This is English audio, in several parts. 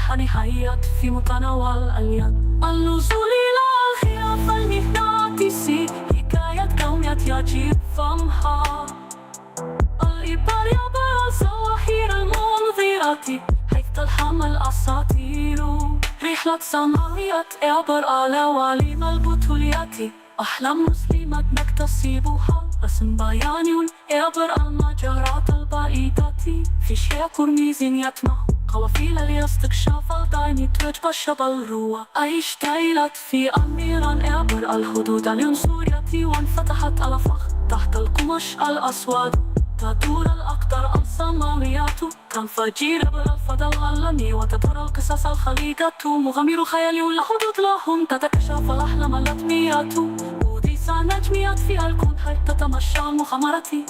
الحنيحيات في متناول اليد. النزول إلى الخلاف المغناطيسي حكاية كونية يجب فهمها. الإبر يبر الظواهر المنظرة حيث تلحم الأساطير. رحلة سماوية عبر العوالم البطولية أحلام مسلمة نكتسبها. رسم بياني عبر المجرات البعيدة في شيء كرميز يتمع قوافل لاستكشاف الدين تجبش بالروى. اشتعلت في أميران عبر الحدود العنصرية وانفتحت الأفاق تحت القمش الأسود. تدور الأقدار السماويات تنفجر بالفضاء العالمي وتدور القصص الخليقة. مغامر خيالي لا حدود لهم تتكشف الأحلام اللطميات. أوديس نجميات في الكون حتى تتمشى مغامرتي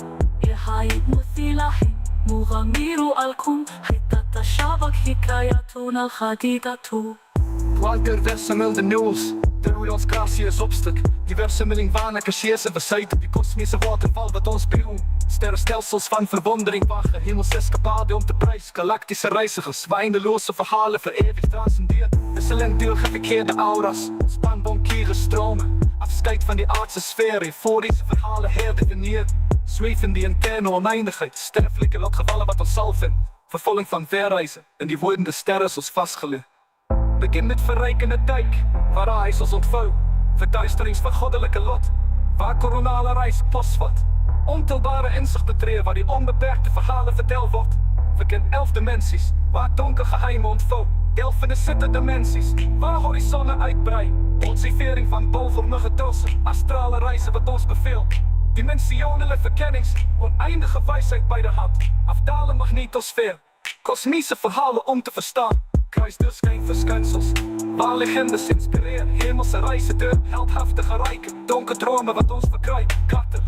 إيحاء مثلاحي مغامر الكون حتى تتشابك حكاياتنا الخديدة. Walker versemelde nieuws, terwijl ons krasie is op stuk. Die versemmeling van een kassiese verzuit op die kosmische waterval wat ons behoeft. Sterrenstelsels van verwondering wagen, hemelse escapade om te prijs. Galactische reizigers, eindeloze verhalen vereeuwigd transcendeerd. Wisselend doorgeverkeerde aura's, spanbonkieren stromen. Afscheid van die aardse sfeer, euforische verhalen herdefinieerd. Zweven die interne oneindigheid, sterfelijke lotgevallen wat ons zal vindt. Vervolging van verreizen, en die wordende sterren zoals vastgelegd. Begin met verrijkende dijk, waar ijsels ontvouw. Verduisterings van goddelijke lot, waar coronale reis postvat. Ontelbare inzichten treden, waar die onbeperkte verhalen verteld wordt. Verkent 11 dimensies, waar donker geheimen ontvouw. 11 van de zitte dimensies, waar horizonnen uitbrei. Observering van bovenmuggen dossen, astrale reizen wat ons beveelt. Dimensionele verkennings, oneindige wijsheid bij de hand. Afdalen magnetosfeer, kosmische verhalen om te verstaan. Kruis dus geen verschijnsels, waar legendes inspireren. Hemelse reizen door heldhaftige rijken. Donker dromen wat ons verkrijgt, katter.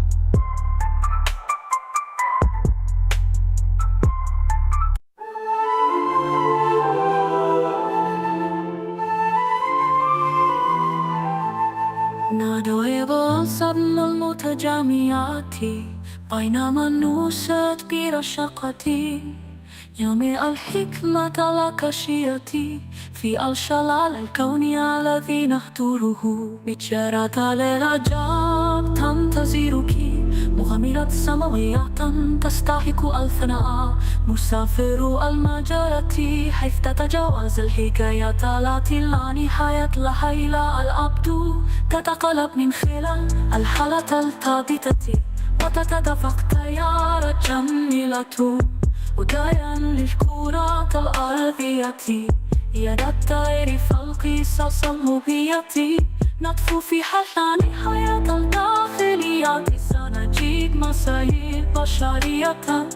ندعو الصدم المتجمعات بينما نوشد برشقتي. يومي الحكمة الأكاشية في الشلال الكوني الذي نهدره. بجرة الرجاء تنتظرك مغامرة سماوية تستحق الثناء. مسافر المجرة حيث تتجاوز الحكاية التي لا نهاية لها إلى الأبد. تتقلب من خلال الحالة الثابتة وتتدفق تيار جميلة. وداعيا للكرة الأرضية يد الطير في القصص المبية. نطفو في حتى نهاية الداخلية. سنجيب مساعي بشرية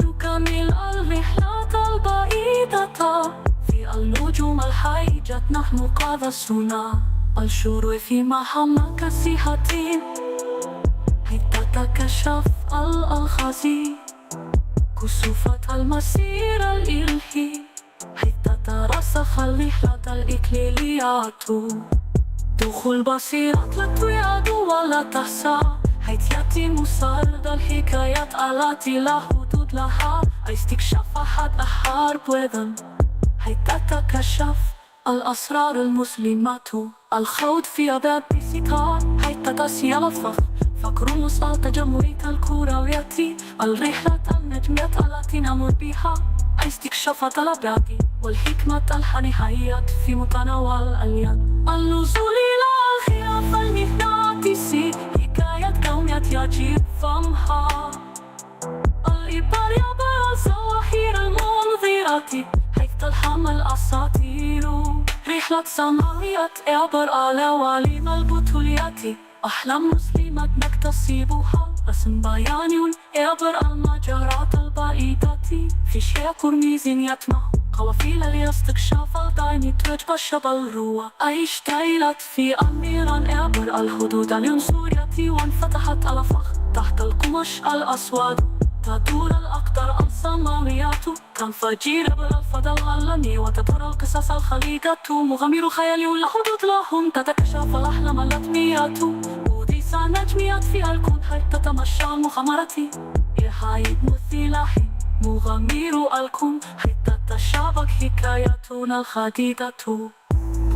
نكمل الرحلة البعيدة. في النجوم الحيجة نحن قادسنا الشروع في مهمة كسيحة حتى تكشف الألغاز. كسوفة المسير الإلهي حتى ترسخ الرحلة الإكليليات. دخول بصيرة لا تعاد ولا تحصى حيث يتم سرد الحكايات التي لا حدود لها. استكشاف أحد أحارب وذن حتى تكشف الأسرار المسلمات. الخوض في أباب ستار حتى تسير الفخر. فكر وصل تجمعية الكروية الرحلة النجمية التي نمر بها. استكشاف الأبراج والحكمة الحنيحية في متناول اليد. النزول إلى الخلاف المغناطيسي حكاية كونية يجب فهمها. الإبر يبر الظواهر المنظرة حيث تلحم الأساطير. رحلة سماوية عبر العوالم البطولية أحلام مسلمة نكتسبها. رسم بياني عبر المجرات البعيدة في شيء كرميز يتمع قوافل لاستكشاف الدين تجبش بالروى. اشتعلت في أميران عبر الحدود العنصرية وانفتحت الأفاق تحت القمش الأسود. تدور الأقدار السماويات تنفجر بالفضاء العالمي وتدور القصص الخليقة. مغامر خيالي لا حدود لهم تتكشف الأحلام اللطمية. أوديس نجميات في الكون حتى تتمشى مغامرتي إيحاء مثلاحي مغامر الكون حتى تتشابك حكاياتنا الخديدة.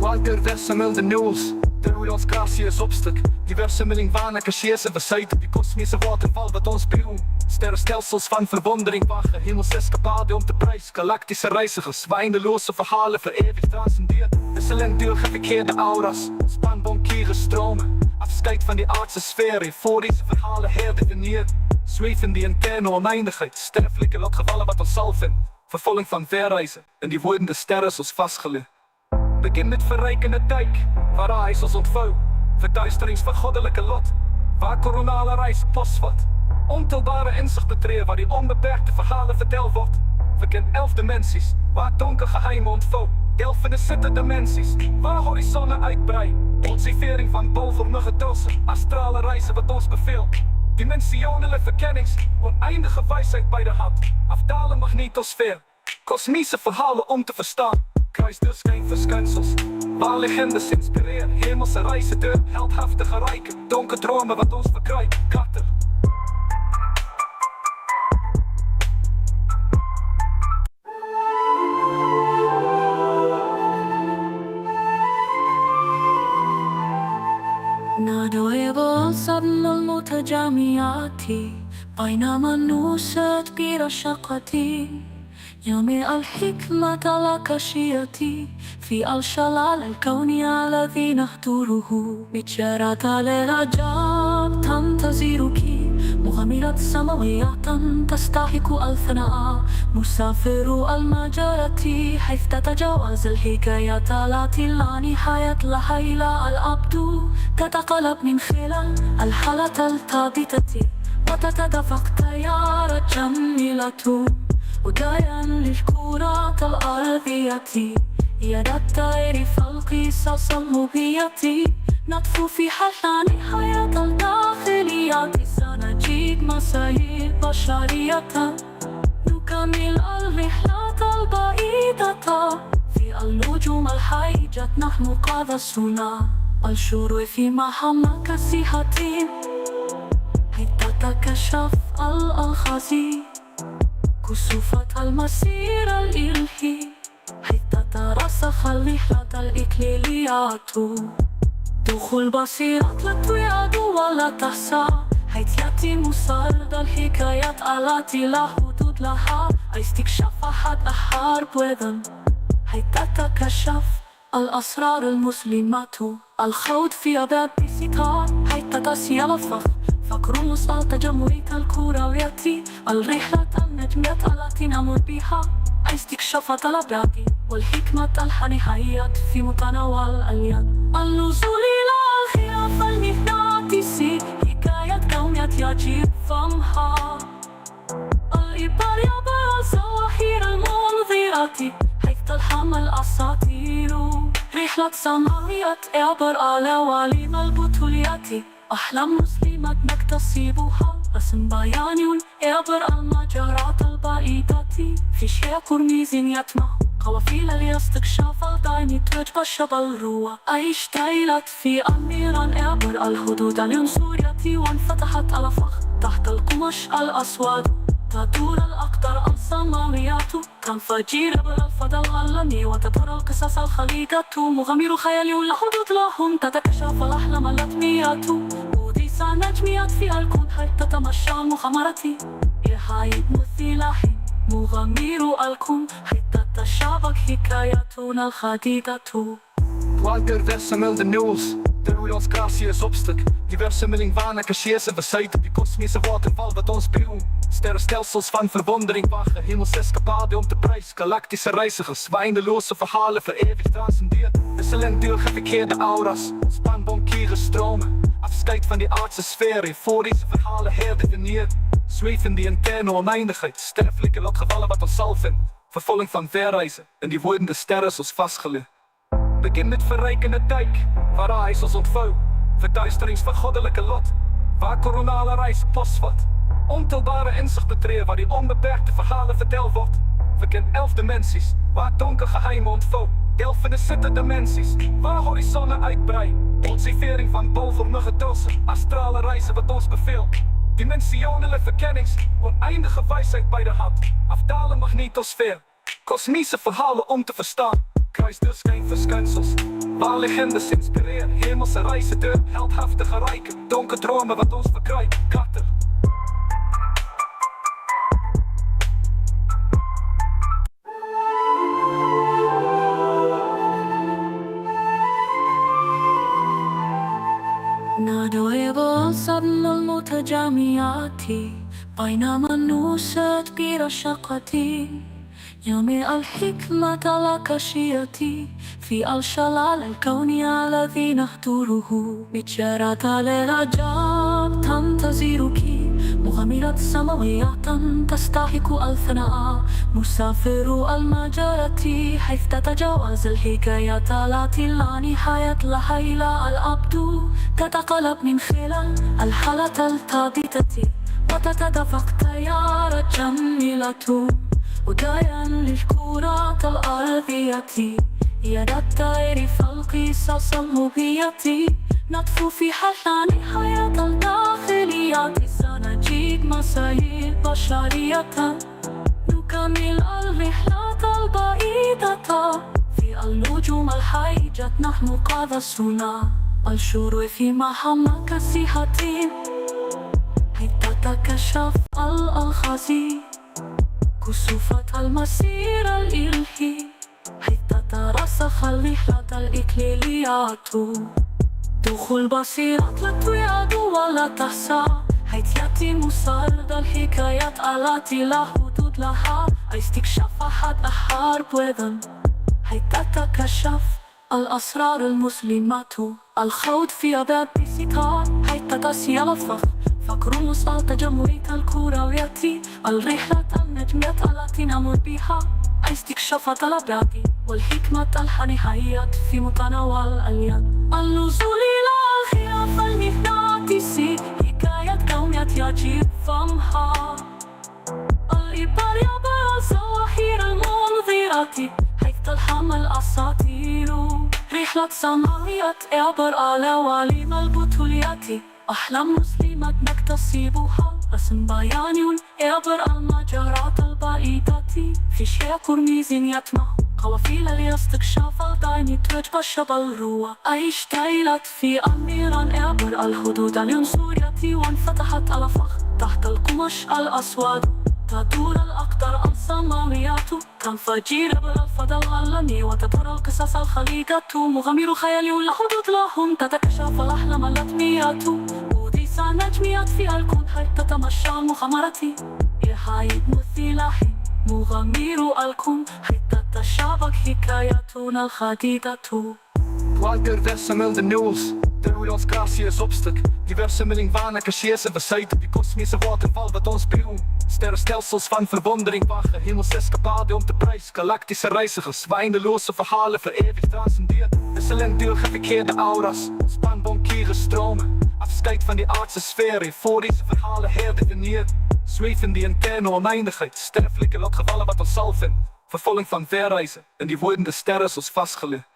Walter versamel de nieuws, terwijl ons krasie is op stuk. Die versammeling van cacheers en verzeiten, die kosmische waterval wat ons behoeft. Sterrenstelsels van verwondering, wagen hemelsescapade om te prijs. Galactische reizigers, eindeloze verhalen vereeuwigd transcendeerd. Wisselend doorgeverkeerde aura's, spanbonkieren stromen. Afscheid van die aardse sfeer, euforische verhalen herdefinieerd. Zweven die interne oneindigheid, sterfelijke lotgevallen wat ons zal vinden. Vervolging van verreizen, en die wordende sterren zoals vastgelegd. Begin met verrijkende dijk, waar reis ons ontvouw. Verduisterings van goddelijke lot, waar coronale reis postvat. Ontelbare inzicht betreden, waar die onbeperkte verhalen verteld wordt. Verkent 11 dimensies, waar donker geheimen ontvouw. 11 van de zitte dimensies, waar horizonnen uitbrei. Ontzivering van bovenmuggen dossen, astrale reizen wat ons beveelt. Dimensionele verkennings, oneindige wijsheid bij de hand. Afdalen magnetosfeer, kosmische verhalen om te verstaan. Kruis dus geen verschijnsels, waar legendes inspireren. Hemelse reizen door heldhaftige rijken. Donker dromen wat ons verkrijgt, katter. ندعو صدن المتجمعات بينما نوسد برشقتي يومي الحكمة الأكاشية في الشلال الكوني الذي نهدره بجارة الرجاب تنتظرك مغامرة سماوية تستحق الثناء مسافر المجرة حيث تتجاوز الحكايات التي لا نهاية لها إلى الأبد تتقلب من خلال الحالة الثابتة وتتدفق تيار جميلة وداعيا للكرة الأرضية يد الطير فالقصص المبية نطفو في حتى نهاية الداخلية سنجيب مساير بشرية نكمل الرحلة البعيدة في النجوم الحيجة نحن قادسنا الشروق في مهمة كسيحة حتى تتكشف الأخازي كسوفة المسير الإلهي حتى ترسخ الرحلة الإكليليات دخول بصيرة لا تعاد ولا تحصى حيث يتم سرد الحكايات التي لا حدود لها استكشاف أحد الحرب وذن حتى تتكشف الأسرار المسلمات الخوض في أبواب ستار حتى تسيل الفخر فكر مسألة تجمعية الكروية الرحلة النجمية التي نمر بها استكشاف الأبعاد والحكمة الحنيهية في متناول اليد النزول إلى الخلاف المغناطيسي حكاية كونية يجب فهمها الإبار يبرى الظواهر المنذرة حيث تلهم الأساطير رحلة سماوية عبر العوالم البطولية أحلام مسلمة نكتسبها رسم بياني عبر المجرات البعيدة في شيء كرميز يتمع قوافل الاستكشاف الدائم تجب الشبل روى اشتعلت في أميران عبر الحدود العنصرية وانفتحت الأفق تحت القمش الأسود تدور الأقدار السماويات تنفجر بالفضل العالمي وتدور القصص الخليدة مغامر خيالي لا حدود لهم تتكشف الأحلام اللطميات وديس نجميات في الكون حتى تتمشى مغامرتي إرهاية مثيلة مغامر الكون حتى تتشابك حكاياتنا الخديدة. Walter versamel de nieuws, terwijl ons krasie is op stuk. Die versammeling van cacheers en verzeiten, die kosmische waterval wat ons behoeft. Sterrenstelsels van verwondering, wagen hemelsescapade om te prijs. Galactische reizigers, eindeloze verhalen vereeuwigd transcendeerd. Wisselend doorgeverkeerde aura's, spanbonkieren stromen. Afscheid van die aardse sfeer, euforische verhalen herdefinieerd. Zweven die interne oneindigheid, sterfelijke lotgevallen wat ons zal vinden. Vervolging van verreizen, en die wordende sterren zoals vastgelegd. Begin met verrijkende dijk, waar reis ons ontvouw. Verduisterings van goddelijke lot, waar coronale reis postvat. Ontelbare inzicht betreden, waar die onbeperkte verhalen verteld wordt. Verkent 11 dimensies, waar donker geheimen ontvouw. 11 van de zitte dimensies, waar horizonnen uitbrei. Ontzivering van bovenmuggen dossen, astrale reizen wat ons beveelt. Dimensionele verkennings, oneindige wijsheid bij de hand. Afdalen magnetosfeer, kosmische verhalen om te verstaan. Kruis dus geen verschijnsels, waar legendes inspireren. Hemelse reizen door heldhaftige rijken. Donker dromen wat ons verkrijgt, katter. ندعو الصدم المتجمعات بينما نوشت برشقتي يومي الحكمة الأكاشية في الشلال الكوني الذي نهدره بجارة للعجاب تنتظرك مغامرة سماوية تستحق الثناء مسافر المجرة حيث تتجاوز الحكاية التي لا نهاية لها إلى الأبد تتقلب من خلال الحالة الثابتة وتتدفق تيار جميلة وداعيا للكرة الأرضية يد الطير في القصص المبية نطفو في حل نهاية الداخلية سنجيب مسايل بشرية نكمل الرحلة البعيدة في النجوم الحيجة نحن قاذسنا الشروع في مهمة كسيحة حيث تتكشف الألغاز كسوفة المسير الإلهي حيث تترسخ الرحلة الإكليليات دخول بصيرة لا تعاد ولا تحصى حيث يتم سرد الحكايات التي لا حدود لها استكشاف أحد أحارب وذن حيث تتكشف الأسرار المسلمات الخوض في أباب ستار حيث تتسيا فكر وسط تجمعية الكروية الرحلة النجمية التي نمر بها استكشاف الأبعاد والحكمة الحنيهية في متناول اليد النزول إلى الخلاف المغناطيسي حكاية كونية يجب فهمها الإبار يبقى الظواهر المنظرة حيث تلحم الأساطير رحلة سماوية عبر العوالم البطولية أحلام مسلمة نكتسبها رسم بياني عبر المجرات البعيدة في شيء كرميز يتمع قوافل لاستكشاف الدين تجب الشبل روى اشتعلت في أميران عبر الحدود العنصرية وانفتحت الأفق تحت القمش الأسود تدور الأقدار السماويات تنفجر بالفضل العالمي وتدور القصص الخليقة مغامر خيالي لا حدود لهم تتكشف الأحلام الأتمية وديس نجميات في الكون حيث تتمشى المغامرة إيحاء مثيلة مغامر الكون حيث تتشابك حكاياتنا الخديدة Walter versemelde nieuws, terwijl ons krasje is op stuk. Die versemmeling van cacheers en verzuiten, die kosmische waterval wat ons behoeft. Sterrenstelsels van verwondering wachten, hemelsescapade om te prijs. Galactische reizigers, eindeloze verhalen vereeuwigd transcendeerd. Wisselend doorgeverkeerde aura's, spanbonkieren stromen. Afscheid van die aardse sfeer, euforische verhalen herdefinieerd. Zweven die interne oneindigheid, sterfelijke lotgevallen wat ons zal vinden. Vervolging van verreizen, en die wordende sterren zoals vastgelegd.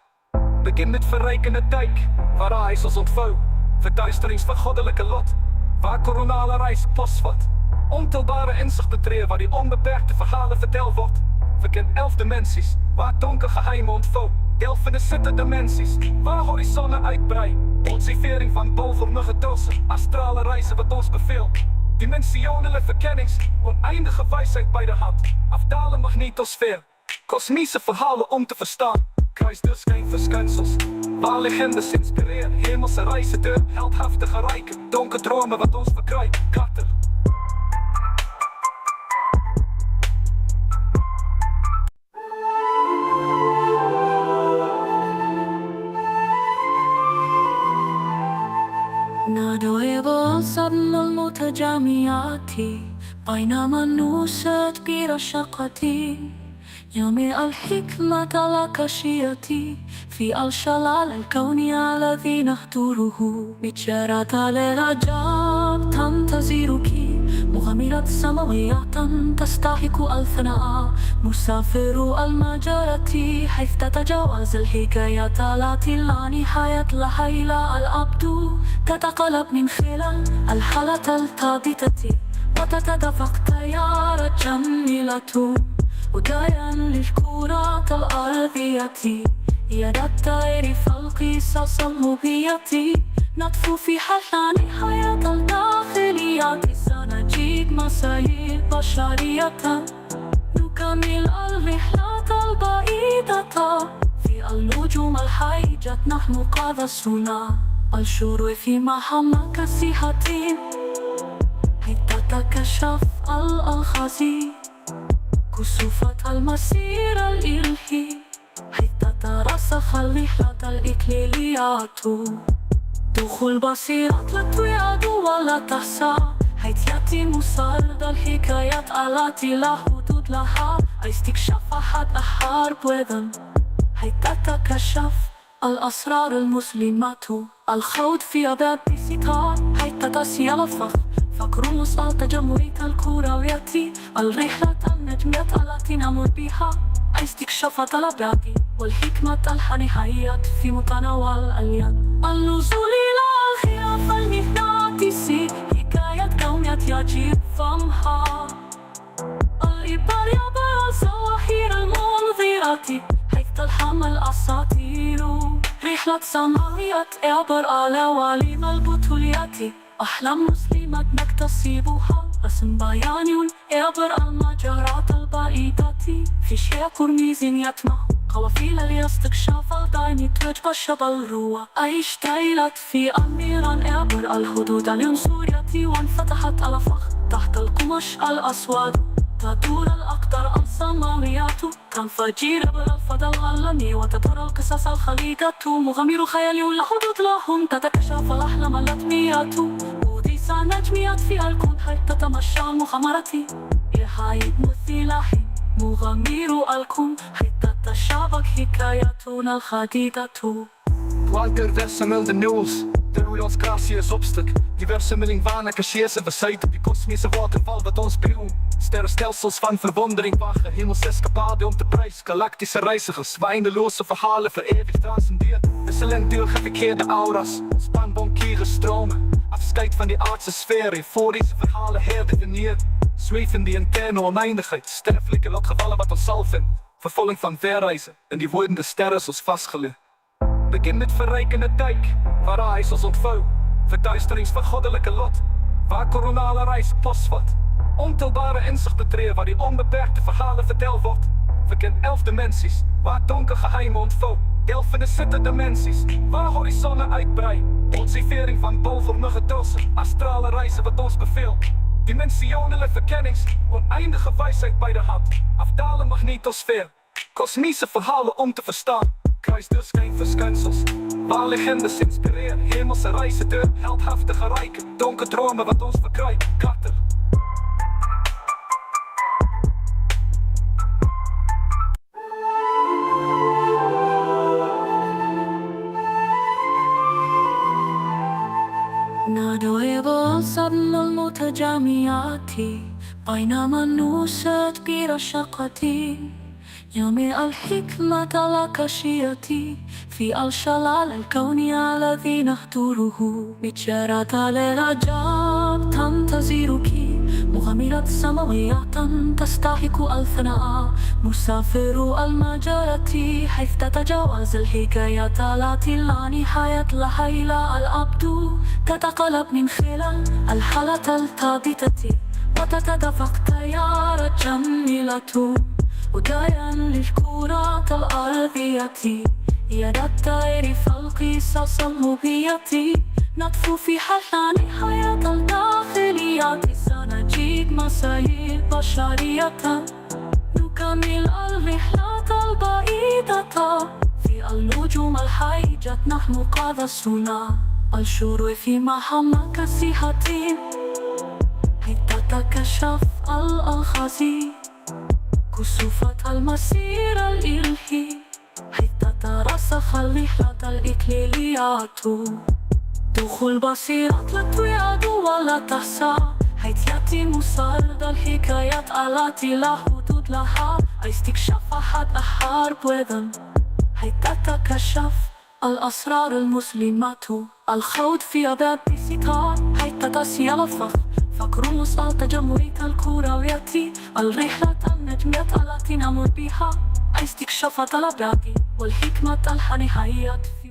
Begin met verrijkende dijk, waar ijsels ontvouw. Verduisterings van goddelijke lot, waar coronale reis postvat. Ontelbare inzicht betreden, waar die onbeperkte verhalen verteld wordt. Verkent 11 dimensies, waar donker geheimen ontvouw. 11 van de zitte dimensies, waar horizonnen uitbrei. Observering van bovenmuggen dozen, astrale reizen wat ons beveelt. Dimensionele verkennings, oneindige wijsheid bij de hand. Afdalen magnetosfeer, kosmische verhalen om te verstaan. Kruis dus geen verschijnsels, waar legendes inspireren. Hemelse reizen door heldhaftige rijken. Donker dromen wat ons verkrijgt, katter. ندعو الصدم المتجمعات بينما نوشت برشقتي يومي الحكمة الأكاشية في الشلال الكوني الذي نهدره بجارة للعجاب تنتظرك مغامرة سماوية تستحق الثناء، مسافر المجرة حيث تتجاوز الحكايات التي لا نهاية لها إلى الأبد، تتقلب من خلال الحالة الثابتة وتتدفق تيار جميلة وداعيا للكرة الأرضية، يد الطير في القصص المبية، نطفو في حل نهاية الداخليات، سنجيد مسايل بشرية، نكمل الرحلة البعيدة في النجوم الحيجة، نحن قادسنا الشروق في مهمة كاسحة، حتى تكشف الأخازي كسوفة المسير الإلهي، حتى ترسخ الرحلة الإكليليات، دخول بصيرة لا تعاد ولا تحصى، حيث يتم سرد الحكايات التي لا حدود لها، استكشاف أحد الحرب وذن، حتى تكشف الأسرار المسلمات، الخوض في أبعاد ستار، حتى تسيل فكر وسط جمهورية الكروية، الرحلة النجمية التي نمر بها، استكشاف الأبعاد والحكمة الحنيهية في متناول اليد، النزول إلى الخلاف المغناطيسي، حكاية كونية يجب فهمها، الإبر يبر الظواهر المنذرة، حيث تلهم الأساطير، رحلة سماوية عبر العوالم البطولية، أحلام مسلمة نكتسبها، رسم بياني عبر المجرات البعيدة، في شيء كرميز يتمه قوافل الاستكشاف الدائم تجبش بالروى، اشتعلت في أميران عبر الحدود العنصرية، وانفتحت الأفق تحت القمش الأسود، تدور الأقدار السماويات، تنفجر عبر الفضاء العالمي، وتدور القصص الخليقة، مغامر خيال لا حدود لهم، تتكشف الأحلام اللطمية، وديس نجميات في الكون حتى تتمشى مغامرتي، إلهي مثيلة مغامر الكون حتى تشابك حكاياتنا الخديدة. Walker versumel de nieuws, de roeions gratie is op stuk. Die versumeling van een kassiese verzuiten, die kosmische waterval wat ons behoeft. Sterrenstelsels van verwondering wagen, hemelse escapade om te prijs. Galactische reizigers, eindeloze verhalen vereeuwigd transcendeerd. Wisselend doorgeverkeerde aura's, spanbonkieren stromen. Afscheid van die aardse sfeer, euforische verhalen herdefinieerd. Zweven die interne oneindigheid, sterfelijke lotgevallen wat ons zal vindt. Vervolging van verreizen, en die wordende sterren zoals vastgelegd. Begin met verrijkende dijk, waar ijsels ontvouw. Verduisterings van goddelijke lot, waar coronale reis postvat. Ontelbare inzichten treden, waar die onbeperkte verhalen verteld wordt. Verkent 11 dimensies, waar donker geheimen ontvouw. Delf in de zitte dimensies, waar horizonnen uitbrei. Observering van bovenmuggen dossen, astrale reizen wat ons beveelt. Dimensionele verkennings, oneindige wijsheid bij de hand. Afdalen magnetosfeer, kosmische verhalen om te verstaan. Kruis dus geen verschijnsels, waar legendes inspireren. Hemelse reizen door heldhaftige rijken, donker dromen wat ons verkrijgt. Kater. ندعو الصدم المتجمعات بينما نوسد برشقتي جميع الحكمة الأكاشية في الشلال الكوني الذي نهدره بجرات الرجاب تنتظرك مغامرة سماوية تستحق الثناء مسافر المجرة حيث تتجاوز الحكايات التي لا نهاية لها إلى الأبد تتقلب من خلال الحالة الثابتة وتتدفق تيار جميلة وداعيا للكرة الأرضية يد الطير في القصص المبية نطفو في حل نهاية الداخليات سنجيد مسايل بشرية نكمل الرحلة البعيدة في النجوم الحيجة نحن قادسنا الشروق في مهمة كاسحة حتى تكشف الأخازي كسوفة المسير الإلهي حتى ترسخ الرحلة الإكليليات دخول بصيرة لا تعاد ولا تحصى هيتياتي مسرد الحكايات التي لا حدود لها استكشاف أحد أحارب وذن هيتتكشف الأسرار المسلمات الخوض في أباب ستار هيتتسي الفخ فكر مسأل تجمعية الكروية الرحلة النجمية التي نمر بها استكشاف الأبعاد والحكمة الحنيهية في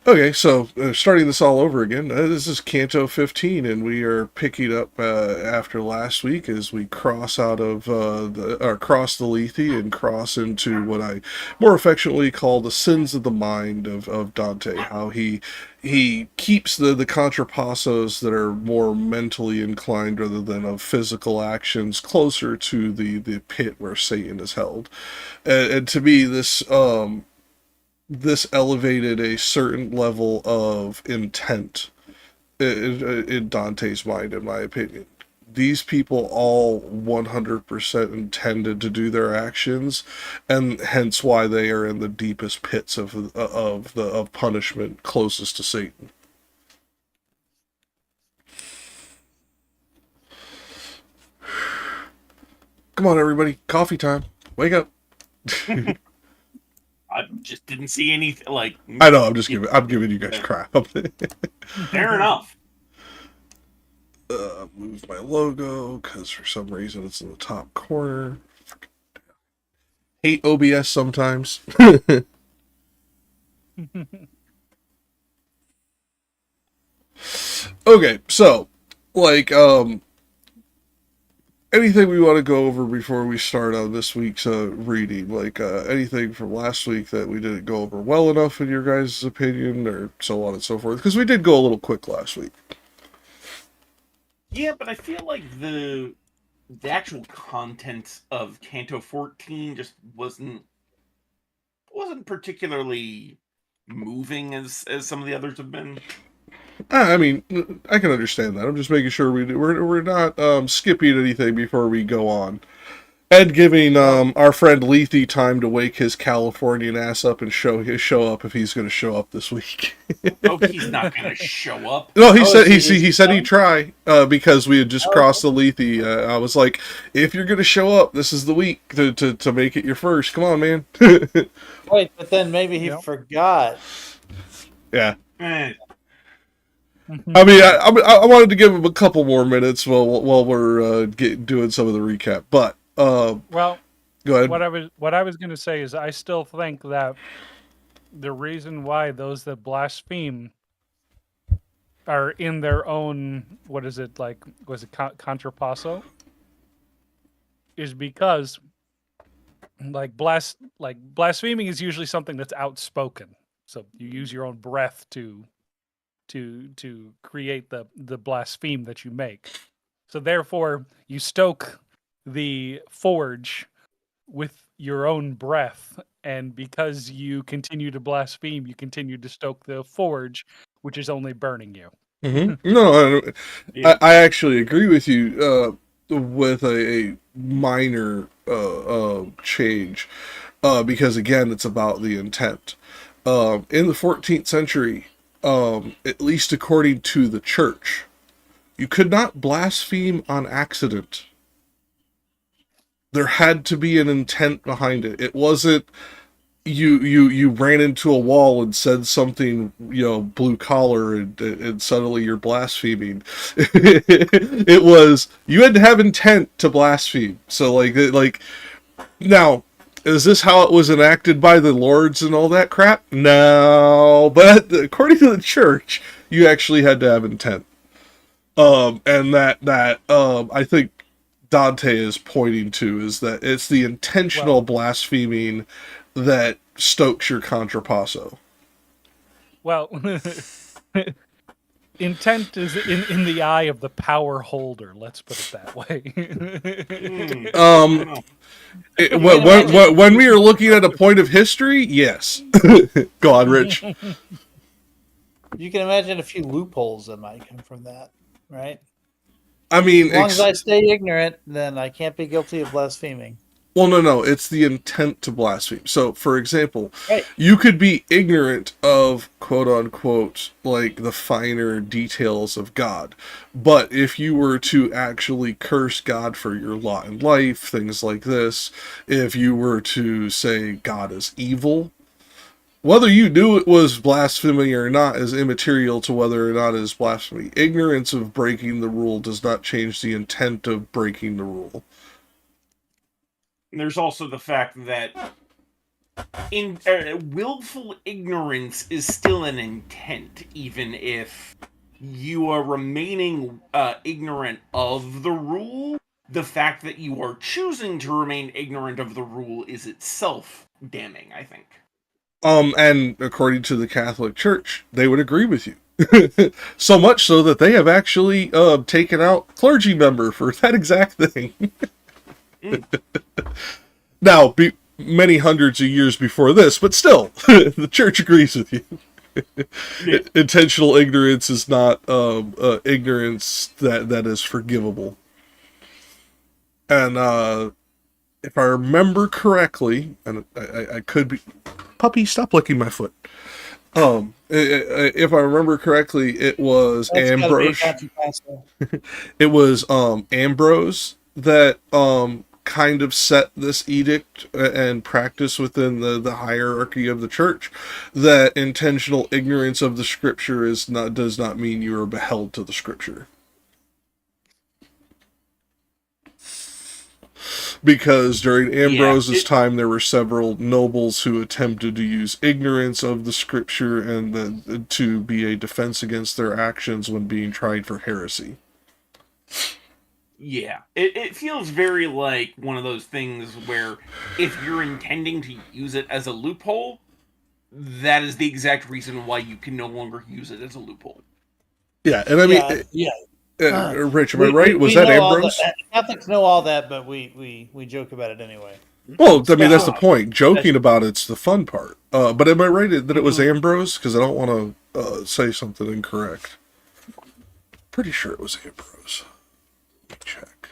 Okay, so starting this all over again, this is Canto 15, and we are picking up after last week as we cross out of cross the Lethe and cross into what I more affectionately call the sins of the mind of Dante. How he keeps the contrapassos that are more mentally inclined rather than of physical actions closer to the pit where Satan is held, and to me this elevated a certain level of intent in Dante's mind, in my opinion. These people all 100% intended to do their actions, and hence why they are in the deepest pits of punishment closest to Satan. Come on, everybody, coffee time. Wake up. I just didn't see anything like. I know. I'm giving you guys crap. Fair enough. Move my logo because for some reason it's in the top corner. Hate OBS sometimes. Okay, so anything we want to go over before we start on this week's reading? Anything from last week that we didn't go over well enough in your guys' opinion, or so on and so forth? Because we did go a little quick last week. Yeah, but I feel like the actual content of Canto 14 just wasn't particularly moving as some of the others have been. I mean, I can understand that. I'm just making sure we're not skipping anything before we go on. And giving our friend Lethe time to wake his Californian ass up and show up if he's going to show up this week. Oh, he's not going to show up. No, he said he'd try because we had just crossed the Lethe. I was like, if you're going to show up, this is the week to make it your first. Come on, man. Wait, but then maybe he forgot. Yeah. Eh. I mean, I wanted to give him a couple more minutes while we're doing some of the recap. But well, go ahead. What I was going to say is I still think that the reason why those that blaspheme are in their own contrapasso is because blaspheming is usually something that's outspoken. So you use your own breath to create the blaspheme that you make. So therefore, you stoke the forge with your own breath, and because you continue to blaspheme, you continue to stoke the forge, which is only burning you. No, Yeah. I actually agree with you with a minor change because, again, it's about the intent. In the 14th century, at least according to the church, you could not blaspheme on accident. There had to be an intent behind it. It wasn't you ran into a wall and said something, blue collar, and suddenly you're blaspheming. It was, you had to have intent to blaspheme. So like now, is this how it was enacted by the lords and all that crap? No, but according to the church, you actually had to have intent. And that I think Dante is pointing to is that it's the intentional blaspheming that stokes your contrapasso. Well, intent is in the eye of the power holder. Let's put it that way. When we are looking at a point of history, yes. Go on, Rich. You can imagine a few loopholes that might come from that, right? I mean, As long as I stay ignorant, then I can't be guilty of blaspheming. Well, no, it's the intent to blaspheme. So, for example, Right. you could be ignorant of, quote unquote, like the finer details of God. But if you were to actually curse God for your lot in life, things like this, if you were to say God is evil, whether you knew it was blasphemy or not is immaterial to whether or not it is blasphemy. Ignorance of breaking the rule does not change the intent of breaking the rule. There's also the fact that willful ignorance is still an intent, even if you are remaining ignorant of the rule. The fact that you are choosing to remain ignorant of the rule is itself damning, I think. And according to the Catholic Church, they would agree with you. So much so that they have actually taken out clergy member for that exact thing. Now, many hundreds of years before this, but still, the church agrees with you. Yeah. Intentional ignorance is not ignorance that is forgivable. And if I remember correctly, and I could be... Puppy, stop licking my foot. If I remember correctly, it was Ambrose. It was Ambrose that kind of set this edict and practice within the hierarchy of the church, that intentional ignorance of the scripture does not mean you are beheld to the scripture. Because during Ambrose's time, there were several nobles who attempted to use ignorance of the scripture and to be a defense against their actions when being tried for heresy. Yeah, it feels very like one of those things where if you're intending to use it as a loophole, that is the exact reason why you can no longer use it as a loophole. Yeah, and I mean... Rich, am I right? Was that Ambrose? Catholics know all that, but we joke about it anyway. Well, I mean, that's the point. Joking about it's the fun part. But am I right that it was Ambrose? Because I don't want to say something incorrect. Pretty sure it was Ambrose. Let me check.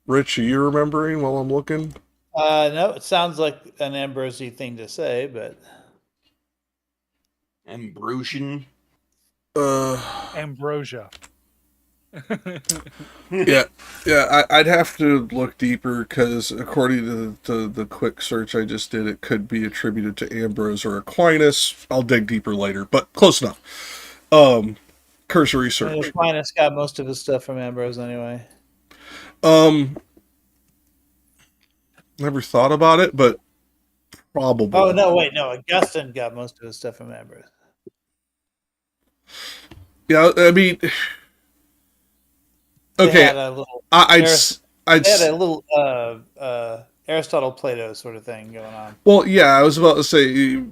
Rich, are you remembering while I'm looking? No, it sounds like an Ambrose-y thing to say, but... Ambrosian? Ambrosia. yeah, I'd have to look deeper because according to the quick search I just did, it could be attributed to Ambrose or Aquinas. I'll dig deeper later, but close enough. Cursory search. Aquinas got most of his stuff from Ambrose anyway. Never thought about it, but probably. Oh no, wait, no. Augustine got most of his stuff from Ambrose. Yeah, I mean. Okay, They had a little Aristotle, Plato sort of thing going on. Well, yeah, I was about to say,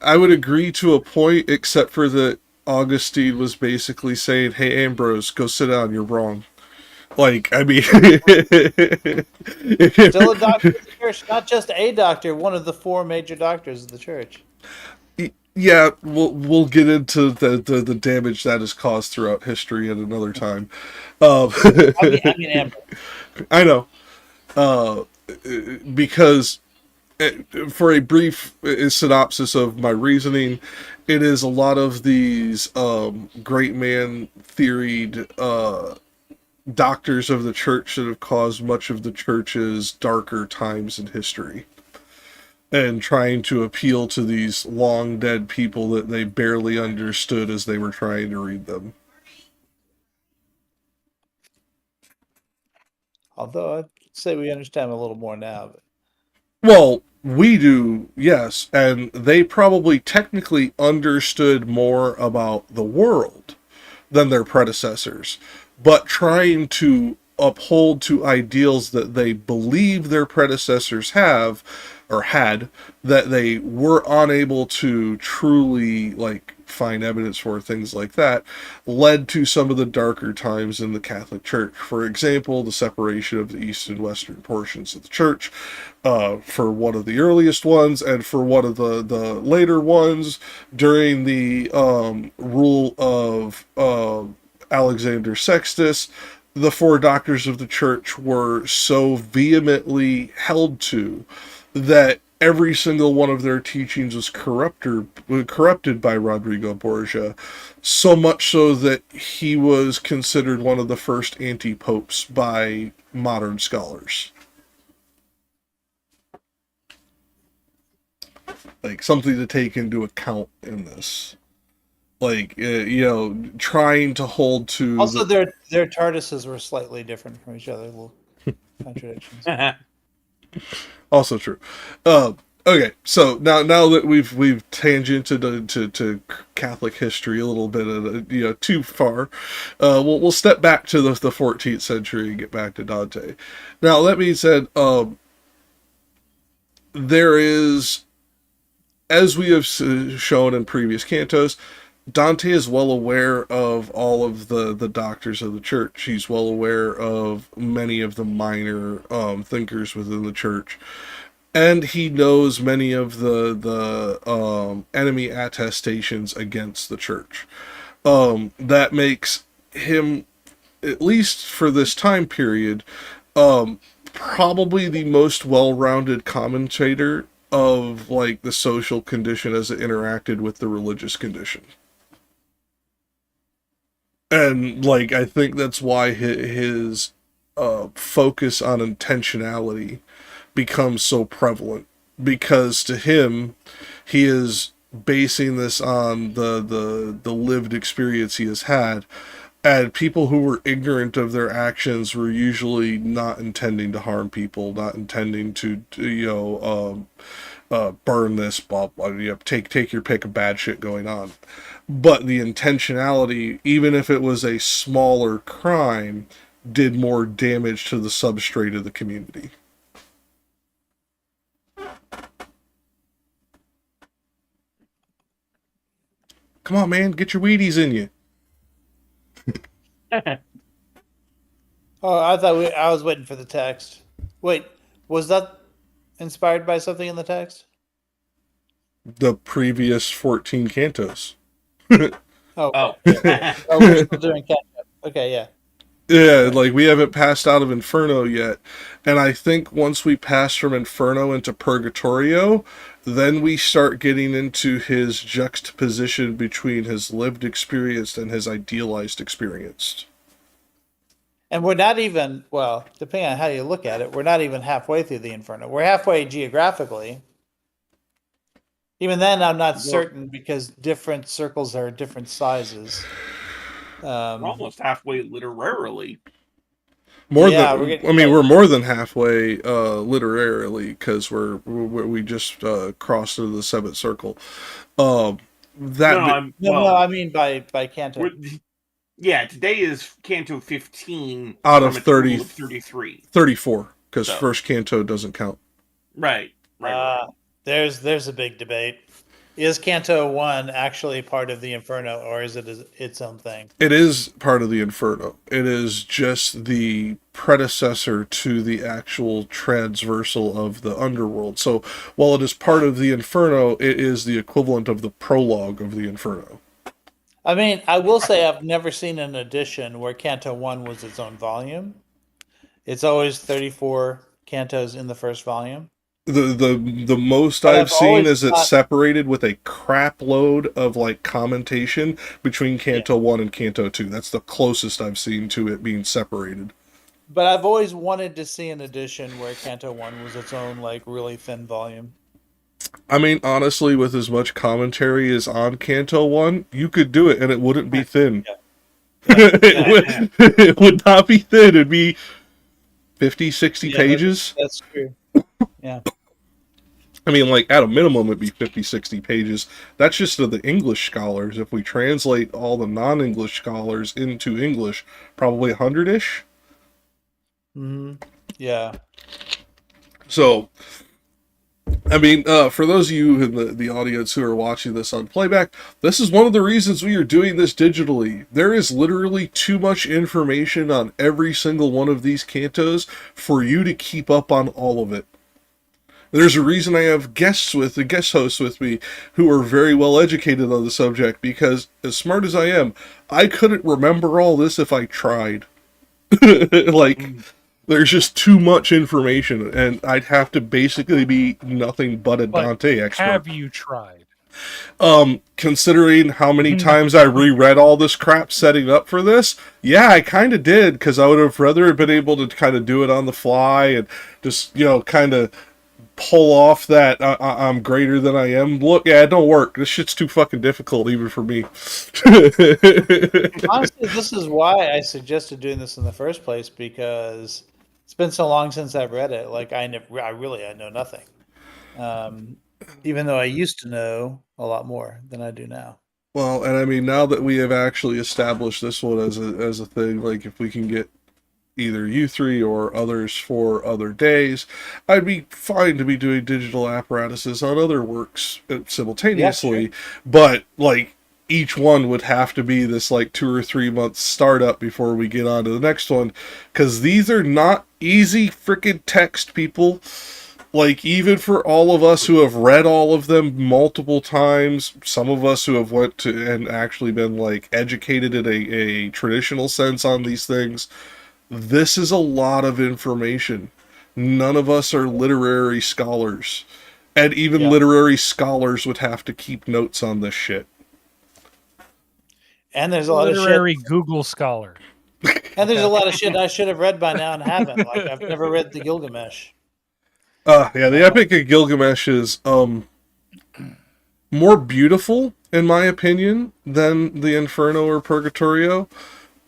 I would agree to a point, except for that Augustine was basically saying, "Hey, Ambrose, go sit down. You're wrong." Like, I mean, Still a doctor of the church, not just a doctor, one of the 4 major doctors of the church. yeah, we'll get into the damage that has caused throughout history at another time. I mean Ambrose. I know, because for a brief synopsis of my reasoning, it is a lot of these great man theoried doctors of the church that have caused much of the church's darker times in history, and trying to appeal to these long dead people that they barely understood as they were trying to read them. Although I'd say we understand a little more now. But... Well, we do, yes, and they probably technically understood more about the world than their predecessors, but trying to uphold to ideals that they believe their predecessors have or had, that they were unable to truly like find evidence for, things like that, led to some of the darker times in the Catholic Church. For example, the separation of the east and western portions of the church, for one of the earliest ones, and for one of the later ones during the rule of Alexander Sextus. The 4 doctors of the church were so vehemently held to that every single one of their teachings was corrupted by Rodrigo Borgia, so much so that he was considered one of the first anti-popes by modern scholars. Like, something to take into account in this. Like, trying to hold to... Also, their TARDISes were slightly different from each other. Little contradictions. Also true. Okay, so now that we've tangented to Catholic history a little bit, too far, we'll step back to the 14th century and get back to Dante. Now, that being said, there is, as we have shown in previous cantos, Dante is well aware of all of the doctors of the church. He's well aware of many of the minor thinkers within the church. And he knows many of the enemy attestations against the church. That makes him, at least for this time period, probably the most well-rounded commentator of like the social condition as it interacted with the religious condition. And like, I think that's why his focus on intentionality becomes so prevalent, because to him, he is basing this on the lived experience he has had, and people who were ignorant of their actions were usually not intending to harm people, not intending to burn this, blah, blah, take your pick of bad shit going on. But the intentionality, even if it was a smaller crime, did more damage to the substrate of the community. Come on, man, get your Wheaties in you. Oh, I was waiting for the text. Wait, was that inspired by something in the text? The previous 14 cantos. Oh, Oh. we're still doing catch up. Okay, yeah. Yeah, like, we haven't passed out of Inferno yet. And I think once we pass from Inferno into Purgatorio, then we start getting into his juxtaposition between his lived experience and his idealized experience. And we're not even, well, depending on how you look at it, we're not even halfway through the Inferno. We're halfway geographically. Even then, I'm not certain, because different circles are different sizes. We're almost halfway literarily. We're more than halfway literarily, because we just crossed into the 7th circle. I mean by Canto. Yeah, today is Canto 15 out of 30, 33. 34, because first Canto doesn't count. Right. There's a big debate. Is Canto 1 actually part of the Inferno, or is it its own thing? It is part of the Inferno. It is just the predecessor to the actual transversal of the underworld. So while it is part of the Inferno, it is the equivalent of the prologue of the Inferno. I mean, I will say I've never seen an edition where Canto 1 was its own volume. It's always 34 cantos in the first volume. The most But I've seen is it's thought- separated with a crap load of like commentation between Canto 1 and Canto 2. That's the closest I've seen to it being separated. But I've always wanted to see an edition where Canto 1 was its own, like, really thin volume. I mean, honestly, with as much commentary as on Canto 1, you could do it and it wouldn't be thin. It would not be thin. It'd be 50, 60 pages. That's true. Yeah. I mean, like, at a minimum, it'd be 50, 60 pages. That's just to the English scholars. If we translate all the non-English scholars into English, probably 100-ish. Mm-hmm. Yeah. So, I mean, for those of you in the audience who are watching this on playback, this is one of the reasons we are doing this digitally. There is literally too much information on every single one of these cantos for you to keep up on all of it. There's a reason I have guest hosts with me who are very well educated on the subject, because as smart as I am, I couldn't remember all this if I tried. There's just too much information, and I'd have to basically be nothing but a Dante expert. Have you tried? Considering how many times I reread all this crap setting up for this, yeah, I kind of did, because I would have rather have been able to kind of do it on the fly and just, kind of pull off that I'm greater than I am look. Yeah, it don't work. This shit's too fucking difficult even for me. Honestly, this is why I suggested doing this in the first place, because it's been so long since I've read it. Like, I know nothing. Even though I used to know a lot more than I do now. Well, and I mean, now that we have actually established this one as a thing, like, if we can get either you three or others for other days, I'd be fine to be doing digital apparatuses on other works simultaneously. Yeah, sure. But, like, each one would have to be this, like, 2 or 3 month startup before we get on to the next one, because these are not easy frickin' text, people. Like, even for all of us who have read all of them multiple times, some of us who have went to and actually been, like, educated in a traditional sense on these things, this is a lot of information. None of us are literary scholars. And even literary scholars would have to keep notes on this shit. And there's a lot of shit. Literary Google scholar. And there's a lot of shit I should have read by now and haven't. Like, I've never read the Gilgamesh. Yeah, the Epic of Gilgamesh is more beautiful, in my opinion, than the Inferno or Purgatorio.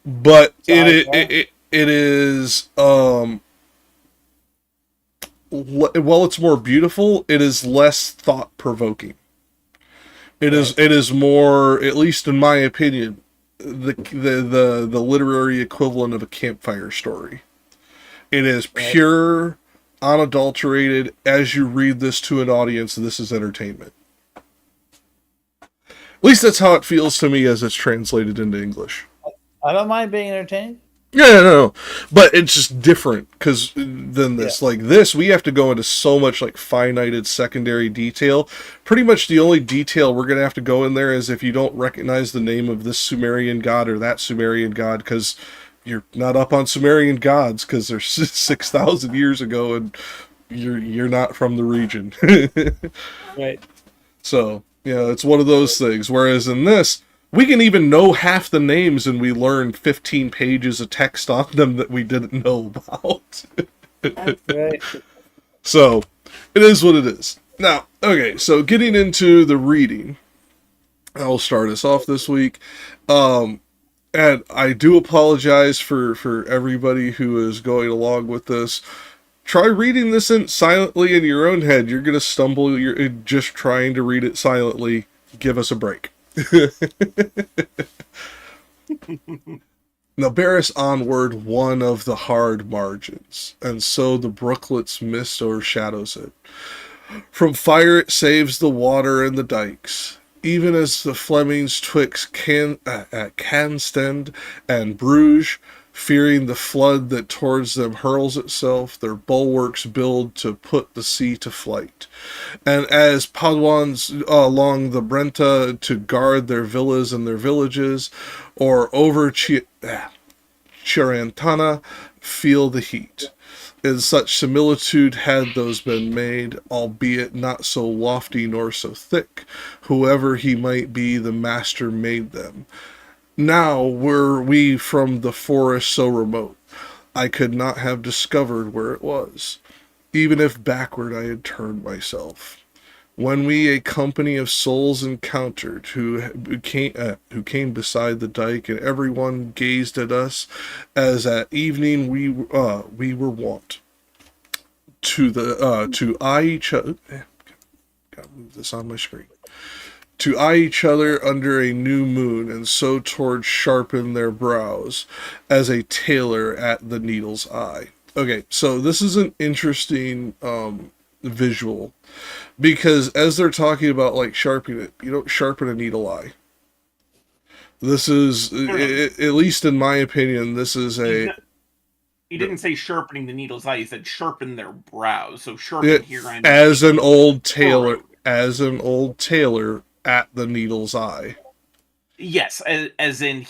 But it is, while it's more beautiful, it is less thought-provoking. It is more, at least in my opinion, the literary equivalent of a campfire story. It is pure, unadulterated. As you read this to an audience, this is entertainment. At least that's how it feels to me as it's translated into English. I don't mind being entertained. Yeah, no, but it's just different than this. Yeah. Like this, we have to go into so much like finited secondary detail. Pretty much the only detail we're gonna have to go in there is if you don't recognize the name of this Sumerian god or that Sumerian god, because you're not up on Sumerian gods because they're 6,000 years ago and you're not from the region. Right. So it's one of those things. Whereas in this, we can even know half the names and we learn 15 pages of text on them that we didn't know about. Right. So, it is what it is. Now, okay, so getting into the reading, I'll start us off this week. And I do apologize for everybody who is going along with this. Try reading this silently in your own head. You're going to stumble. You're just trying to read it silently. Give us a break. Now bear us onward one of the hard margins, and so the brooklet's mist o'ershadows it. From fire it saves the water and the dikes, even as the Flemings twixt Canstend and Bruges, fearing the flood that towards them hurls itself, their bulwarks build to put the sea to flight. And as Paduans along the Brenta to guard their villas and their villages, or over Chiarentana feel the heat. In such similitude had those been made, albeit not so lofty nor so thick, whoever he might be, the master made them. Now were we from the forest so remote, I could not have discovered where it was, even if backward I had turned myself. When we a company of souls encountered, who came beside the dike, and everyone gazed at us, as at evening we were wont to eye each other. Gotta move this on my screen. To eye each other under a new moon, and so towards sharpen their brows, as a tailor at the needle's eye. Okay, so this is an interesting visual, because as they're talking about like sharpening it, you don't sharpen a needle eye. This is, at least in my opinion, this is a... He didn't say sharpening the needle's eye, he said sharpen their brows. So sharpen here, I mean, as an old tailor at the needle's eye. Yes, as in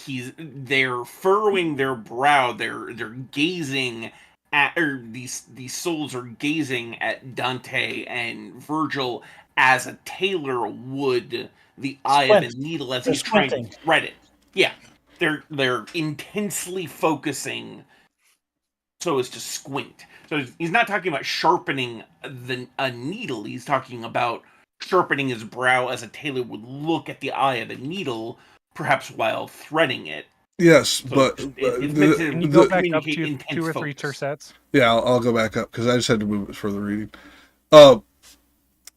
they're furrowing their brow, they're gazing at, or these souls are gazing at Dante and Virgil as a tailor would the eye of a needle as he's trying to thread it. Yeah, they're intensely focusing so as to squint. So he's not talking about sharpening a needle. He's talking about sharpening his brow as a tailor would look at the eye of a needle, perhaps while threading it. Yes, So but it's meant to Can you go back up communicate to intense 2 or 3 focus. tercets? yeah, I'll go back up because I just had to move it for the reading.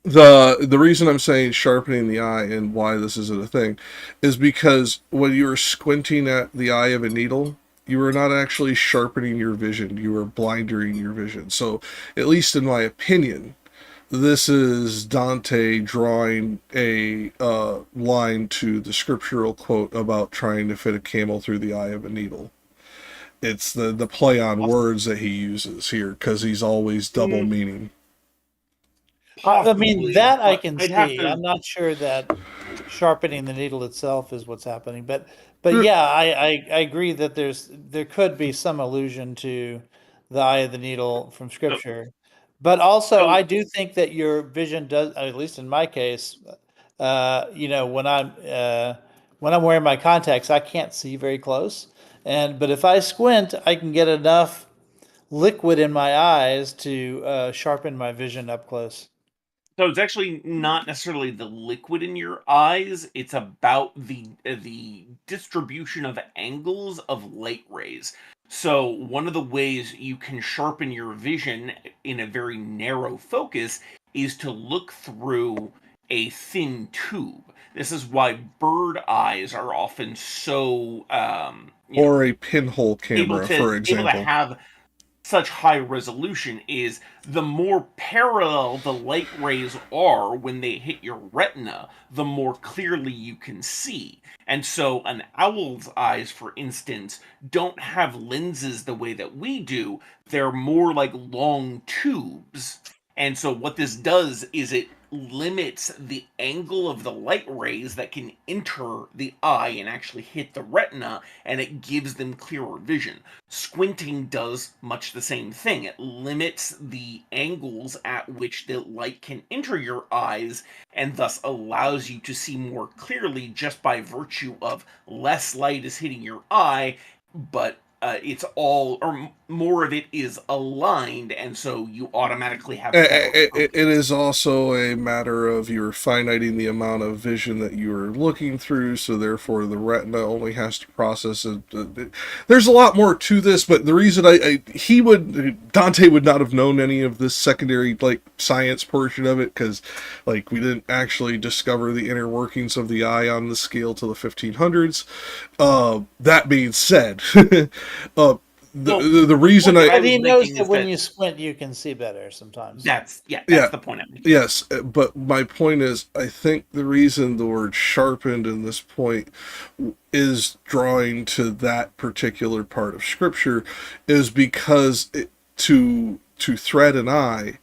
The reason I'm saying sharpening the eye and why this isn't a thing is because when you were squinting at the eye of a needle, you were not actually sharpening your vision, you were blindering your vision. So, at least in my opinion, this is Dante drawing a line to the scriptural quote about trying to fit a camel through the eye of a needle. It's the play on words that he uses here, because he's always double meaning. I mean, Possibly, that I but can I'd have see. to- I'm not sure that sharpening the needle itself is what's happening, but yeah, I agree that there could be some allusion to the eye of the needle from scripture. But also, So- I do think that your vision does, at least in my case, when I'm wearing my contacts, I can't see very close, but if I squint, I can get enough liquid in my eyes to sharpen my vision up close. So it's actually not necessarily the liquid in your eyes. It's about the distribution of angles of light rays. So one of the ways you can sharpen your vision in a very narrow focus is to look through a thin tube. This is why bird eyes are often so Or a pinhole able camera, to for example. have such high resolution is the more parallel the light rays are when they hit your retina, the more clearly you can see. And so an owl's eyes, for instance, don't have lenses the way that we do. They're more like long tubes. And so what this does is it limits the angle of the light rays that can enter the eye and actually hit the retina, and it gives them clearer vision. Squinting does much the same thing. It limits the angles at which the light can enter your eyes, and thus allows you to see more clearly just by virtue of less light is hitting your eye, but it's all, or more of it is aligned, and so you automatically have It is also a matter of you're finiting the amount of vision that you're looking through, so therefore the retina only has to process it. There's a lot more to this, but the reason Dante would not have known any of this secondary science portion of it, because we didn't actually discover the inner workings of the eye on the scale till the 1500s. That being said, uh, the reason Well, I But he was knows making that is when that- you squint, you can see better sometimes. That's Yeah. the point I'm making. yes, but my point is, I think the reason the word sharpened in this point is drawing to that particular part of scripture is because to thread an eye,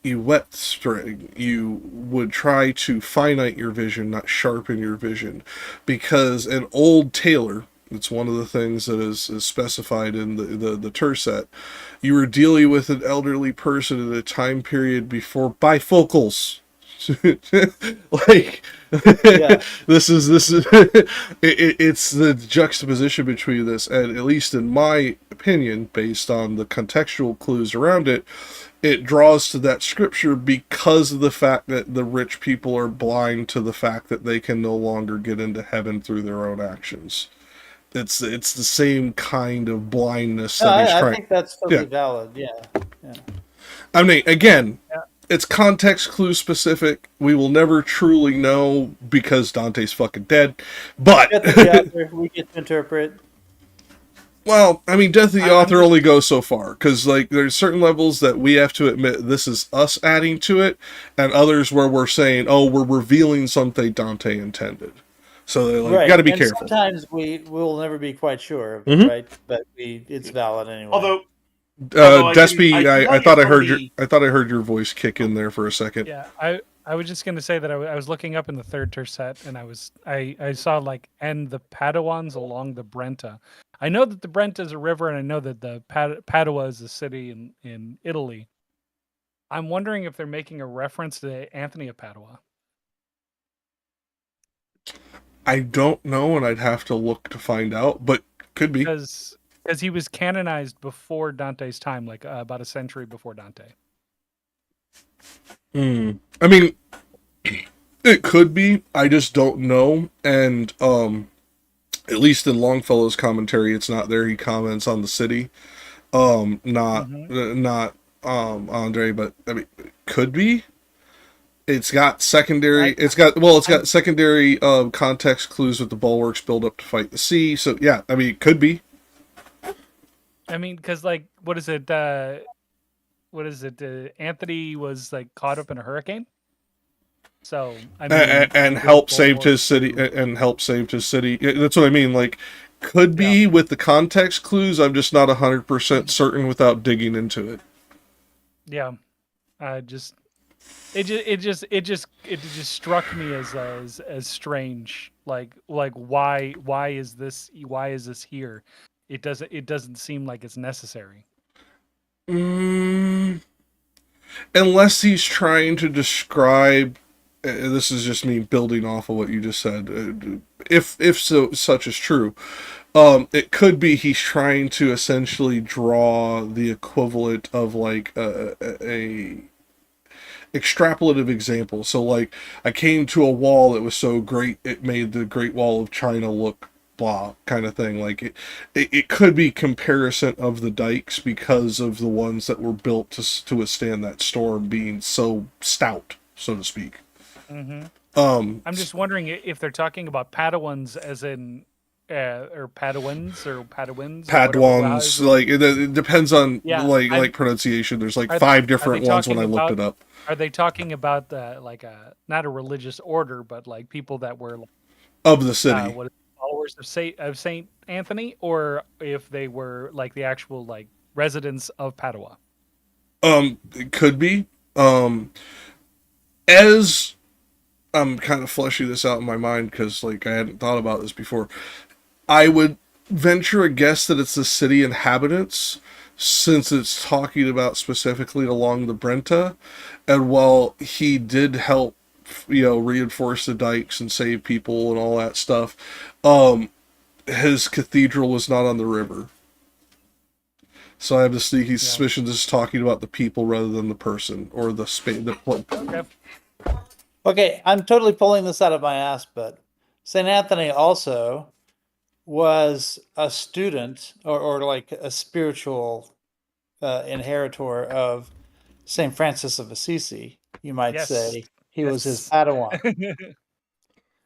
you wet string, you would try to finite your vision, not sharpen your vision. Because an old tailor, it's one of the things that is specified in the tercet, you were dealing with an elderly person at a time period before bifocals. Like Yeah. this is it's the juxtaposition between this, and at least in my opinion, based on the contextual clues around it, it draws to that scripture because of the fact that the rich people are blind to the fact that they can no longer get into heaven through their own actions. It's the same kind of blindness No, that he's I trying. think that's totally Yeah. valid. Yeah. I mean, again, Yeah. it's context clue specific. We will never truly know because Dante's fucking dead. But Get the author, we get to interpret. well, I mean, death of the I'm author just- only goes so far because, like, there's certain levels that we have to admit this is us adding to it, and others where we're saying, "Oh, we're revealing something Dante intended." So they're like, Right. got to be and careful. Sometimes will never be quite sure, Mhm. right? But it's valid anyway. Although I Despy, can tell I you thought I from heard the- I thought I heard your voice kick in there for a second. Yeah, I was just gonna say that I was looking up in the third tercet, and I saw like and the Padawans along the Brenta. I know that the Brenta is a river, and I know that the Padua is a city in Italy. I'm wondering if they're making a reference to Anthony of Padua. I don't know, and I'd have to look to find out, but could be. Because he was canonized before Dante's time, like about a century before Dante. I mean, it could be. I just don't know. And at least in Longfellow's commentary, it's not there. He comments on the city, not Andre, but I mean, it could be. It's got secondary. It's got secondary context clues with the bulwarks build up to fight the sea. So yeah, I mean, it could be. I mean, because like, what is it? Anthony was like caught up in a hurricane. So I mean, and help saved his city. And help saved his city. That's what I mean. Like, could be with the context clues. I'm just not 100% certain without digging into it. Yeah, it just struck me as strange. Like why is this here? It doesn't seem like it's necessary. Unless he's trying to describe, this is just me building off of what you just said. If such is true, it could be he's trying to essentially draw the equivalent of like a extrapolative example. So like, I came to a wall that was so great it made the Great Wall of China look blah, kind of thing. Like it could be comparison of the dikes because of the ones that were built to withstand that storm being so stout, so to speak. I'm just wondering if they're talking about Padawans as in or Padawans or Padawans. Padwans, like it depends on like pronunciation. There's like 5 different ones when I looked it up. Are they talking about not a religious order, but like people that were Of the city. Followers of Saint Anthony, or if they were like the actual like residents of Padua? It could be. As I'm kind of fleshing this out in my mind because like I hadn't thought about this before, I would venture a guess that it's the city inhabitants, since it's talking about specifically along the Brenta, and while he did help, reinforce the dikes and save people and all that stuff, his cathedral was not on the river. So I have the sneaky suspicion this is talking about the people rather than the person or the space. Okay, I'm totally pulling this out of my ass, but St. Anthony also was a student or like a spiritual inheritor of St. Francis of Assisi, you might say. He was his Padawan.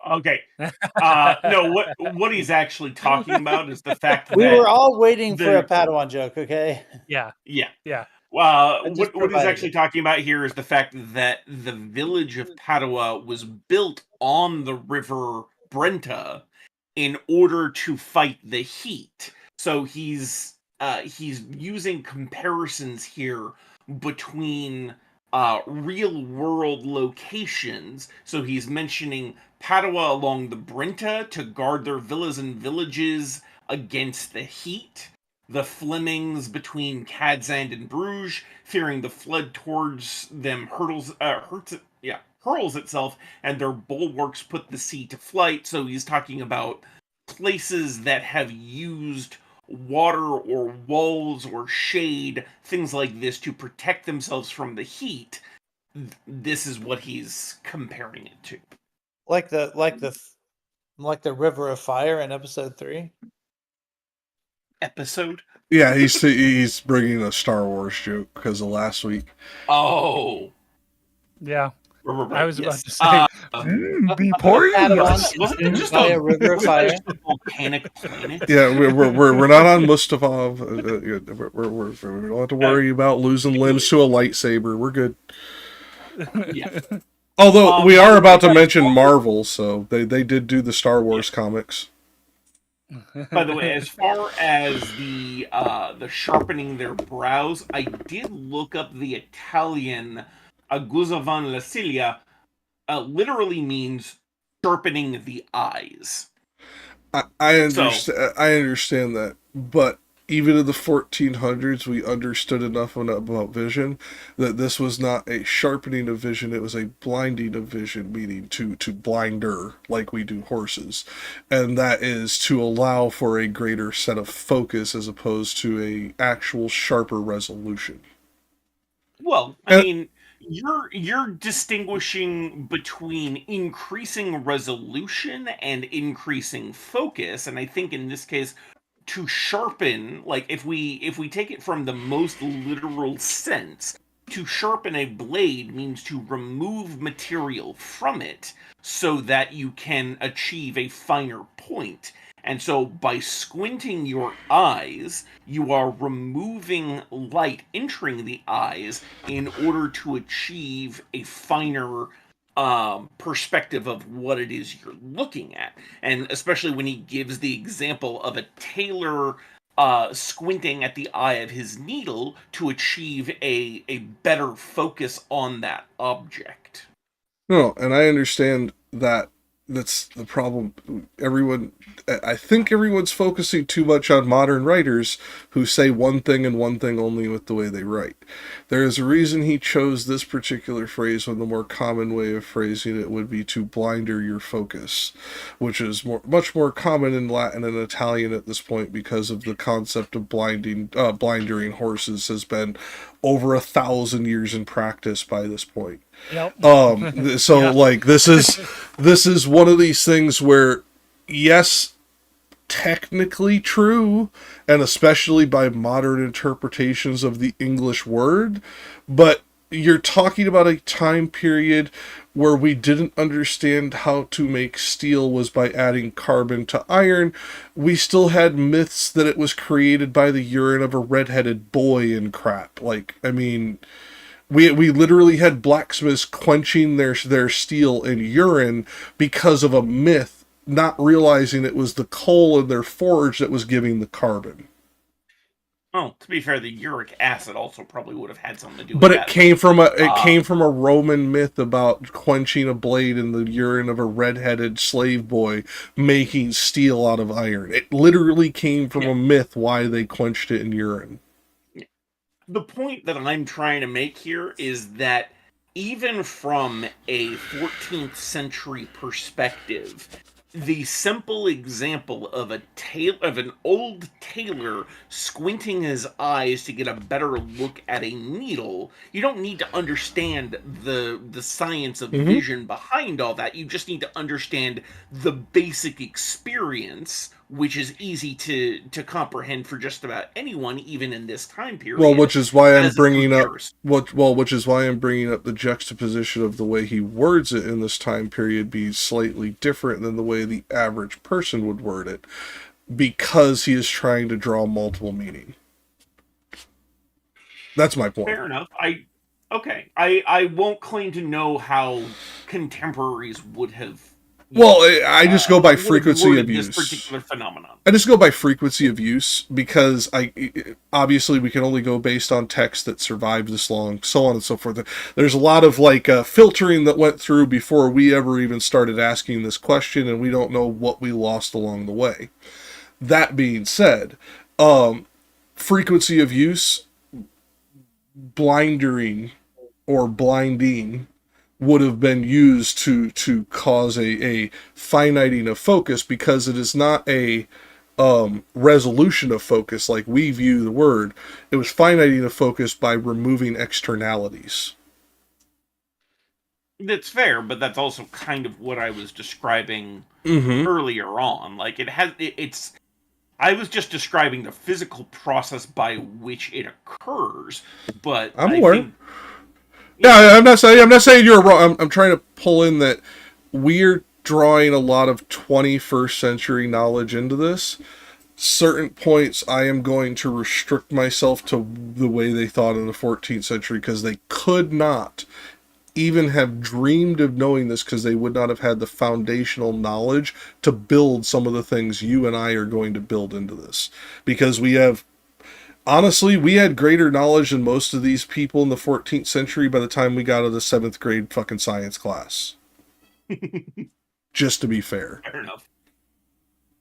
Okay. No, what he's actually talking about is the fact We that were all waiting for a the Padawan joke, okay? Yeah. yeah. Yeah. I just What he's provided actually it. talking about here is the fact that the village of Padua was built on the river Brenta in order to fight the heat. So he's using comparisons here between real world locations. So he's mentioning Padua along the Brenta to guard their villas and villages against the heat. The Flemings between Cadzand and Bruges, fearing the flood towards them hurls itself, and their bulwarks put the sea to flight. So he's talking about places that have used water or walls or shade, things like this, to protect themselves from the heat. This is what he's comparing it to. Like the River of Fire in episode 3. Episode? Yeah, he's bringing a Star Wars joke because of last week. Oh. Yeah. Right, I was about yes. to say, be poisonous. Wasn't it just by a river of fire. a volcanic planet? Yeah, we're not on Mustafov. We don't have to worry about losing limbs to a lightsaber. We're good. Yeah. Although we are about to mention Marvel, so they did do the Star Wars comics. By the way, as far as the sharpening their brows, I did look up the Italian aguzzavan la ciglia. Literally means sharpening the eyes. I understand that, but even in the 1400s, we understood enough about vision that this was not a sharpening of vision; it was a blinding of vision, meaning to blinder, like we do horses, and that is to allow for a greater set of focus as opposed to a actual sharper resolution. Well, I mean, you're distinguishing between increasing resolution and increasing focus, and I think in this case, to sharpen, like if we take it from the most literal sense, to sharpen a blade means to remove material from it so that you can achieve a finer point. And so by squinting your eyes, you are removing light entering the eyes in order to achieve a finer perspective of what it is you're looking at. And especially when he gives the example of a tailor squinting at the eye of his needle to achieve a better focus on that object. No, and I understand that that's the problem. I think everyone's focusing too much on modern writers who say one thing and one thing only with the way they write. There is a reason he chose this particular phrase when the more common way of phrasing it would be to blinder your focus, which is much more common in Latin and Italian at this point because of the concept of blindering horses has been over 1,000 years in practice by this point. Yep. So Yeah. like this is one of these things where, yes, technically true, and especially by modern interpretations of the English word, but you're talking about a time period where we didn't understand how to make steel was by adding carbon to iron. We still had myths that it was created by the urine of a redheaded boy and crap. Like, I mean, we literally had blacksmiths quenching their steel in urine because of a myth, not realizing it was the coal in their forge that was giving the carbon. Oh, to be fair, the uric acid also probably would have had something to do with But that. it came from a Roman myth about quenching a blade in the urine of a red-headed slave boy making steel out of iron. It literally came from a myth why they quenched it in urine. The point that I'm trying to make here is that even from a 14th century perspective, the simple example of an old tailor squinting his eyes to get a better look at a needle, you don't need to understand the science of vision behind all that. You just need to understand the basic experience, which is easy to comprehend for just about anyone, even in this time period. Well, which is why I'm as a bringing up comparison. which is why I'm bringing up the juxtaposition of the way he words it in this time period being slightly different than the way the average person would word it, because he is trying to draw multiple meaning. That's my point. Fair enough. I won't claim to know how contemporaries would have. Well, I just go by would have frequency worded of this use. particular phenomenon. I just go by frequency of use because obviously we can only go based on text that survived this long, so on and so forth. There's a lot of filtering that went through before we ever even started asking this question, and we don't know what we lost along the way. That being said, frequency of use, blinding would have been used to cause a finiting of focus, because it is not a resolution of focus like we view the word. It was finiting of focus by removing externalities. That's fair, but that's also kind of what I was describing Mm-hmm. earlier on. Like it's. I was just describing the physical process by which it occurs, but I'm I aware. think- Yeah, I'm not saying you're wrong. I'm trying to pull in that we're drawing a lot of 21st century knowledge into this. Certain points I am going to restrict myself to the way they thought in the 14th century, because they could not even have dreamed of knowing this, because they would not have had the foundational knowledge to build some of the things you and I are going to build into this. Because honestly, we had greater knowledge than most of these people in the 14th century by the time we got to the 7th grade fucking science class. Just to be fair. Fair enough.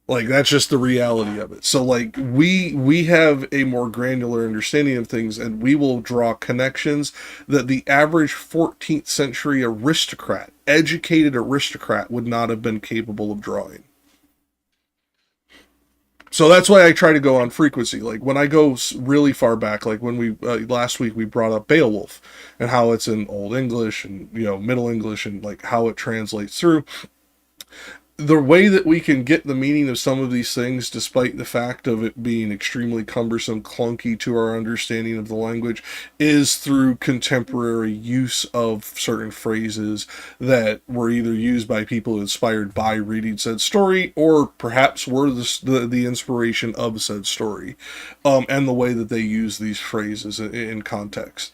That's just the reality of it. So we have a more granular understanding of things, and we will draw connections that the average 14th century educated aristocrat would not have been capable of drawing. So that's why I try to go on frequency. Like when I go really far back, like when we last week we brought up Beowulf and how it's in Old English and Middle English, and how it translates through. The way that we can get the meaning of some of these things, despite the fact of it being extremely cumbersome, clunky to our understanding of the language, is through contemporary use of certain phrases that were either used by people inspired by reading said story, or perhaps were the inspiration of said story, and the way that they use these phrases in context.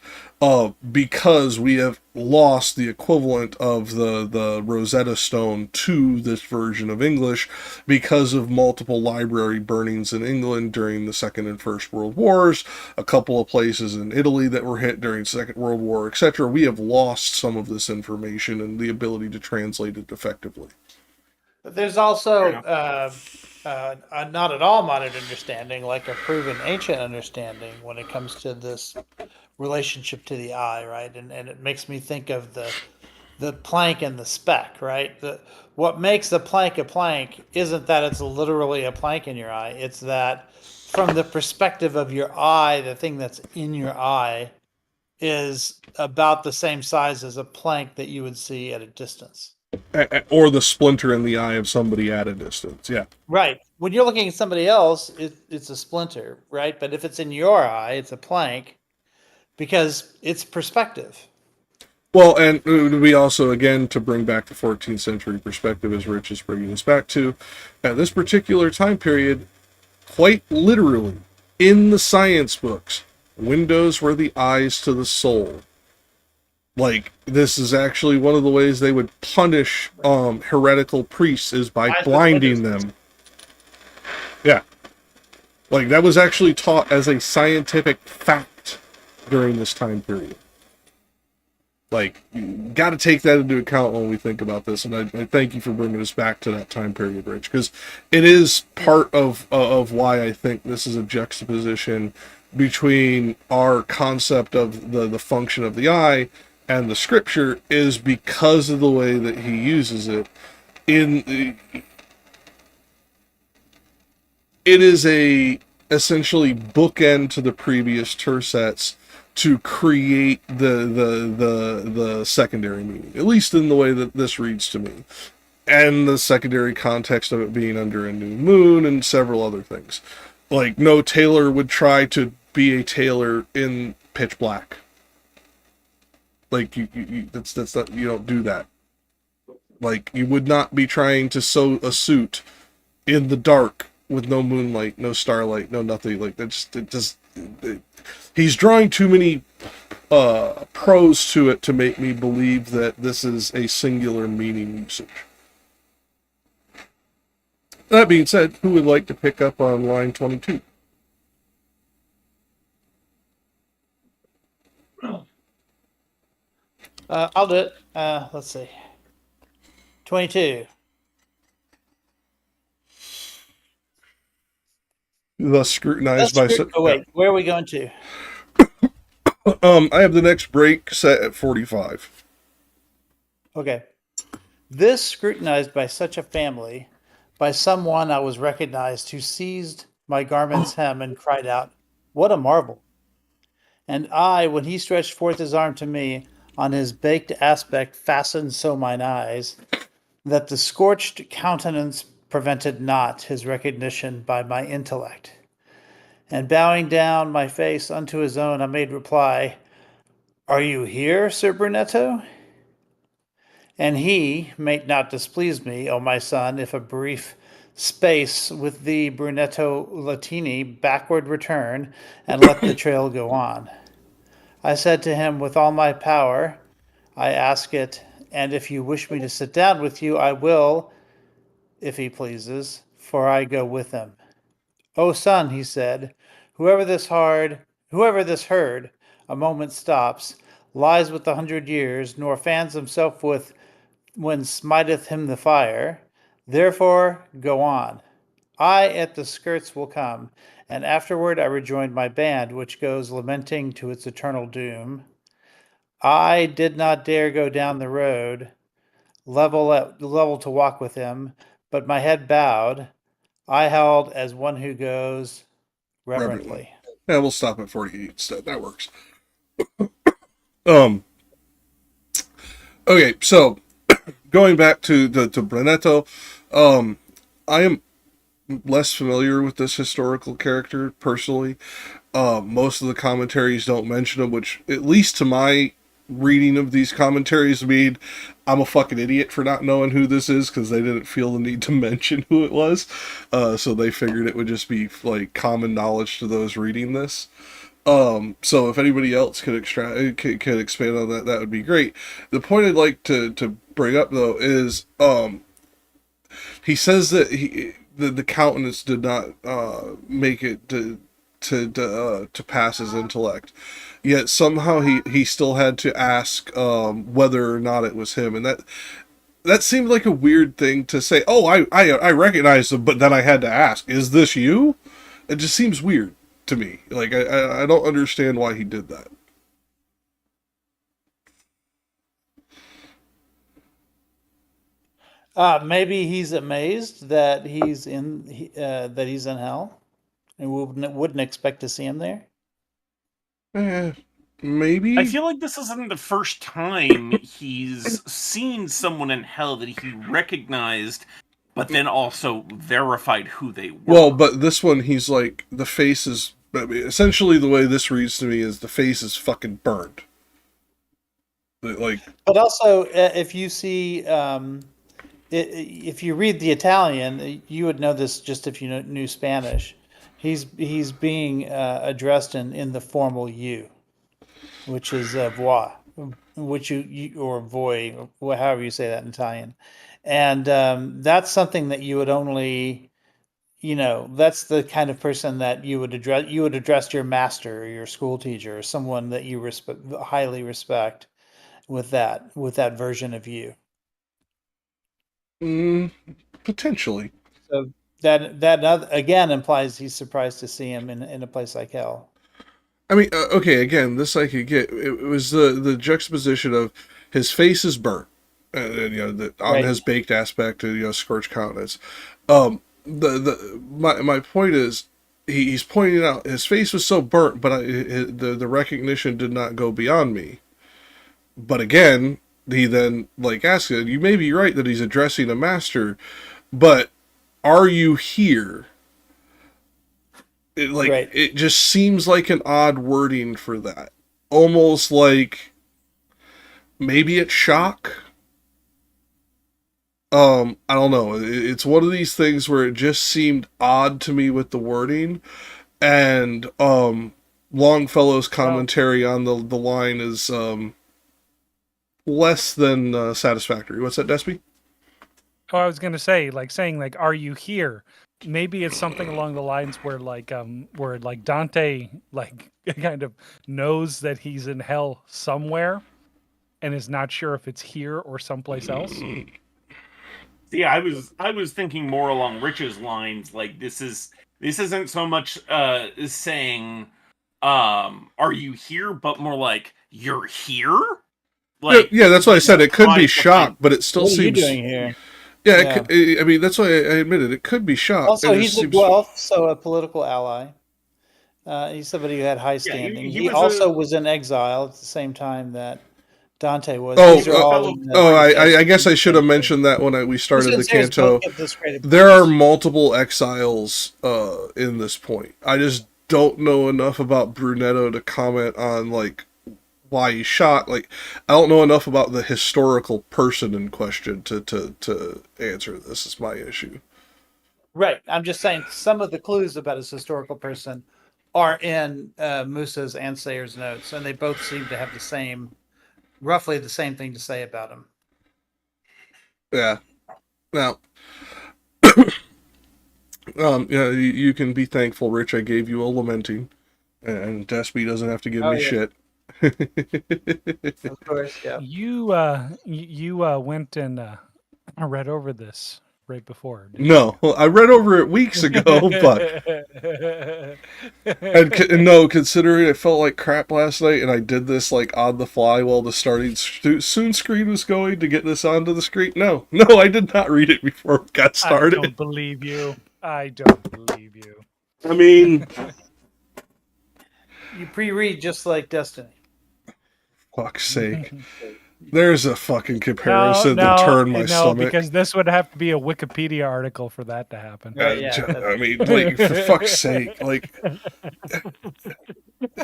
Because we have lost the equivalent of the Rosetta Stone to this version of English, because of multiple library burnings in England during the Second and First World Wars, a couple of places in Italy that were hit during Second World War, etc. We have lost some of this information and the ability to translate it effectively. But there's also a not at all modern understanding, like a proven ancient understanding when it comes to this relationship to the eye, right? And it makes me think of the plank and the speck, right? What makes the plank a plank isn't that it's literally a plank in your eye. It's that from the perspective of your eye, the thing that's in your eye is about the same size as a plank that you would see at a distance. Or the splinter in the eye of somebody at a distance, yeah. Right. When you're looking at somebody else, it's a splinter, right? But if it's in your eye, it's a plank, because it's perspective. Well, and we also, again, to bring back the 14th century perspective, as Rich is bringing us back to, at this particular time period, quite literally, in the science books, windows were the eyes to the soul. This is actually one of the ways they would punish heretical priests, is by blinding them. Yeah. That was actually taught as a scientific fact during this time period. You got to take that into account when we think about this, and I thank you for bringing us back to that time period, Rich, because it is part of why I think this is a juxtaposition between our concept of the function of the eye and the scripture, is because of the way that he uses it. It is a essentially bookend to the previous tercets to create the secondary meaning, at least in the way that this reads to me. and the secondary context of it being under a new moon and several other things. Like, no tailor would try to be a tailor in pitch black. Like, that's not, you don't do that. Like, you would not be trying to sew a suit in the dark with no moonlight, no starlight, no nothing. Like, he's drawing too many pros to it to make me believe that this is a singular meaning usage. That being said, who would like to pick up on line 22? I'll do it. Let's see. 22. Thus scrutinized by... Oh, wait. Where are we going to? I have the next break set at 45. Okay. This scrutinized by such a family, by someone I was recognized who seized my garment's hem and cried out, "What a marvel!" And I, when he stretched forth his arm to me, on his baked aspect fastened so mine eyes, that the scorched countenance prevented not his recognition by my intellect. And bowing down my face unto his own, I made reply, "Are you here, Sir Brunetto?" And he, "May not displease me, O my son, if a brief space with thee, Brunetto Latini, backward return, and let the trail go on." I said to him, "With all my power, I ask it, and if you wish me to sit down with you, I will, if he pleases, for I go with him." "O son," he said, whoever this herd a moment stops, lies with 100 years, nor fans himself with when smiteth him the fire. Therefore go on. I at the skirts will come, and afterward I rejoined my band, which goes lamenting to its eternal doom. I did not dare go down the road, level to walk with him, but my head bowed, I held as one who goes reverently. Yeah, we'll stop at 48 instead. That works. Okay, so going back to Brunetto, I am less familiar with this historical character personally. Most of the commentaries don't mention him, which, at least to my reading of these commentaries, mean I'm a fucking idiot for not knowing who this is, because they didn't feel the need to mention who it was. So they figured it would just be like common knowledge to those reading this. So if anybody else could expand on that, that would be great. The point I'd like to bring up though is, he says that the countenance did not make it to pass his intellect, yet somehow he still had to ask whether or not it was him, and that seemed like a weird thing to say. Oh, I recognize him, but then I had to ask, "Is this you?" It just seems weird to me. Like, I don't understand why he did that. Maybe he's amazed that he's in hell, and wouldn't expect to see him there. Maybe. I feel like this isn't the first time he's seen someone in hell that he recognized, but then also verified who they were. Well, but this one, he's like, the face is... essentially, the way this reads to me is the face is fucking burned. Like, but also, if you see, if you read the Italian, you would know this just if you knew Spanish. He's being addressed in the formal you, which is voi, which you or voi, or however you say that in Italian, and that's something that you would only, that's the kind of person that you would address. You would address your master or your school teacher or someone that you highly respect with that version of you. Potentially. So that again implies he's surprised to see him in a place like hell. I mean, okay, again, this I could get. It was the juxtaposition of his face is burnt, and on his baked aspect, scorched countenance. My point is, he's pointing out his face was so burnt, but the recognition did not go beyond me. But again, he then like asks, you may be right that he's addressing a master, but are you here? Right. It just seems like an odd wording for that. Almost like maybe it's shock. I don't know. It's one of these things where it just seemed odd to me with the wording, and Longfellow's commentary on the line is less than satisfactory. What's that, Despy? Oh, I was gonna say, saying "Are you here?" Maybe it's something along the lines where Dante kind of knows that he's in hell somewhere, and is not sure if it's here or someplace else. Yeah, I was thinking more along Rich's lines. Like this isn't so much saying are you here, but more like you're here. Like Yeah, that's why I said it could be shock, but it still What are you seems. doing here? Yeah, Yeah. I mean that's why I admitted it could be shock. Also, It he's just a seems- Guelph, so a political ally. He's somebody who had high standing. he he was also a- was in exile at the same time that Dante was. Oh, These are all in the- I guess I should have mentioned that when we started the Since there's canto. both of this great There are importance. multiple exiles in this point. I just don't know enough about Brunetto to comment on like why he shot. Like I don't know enough about the historical person in question to answer this. Is my issue. Right. I'm just saying some of the clues about his historical person are in Musa's and Sayer's notes, and they both seem to have roughly the same thing to say about him. Yeah. Now, yeah, you can be thankful, Rich. I gave you a lamenting, and Despy doesn't have to give me yeah. shit. Of course, yeah. You went and read over this right before. didn't No, I read over it weeks ago, but no, considering it felt like crap last night, and I did this like on the fly while the starting soon screen was going to get this onto the screen. No, I did not read it before it got started. I don't believe you. I don't believe you. I mean, You pre-read just like Destiny. fuck's sake. There's a fucking comparison to turn my stomach. Because this would have to be a Wikipedia article for that to happen. Right, yeah, I mean, like, for fuck's sake, like,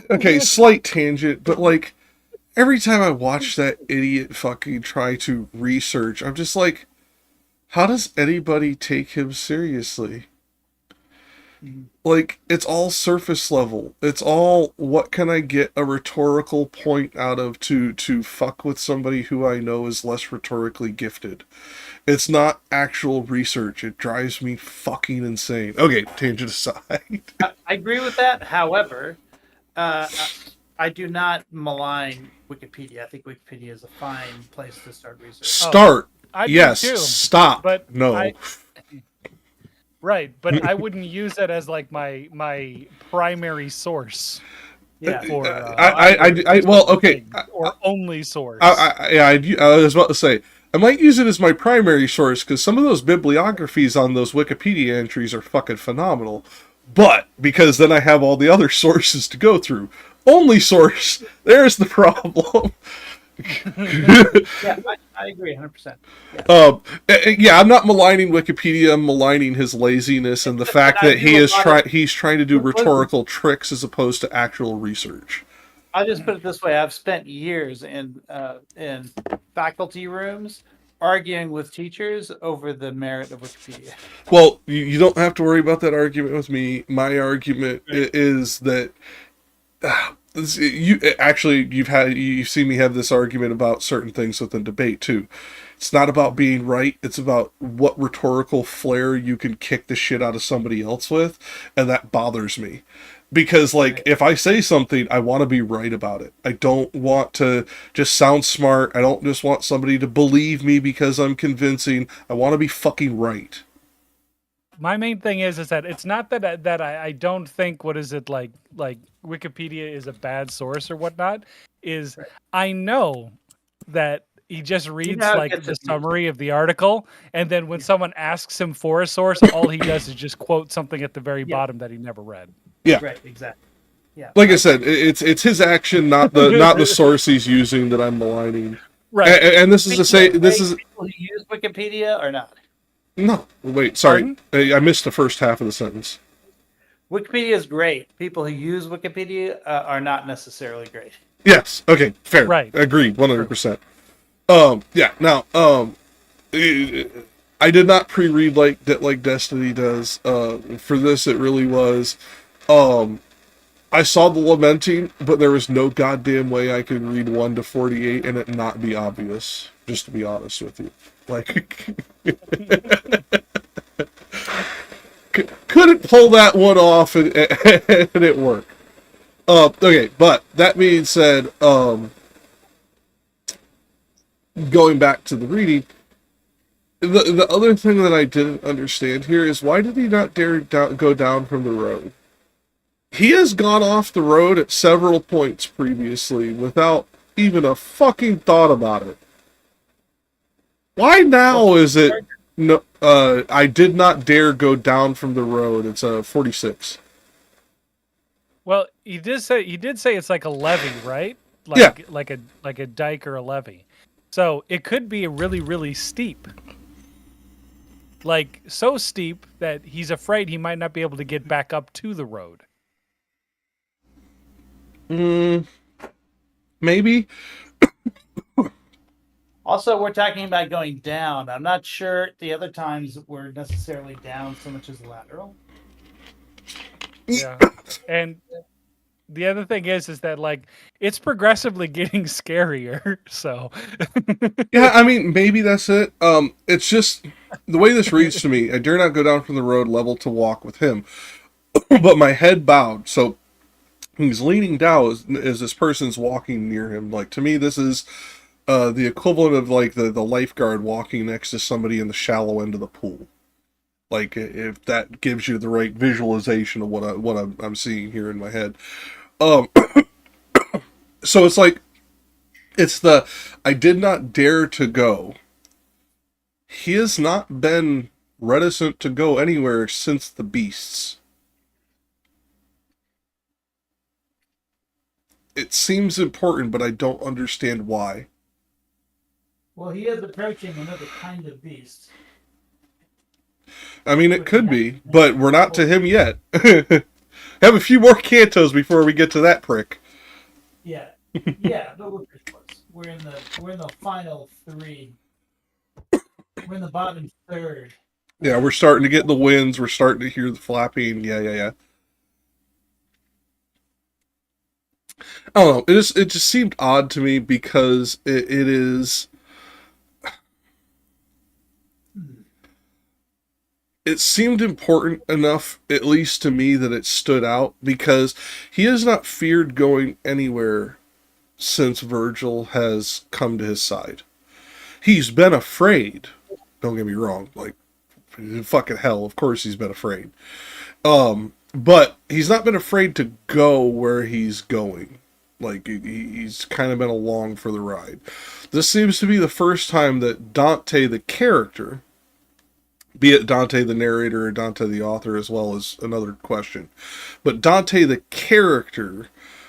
okay, slight tangent, but like, every time I watch that idiot fucking try to research, I'm just like, how does anybody take him seriously? Like, it's all surface level. It's all, what can I get a rhetorical point out of to fuck with somebody who I know is less rhetorically gifted. It's not actual research. It drives me fucking insane. Okay, tangent aside. I agree with that. However, I do not malign Wikipedia. I think Wikipedia is a fine place to start research. Start. I do Yes. too, Stop. but No. Right, but I wouldn't use it as like my primary source. Yeah. For, well, okay. Or only source. I was about to say, I might use it as my primary source because some of those bibliographies on those Wikipedia entries are fucking phenomenal. But because then I have all the other sources to go through. Only source. There's the problem. Yeah, I agree 100%. Yeah, I'm not maligning Wikipedia. I'm maligning his laziness and the fact that he's trying to do rhetorical tricks as opposed to actual research. I'll just put it this way: I've spent years in faculty rooms arguing with teachers over the merit of Wikipedia. Well, you don't have to worry about that argument with me. My argument is that you've seen me have this argument about certain things within debate too. It's not about being right. It's about what rhetorical flair you can kick the shit out of somebody else with, and that bothers me. Because, like, if I say something, I want to be right about it. I don't want to just sound smart. I don't just want somebody to believe me because I'm convincing. I want to be fucking right. My main thing is that it's not that I don't think like Wikipedia is a bad source or whatnot. Is I know that he just reads like the summary of the article, and then when someone asks him for a source, all he does is just quote something at the very bottom that he never read. Yeah. Right. Exactly. Yeah. Like I said, it's his action, not the source he's using that I'm maligning. Right. And this is to say, this is people who use Wikipedia or not. no. Wait, sorry, I missed the first half of the sentence. Wikipedia is great. People who use Wikipedia are not necessarily great. Yes. Okay. Fair. Right. Agreed. 100%. Yeah. Now, I did not pre-read like Destiny does. For this, it really was. I saw the lamenting, but there was no goddamn way I could read 1 to 48 and it not be obvious. Just to be honest with you, like, couldn't pull that one off and it worked. Okay, but that being said, going back to the reading, the other thing that I didn't understand here is why did he not dare go down from the road? He has gone off the road at several points previously without even a fucking thought about it. Why now is it no? I did not dare go down from the road. It's a 46. Well, he did say it's like a levee, right? Like a dike or a levee. So it could be a really, really steep. Like so steep that he's afraid he might not be able to get back up to the road. Maybe. Also, we're talking about going down. I'm not sure the other times we're necessarily down so much as lateral. Yeah. And the other thing is that like it's progressively getting scarier. So Yeah, I mean, maybe that's it. It's just the way this reads to me. I dare not go down from the road level to walk with him, but my head bowed. So he's leaning down as this person's walking near him. Like, to me, this is the equivalent of like the lifeguard walking next to somebody in the shallow end of the pool. Like, if that gives you the right visualization of what I'm seeing here in my head. So it's like, it's I did not dare to go. He has not been reticent to go anywhere since the beasts. It seems important, but I don't understand why. Well, he is approaching another kind of beast. I mean, it could be, but we're not to him yet. Have a few more cantos before we get to that prick. Yeah, but we're in the final 3. We're in the bottom third. Yeah, we're starting to get the winds. We're starting to hear the flapping. Yeah. I don't know. It just seemed odd to me because it is. It seemed important enough, at least to me, that it stood out because he has not feared going anywhere since Virgil has come to his side. He's been afraid. Don't get me wrong. Like, fucking hell, of course he's been afraid. But he's not been afraid to go where he's going. Like, he's kind of been along for the ride. This seems to be the first time that Dante, the character, be it Dante the narrator or Dante the author as well, is another question. But Dante the character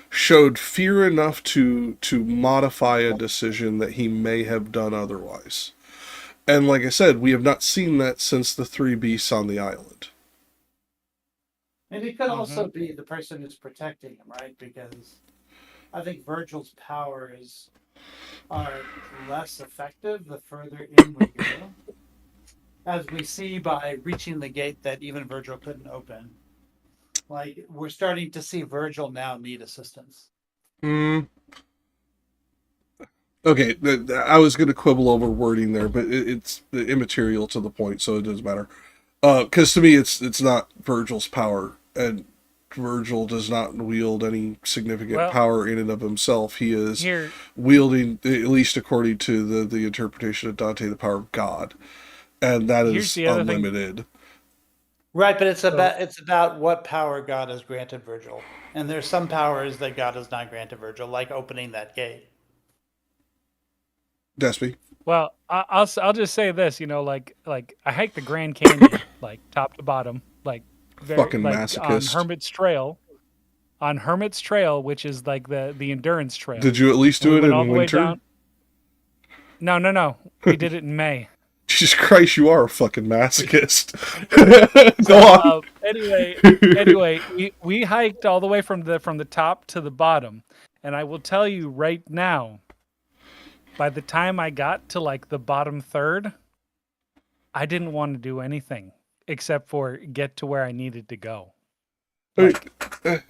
showed fear enough to modify a decision that he may have done otherwise. And like I said, we have not seen that since the 3 beasts on the island. And it could also be the person who's protecting him, right? Because I think Virgil's powers are less effective the further in we go. As we see by reaching the gate that even Virgil couldn't open. Like, we're starting to see Virgil now need assistance. Okay, I was going to quibble over wording there, but it's immaterial to the point, so it doesn't matter. Because to me, it's not Virgil's power, and Virgil does not wield any significant power in and of himself. He is wielding, at least according to the interpretation of Dante, the power of God. And that is unlimited. Right, but it's about what power God has granted Virgil. And there's some powers that God has not granted Virgil, like opening that gate. Despy. Well, I'll just say this, like I hiked the Grand Canyon, like top to bottom, like fucking masochist. On Hermit's Trail, which is like the endurance trail. Did you at least do it in winter? No. We did it in May. Jesus Christ, you are a fucking masochist. Go on. Anyway, we hiked all the way from the top to the bottom, and I will tell you right now, by the time I got to like the bottom third, I didn't want to do anything except for get to where I needed to go. Like, the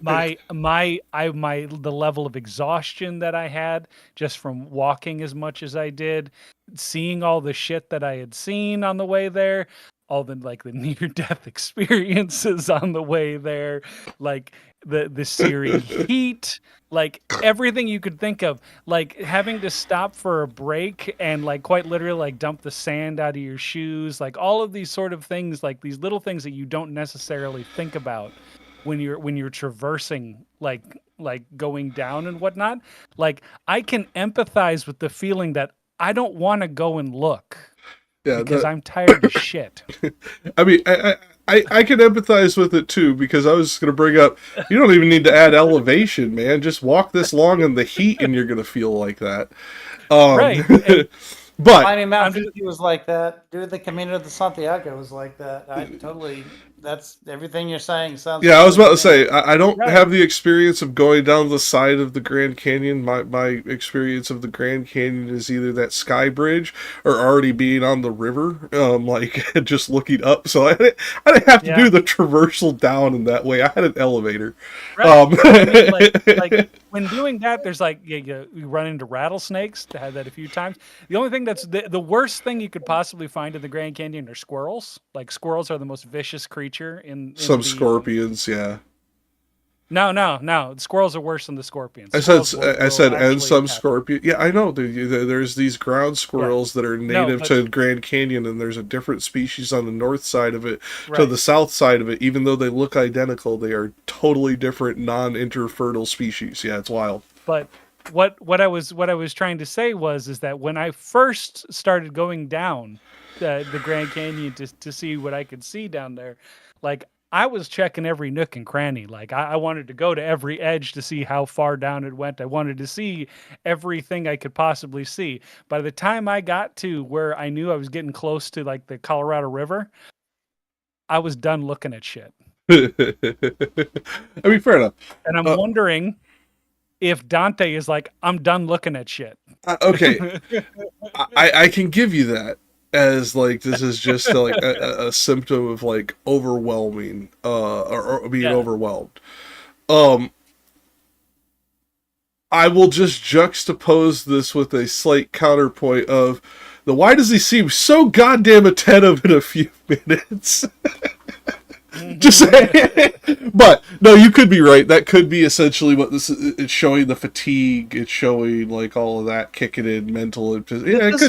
level of exhaustion that I had just from walking as much as I did, seeing all the shit that I had seen on the way there, all the like the near death experiences on the way there, like the searing heat, like everything you could think of, like having to stop for a break and like quite literally like dump the sand out of your shoes, like all of these sort of things, like these little things that you don't necessarily think about when you're traversing like going down and whatnot. Like I can empathize with the feeling that I don't want to go and look because I'm tired as shit. I mean, I can empathize with it too, because I was going to bring up, you don't even need to add elevation, man. Just walk this long in the heat and you're going to feel like that. Right. But I mean, Mount Fuji was like that. Dude, the Camino de Santiago was like that. That's everything you're saying sounds. Yeah, I was about to say, I don't have the experience of going down the side of the Grand Canyon. My experience of the Grand Canyon is either that sky bridge or already being on the river, like just looking up. So I didn't have to do the traversal down in that way. I had an elevator. Right. I mean, like when doing that, there's like you run into rattlesnakes. I had that a few times. The only thing that's the worst thing you could possibly find in the Grand Canyon are squirrels. Like squirrels are the most vicious creature in some scorpions. No. Squirrels are worse than the scorpions. I said, and some scorpion. Yeah, I know. There's these ground squirrels that are native to Grand Canyon, and there's a different species on the north side of it to the south side of it. Even though they look identical, they are totally different, non-interfertile species. Yeah, it's wild. But what I was trying to say is that when I first started going down the Grand Canyon to see what I could see down there, like I was checking every nook and cranny. Like I wanted to go to every edge to see how far down it went. I wanted to see everything I could possibly see. By the time I got to where I knew I was getting close to like the Colorado River, I was done looking at shit. I mean, fair enough. And I'm wondering if Dante is like, I'm done looking at shit. Okay. I can give you that. As like this is just like a symptom of like overwhelming or being overwhelmed. I will just juxtapose this with a slight counterpoint of why does he seem so goddamn attentive in a few minutes? Just saying. But no, you could be right. That could be essentially what this is. It's showing the fatigue. It's showing like all of that kicking in mental. It could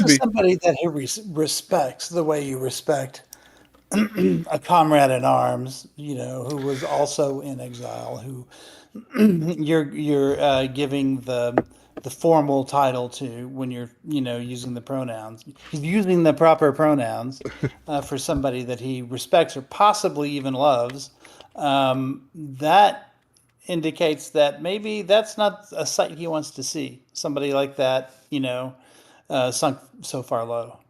be somebody that he respects the way you respect a comrade in arms. You know, who was also in exile. Who you're giving the formal title to when you're using the pronouns. He's using the proper pronouns for somebody that he respects or possibly even loves. That indicates that maybe that's not a sight he wants to see. Somebody like that, sunk so far low.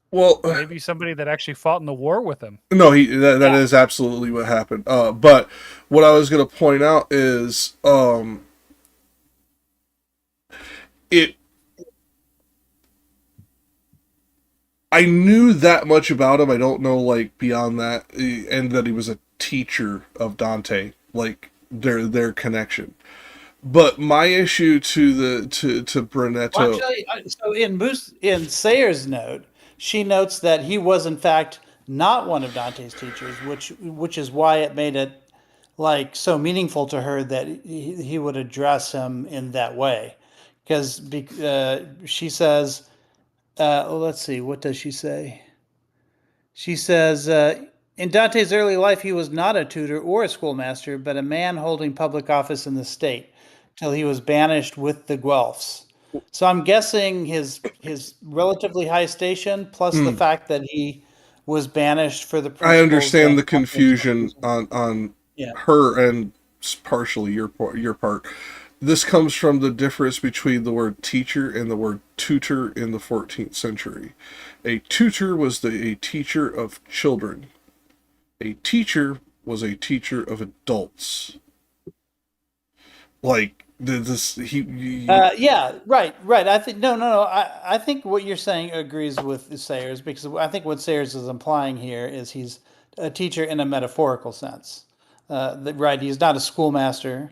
Well, maybe somebody that actually fought in the war with him. No, that is absolutely what happened. But what I was going to point out is I knew that much about him. I don't know like beyond that, and that he was a teacher of Dante, like their connection. But my issue to Brunetto. Well, actually, so in Sayer's note, she notes that he was in fact not one of Dante's teachers, which is why it made it like so meaningful to her that he would address him in that way. Because she says, let's see, what does she say? She says, in Dante's early life, he was not a tutor or a schoolmaster, but a man holding public office in the state, till he was banished with the Guelphs. So I'm guessing his relatively high station, plus the fact that he was banished for the. I understand the confusion on her and partially your part. This comes from the difference between the word teacher and the word tutor in the 14th century. A tutor was a teacher of children. A teacher was a teacher of adults. Like Yeah, right. I think no. I think what you're saying agrees with Sayers, because I think what Sayers is implying here is he's a teacher in a metaphorical sense. Right, he's not a schoolmaster,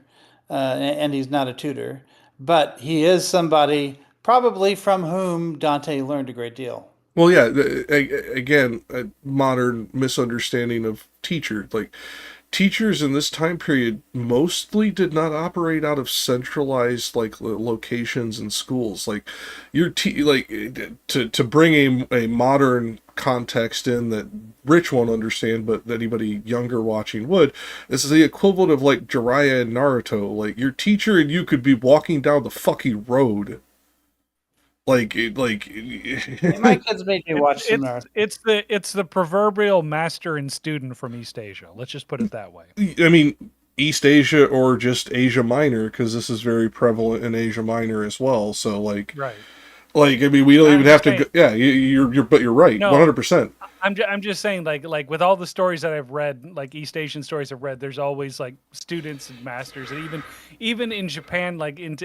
and he's not a tutor, but he is somebody probably from whom Dante learned a great deal. Well, yeah. Again, a modern misunderstanding of teacher. Like, teachers in this time period mostly did not operate out of centralized like locations and schools. Like, to bring a modern context in that Rich won't understand, but that anybody younger watching would. This is the equivalent of like Jiraiya and Naruto. Like, your teacher and you could be walking down the fucking road. Like My kids make me watch some Naruto. It's the proverbial master and student from East Asia. Let's just put it that way. I mean, East Asia or just Asia Minor, because this is very prevalent in Asia Minor as well. So like, Right. Like, I mean, we don't even have to go, yeah, but you're right, No, 100%. I'm just saying, like with all the stories that I've read, like East Asian stories I've read, there's always like students and masters, and even in Japan, like in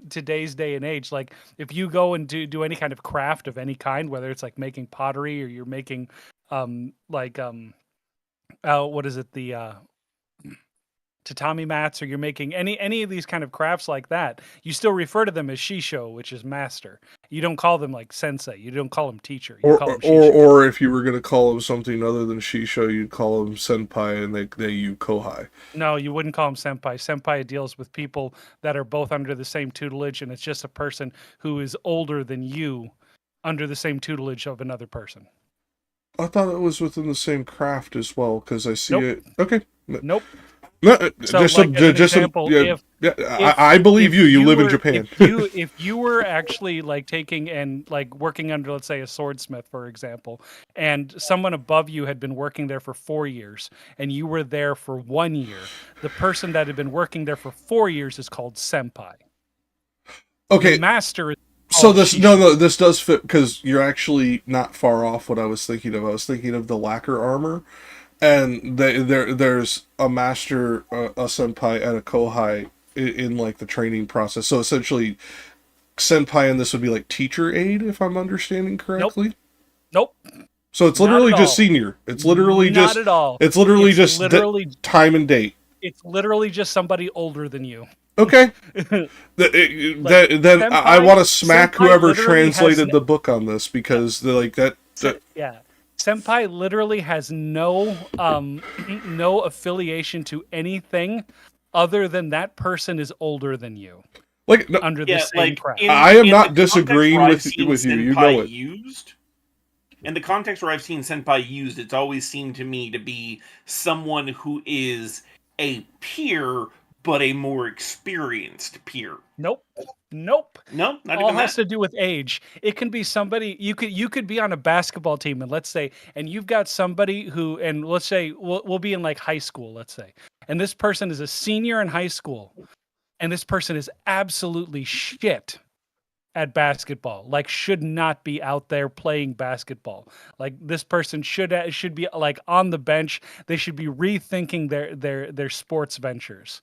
today's day and age, like if you go and do any kind of craft of any kind, whether it's like making pottery or you're making what is it, the tatami mats, or you're making any of these kind of crafts like that, you still refer to them as shisho, which is master. You don't call them like sensei. You don't call them teacher. You call them shisho. Or if you were going to call them something other than shisho, you'd call them senpai, and they you kohai. No, you wouldn't call them senpai. Senpai deals with people that are both under the same tutelage, and it's just a person who is older than you under the same tutelage of another person. I thought it was within the same craft as well, because I see it. Okay. Nope. No, So, just like, as an example, I believe you. You live in were- Japan. if you were actually like taking and like working under, let's say, a swordsmith, for example, and someone above you had been working there for 4 years, and you were there for 1 year, the person that had been working there for 4 years is called senpai. Okay. The master is So called this shisho. this does fit, because you're actually not far off what I was thinking of. I was thinking of the lacquer armor, and there's a master, a senpai, and a kohai in like the training process. So essentially, senpai in this would be like teacher aide, if I'm understanding correctly. Nope. So it's Not literally at just all. seener. It's literally Not just at all. It's literally It's just literally- time and date. It's literally just somebody older than you. Okay. Then I senpai- want to smack senpai whoever literally has translated the book on this, because they're like that. Yeah. Senpai literally has no no affiliation to anything other than that person is older than you Like, no, under the same craft. I am in not the disagreeing context where I've with seen you. You senpai know it. Used, in the context where I've seen senpai used, it's always seemed to me to be someone who is a peer, but a more experienced peer. Nope. No, not All even has that. to do with age. It can be somebody you could be on a basketball team, and let's say, and you've got somebody who, and let's say we'll be in like high school, let's say, and this person is a senior in high school, and this person is absolutely shit at basketball, like should not be out there playing basketball. Like, this person should be like on the bench. They should be rethinking their sports ventures.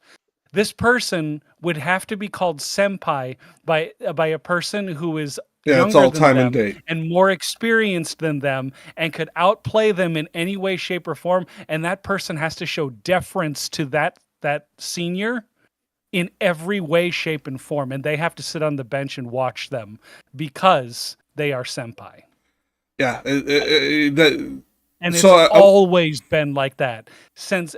This person would have to be called senpai by a person who is Yeah, it's younger all than time them and date. and more experienced than them and could outplay them in any way, shape, or form. And that person has to show deference to that senior in every way, shape, and form. And they have to sit on the bench and watch them because they are senpai. Yeah, And it's So, always been like that since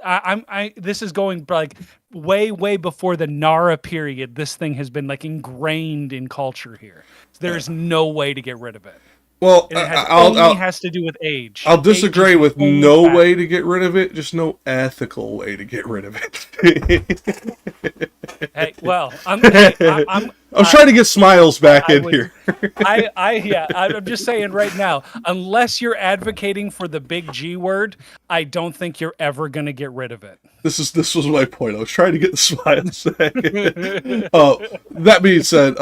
this is going like way before the Nara period. This thing has been like ingrained in culture here. There's no way to get rid of it. well, And it has I'll has to do with age. I'll Age disagree is with the only no factor. way to get rid of it, just no ethical way to get rid of it. Hey, well, I'm trying to get Smiles back I in would- here. I'm just saying right now, unless you're advocating for the big G word, I don't think you're ever going to get rid of it. This was my point. I was trying to get the Smiles back. That being said,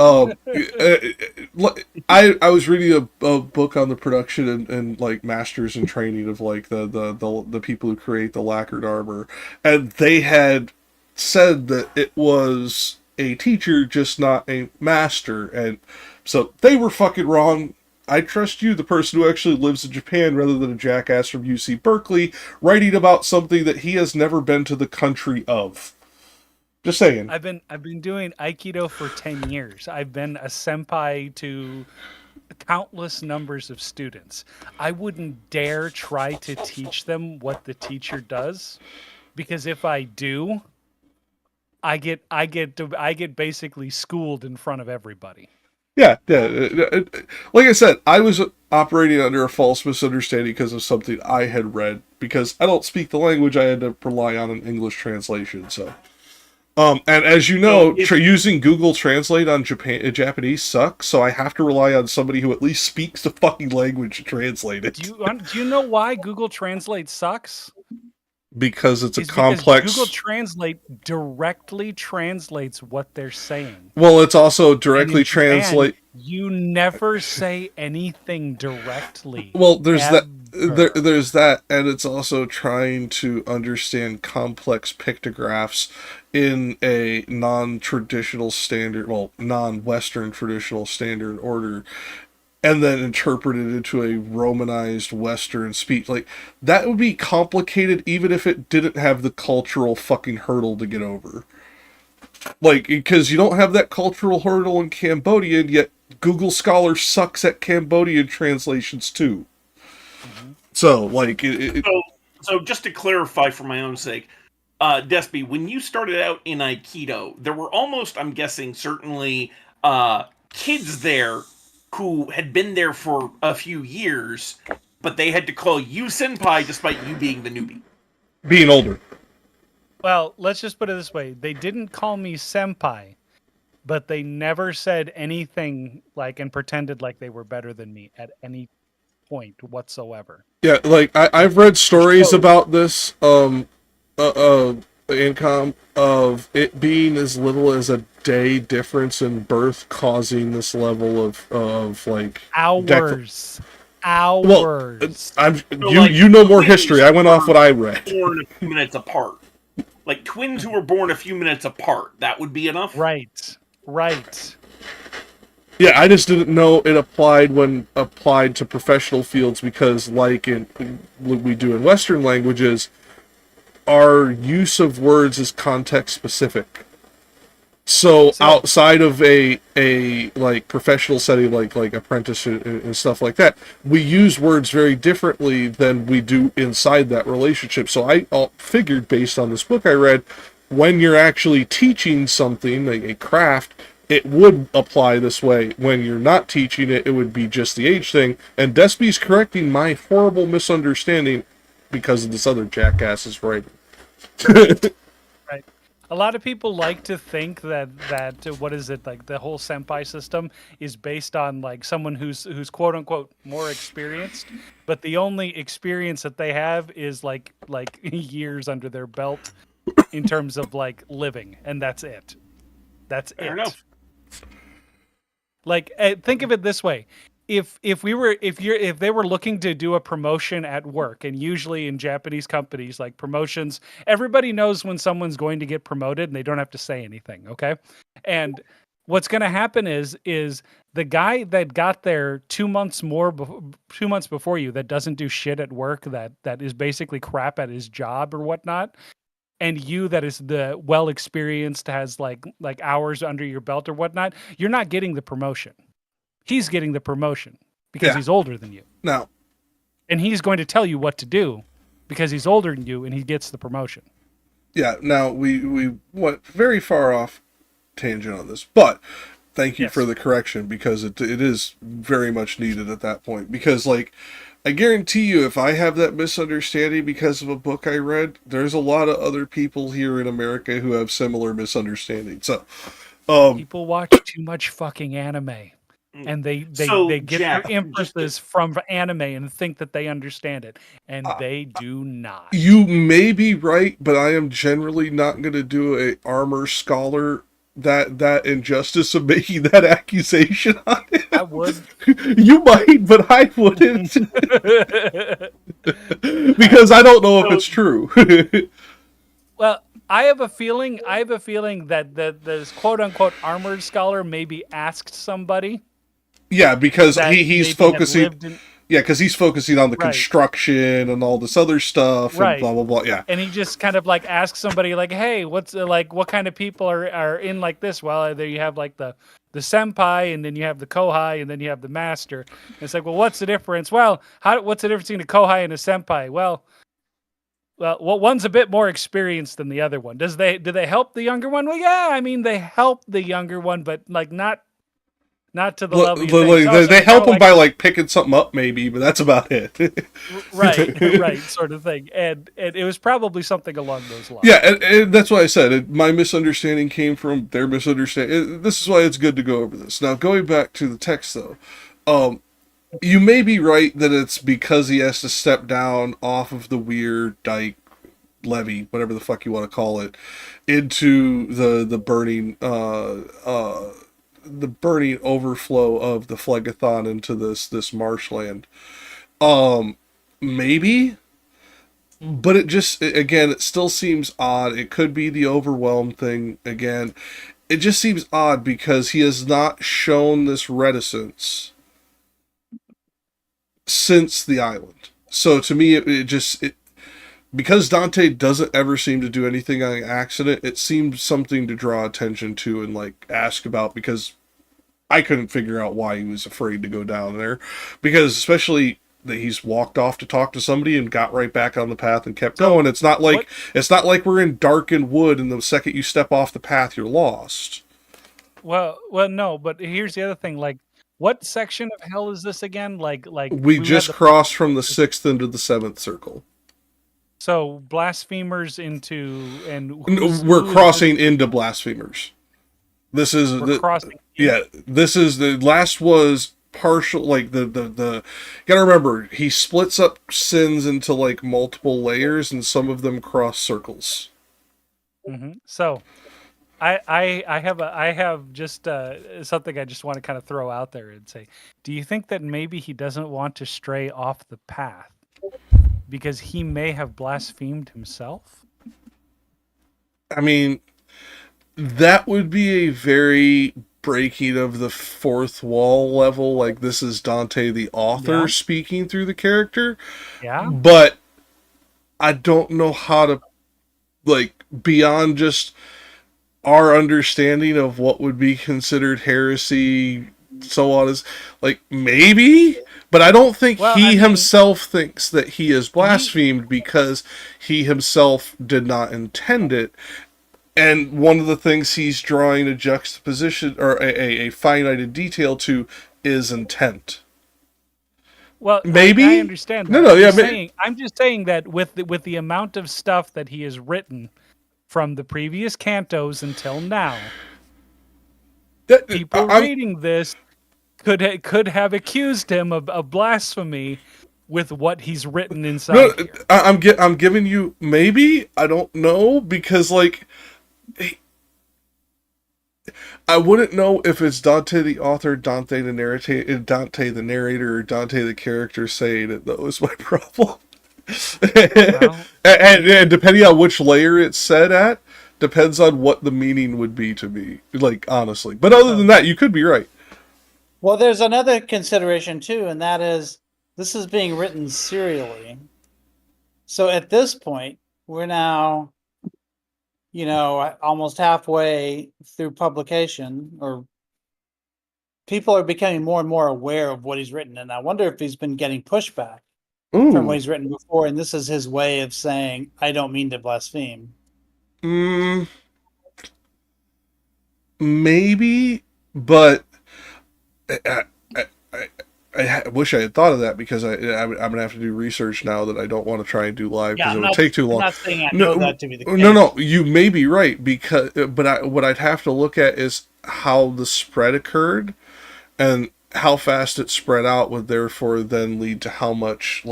I was reading a book on the production and like masters and training of like the people who create the lacquered armor, and they had said that it was a teacher, just not a master, and so they were fucking wrong. I trust you, the person who actually lives in Japan, rather than a jackass from UC Berkeley writing about something that he has never been to the country of. Just saying. I've been doing Aikido for 10 years. I've been a senpai to countless numbers of students. I wouldn't dare try to teach them what the teacher does, because if I do, I get basically schooled in front of everybody. Yeah. Like I said, I was operating under a false misunderstanding because of something I had read. Because I don't speak the language, I had to rely on an English translation. So, and as you know, using Google Translate on Japanese sucks. So I have to rely on somebody who at least speaks the fucking language to translate it. Do you know why Google Translate sucks? Because it's a Because complex. Google Translate directly translates what they're saying. Well, it's also directly In Japan, translate. You never say anything directly. Well, there's ever. there's that, and it's also trying to understand complex pictographs in a non-traditional standard, well, non-Western traditional standard order, and then interpret it into a Romanized Western speech. Like, that would be complicated even if it didn't have the cultural fucking hurdle to get over. Like, because you don't have that cultural hurdle in Cambodian, yet Google Scholar sucks at Cambodian translations too. Mm-hmm. So, like... So just to clarify for my own sake, Despy, when you started out in Aikido, there were almost, I'm guessing, certainly kids there who had been there for a few years, but they had to call you senpai despite you being the newbie. Being older. Well, let's just put it this way. They didn't call me senpai, but they never said anything like and pretended like they were better than me at any point whatsoever. Yeah, like, I've read stories about this, income of it being as little as a day difference in birth causing this level of like hours. Well, you know more history. I went off what I read. Born a few minutes apart, like twins who were born a few minutes apart. That would be enough. Right. Yeah, I just didn't know it applied when applied to professional fields because, like we do in Western languages, our use of words is context specific. So outside of a like professional setting, like apprentice and stuff like that, we use words very differently than we do inside that relationship. So I figured, based on this book I read, when you're actually teaching something like a craft, it would apply this way. When you're not teaching it, it would be just the age thing. And Despy's correcting my horrible misunderstanding because of this other jackass's writing. Right. A lot of people like to think that what is it, like the whole senpai system is based on like someone who's quote unquote more experienced, but the only experience that they have is like years under their belt in terms of like living, and that's it. Fair enough. Like, think of it this way. If they were looking to do a promotion at work, and usually in Japanese companies, like promotions, everybody knows when someone's going to get promoted and they don't have to say anything, okay? And what's going to happen is the guy that got there 2 months before you, that doesn't do shit at work, that is basically crap at his job or whatnot, and you that is the well-experienced, has like hours under your belt or whatnot, you're not getting the promotion. He's getting the promotion because he's older than you. No. And he's going to tell you what to do because he's older than you, and he gets the promotion. Yeah, now we went very far off tangent on this, but thank you for the correction, because it is very much needed at that point. Because, like, I guarantee you, if I have that misunderstanding because of a book I read, there's a lot of other people here in America who have similar misunderstandings. So, people watch too much fucking anime. And they So, get Jeff, their inferences from anime and think that they understand it, and they do not. You may be right, but I am generally not going to do a armor scholar that injustice of making that accusation on him. I would. You might, but I wouldn't. Because I don't know if it's true. Well, I have a feeling that this quote unquote armored scholar maybe asked somebody. Yeah, because that he's maybe had focusing. lived in- Yeah, because he's focusing on the Right. construction and all this other stuff and Right. blah blah blah. Yeah, And he just kind of like asks somebody like, "Hey, what's like what kind of people are in like this?" Well, either you have like the senpai, and then you have the kohai, and then you have the master. And it's like, well, what's the difference? Well, what's the difference between a kohai and a senpai? Well, one's a bit more experienced than the other one. Do they help the younger one? Well, yeah, I mean they help the younger one, but like not to the level. They help him by like picking something up, maybe, but that's about it. right, sort of thing. And it was probably something along those lines. Yeah, and that's why I said my misunderstanding came from their misunderstanding. This is why it's good to go over this. Now, going back to the text, though, you may be right that it's because he has to step down off of the weir dike levee, whatever the fuck you want to call it, into the burning the burning overflow of the Phlegethon into this marshland. Maybe, but it still seems odd. It could be the overwhelm thing again. It just seems odd because he has not shown this reticence since the island. So to me, because Dante doesn't ever seem to do anything on accident, it seems something to draw attention to and like ask about, because I couldn't figure out why he was afraid to go down there, because especially that he's walked off to talk to somebody and got right back on the path and kept going. It's not like we're in darkened wood and the second you step off the path you're lost. Well, no, but here's the other thing. Like, what section of hell is this again? Like we just crossed from the 6th into the 7th circle. So blasphemers into we're crossing into blasphemers. This is crossing. Yeah, this is the last was partial. Like the gotta remember, he splits up sins into like multiple layers, and some of them cross circles. Mm-hmm. So, I have just something I just want to kind of throw out there and say, do you think that maybe he doesn't want to stray off the path because he may have blasphemed himself? I mean, that would be a very breaking of the fourth wall level. Like, this is Dante the author speaking through the character. Yeah. But I don't know how to, like, beyond just our understanding of what would be considered heresy, so on, is like, maybe, but I don't think himself thinks that he is blasphemed because he himself did not intend it. And one of the things he's drawing a juxtaposition or a finite detail to is intent. Well, maybe I understand that. No, yeah. I'm just saying that with the amount of stuff that he has written from the previous cantos until now, people reading this could have accused him of blasphemy with what he's written inside here. I'm giving you maybe, I don't know, because like I wouldn't know if it's Dante the author, Dante the narrator, or Dante the character saying it. That was my problem. and depending on which layer it's said at, depends on what the meaning would be to me. Like, honestly, but other than that, you could be right. Well, there's another consideration too, and that is this is being written serially. So at this point, we're now, almost halfway through publication, or people are becoming more and more aware of what he's written. And I wonder if he's been getting pushback from what he's written before. And this is his way of saying, I don't mean to blaspheme. Maybe, but wish I had thought of that, because I'm gonna have to do research now that I don't want to try and do live, Yeah, because it would take too I'm long. not saying I know that to be the case. No, you may be right, because what I'd have to look at is how the spread occurred, and how fast it spread out would therefore then lead to how much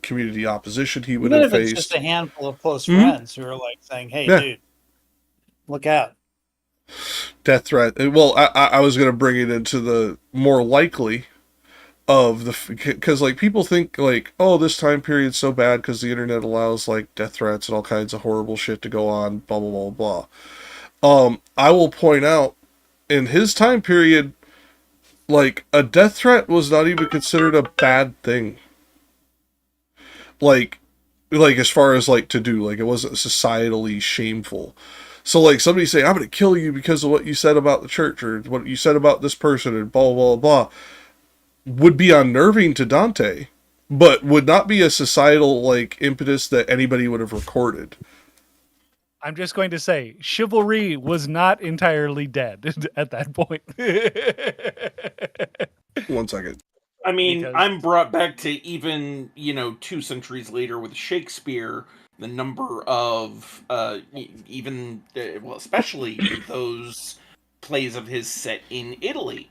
community opposition he would Even have if it's faced. just a handful of close Mhm. friends who are like saying, "Hey, Yeah. dude, look out." Death threat. Well, I was going to bring it into the more likely of the, because like people think like, oh, this time period's so bad because the internet allows like death threats and all kinds of horrible shit to go on, blah blah blah blah. I will point out, in his time period, like a death threat was not even considered a bad thing. Like as far as like to do, like it wasn't societally shameful. So like somebody say, I'm gonna kill you because of what you said about the church or what you said about this person and blah blah blah, would be unnerving to Dante, but would not be a societal like impetus that anybody would have recorded. I'm just going to say, chivalry was not entirely dead at that point. 1 second. I mean, Because- I'm brought back to even 2 centuries later with Shakespeare. The number of especially those plays of his set in Italy.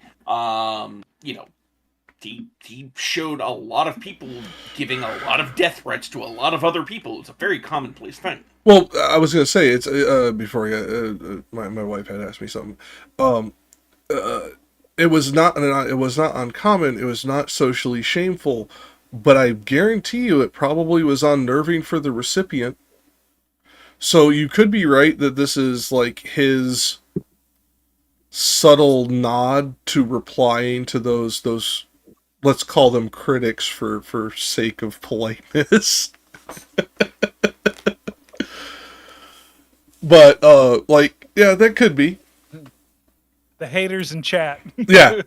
He showed a lot of people giving a lot of death threats to a lot of other people. It's a very commonplace thing. Well, I was gonna say it's before my wife had asked me something. It was not uncommon. It was not socially shameful, but I guarantee you, it probably was unnerving for the recipient. So you could be right that this is like his subtle nod to replying to those let's call them critics for sake of politeness. But yeah, that could be. The haters in chat. Yeah.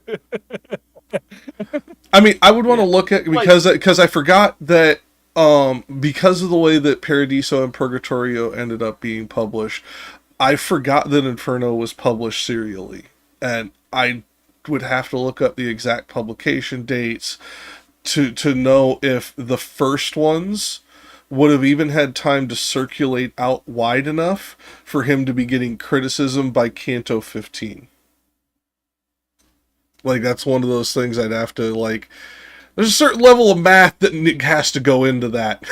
I mean, I would want to look at, because I forgot that because of the way that Paradiso and Purgatorio ended up being published, I forgot that Inferno was published serially, and I would have to look up the exact publication dates to know if the first ones would have even had time to circulate out wide enough for him to be getting criticism by Canto 15. Like, that's one of those things I'd have to, like, there's a certain level of math that has to go into that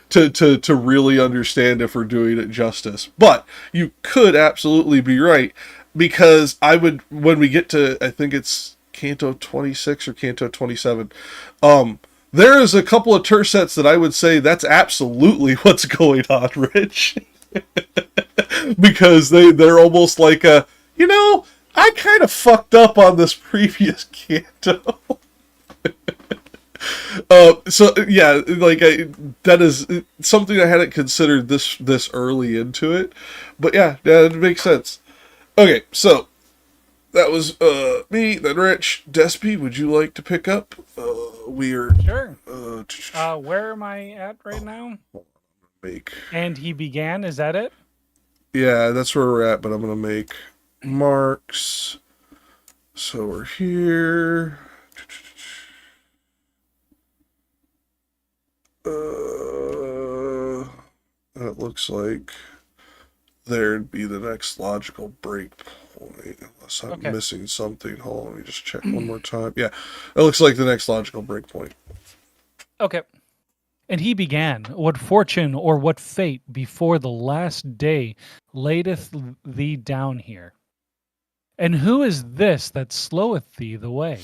to really understand if we're doing it justice. But you could absolutely be right, because when we get to, I think it's Canto 26 or Canto 27, there is a couple of tersets that I would say that's absolutely what's going on, Rich. Because they're almost like I kind of fucked up on this previous canto. So yeah, like that is something I hadn't considered this early into it, but yeah, it makes sense. Okay, so that was me, then Rich. Despy, would you like to pick up? Sure. Where am I at right now? Make. And he began, is that it? Yeah, that's where we're at, but I'm gonna make marks. So we're here. It looks like there'd be the next logical break point, unless I'm missing something. Hold on, let me just check one more time. Yeah, it looks like the next logical break point. Okay. And he began, what fortune or what fate before the last day layeth thee down here? And who is this that sloweth thee the way?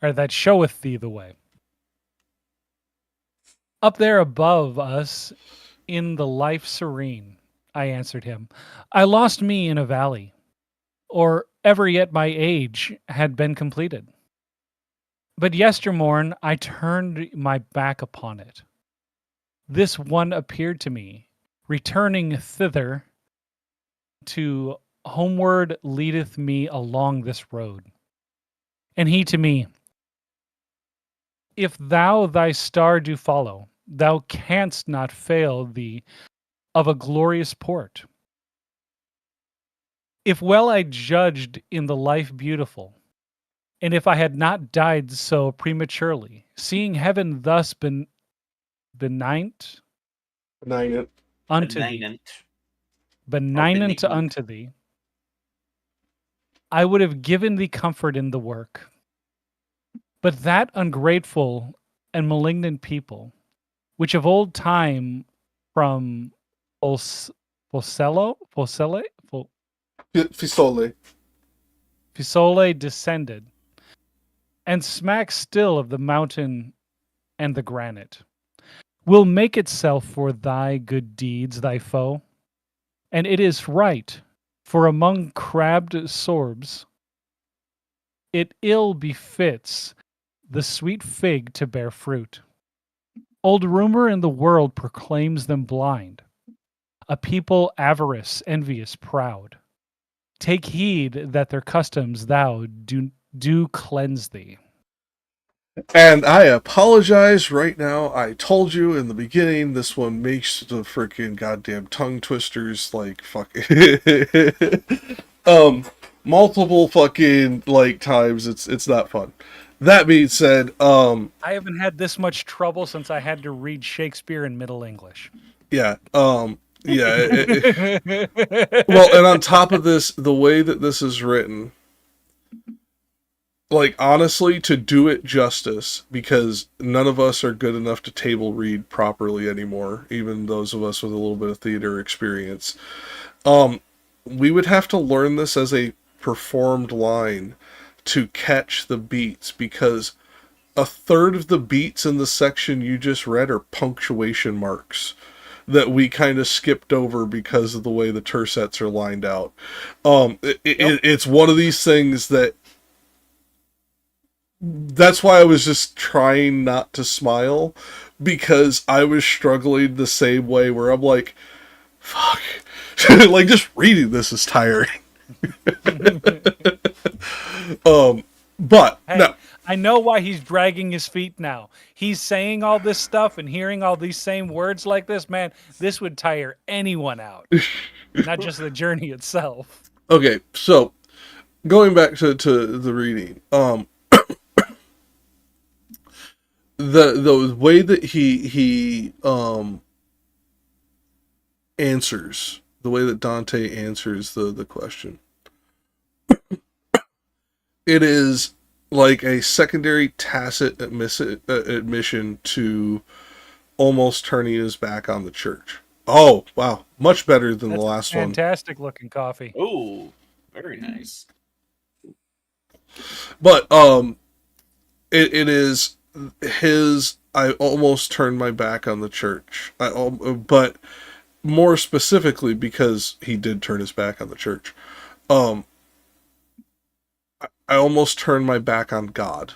Or that showeth thee the way? Up there above us, in the life serene, I answered him, I lost me in a valley, or ever yet my age had been completed. But yestermorn I turned my back upon it. This one appeared to me, returning thither to homeward leadeth me along this road. And he to me, if thou thy star do follow, thou canst not fail thee of a glorious port. If well I judged in the life beautiful, And if I had not died so prematurely, seeing heaven thus benignant Benignant. unto thee, Benignant. benignant benignant. unto thee, I would have given thee comfort in the work. But that ungrateful and malignant people, which of old time from Fosele, Fisole. Fisole descended, and smack still of the mountain and the granite, will make itself for thy good deeds thy foe. And it is right, for among crabbed sorbs, it ill befits the sweet fig to bear fruit. Old rumor in the world proclaims them blind, a people avarice, envious, proud. Take heed that their customs thou do cleanse thee. And I apologize right now. I told you in the beginning this one makes the freaking goddamn tongue twisters like fucking multiple fucking like times. It's not fun. That being said, I haven't had this much trouble since I had to read Shakespeare in Middle English. yeah, yeah. Well, and on top of this, the way that this is written, like, honestly, to do it justice, because none of us are good enough to table read properly anymore, even those of us with a little bit of theater experience, we would have to learn this as a performed line to catch the beats, because a third of the beats in the section you just read are punctuation marks that we kind of skipped over because of the way the tercets are lined out. It's one of these things that's why I was just trying not to smile, because I was struggling the same way where I'm like, fuck. Like, just reading this is tiring. But Hey, no. I know why he's dragging his feet now. He's saying all this stuff and hearing all these same words like this, man, this would tire anyone out. Not just the journey itself. Okay, so going back to the reading, the way that he answers, the way that Dante answers the question, it is like a secondary tacit admission to almost turning his back on the church. Oh, wow. Much better than the last one. Fantastic looking coffee. Oh, very nice. But it is his I almost turned my back on the church. But more specifically, because he did turn his back on the church, I almost turned my back on God.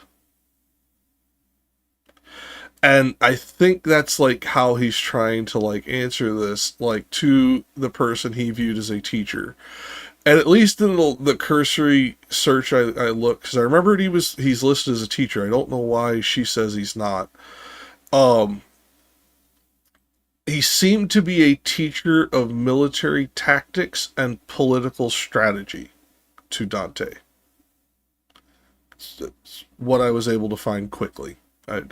And I think that's like how he's trying to like answer this, like to the person he viewed as a teacher. And at least in the cursory search I looked, because I remembered he's listed as a teacher. I don't know why she says he's not. He seemed to be a teacher of military tactics and political strategy to Dante. That's what I was able to find quickly. I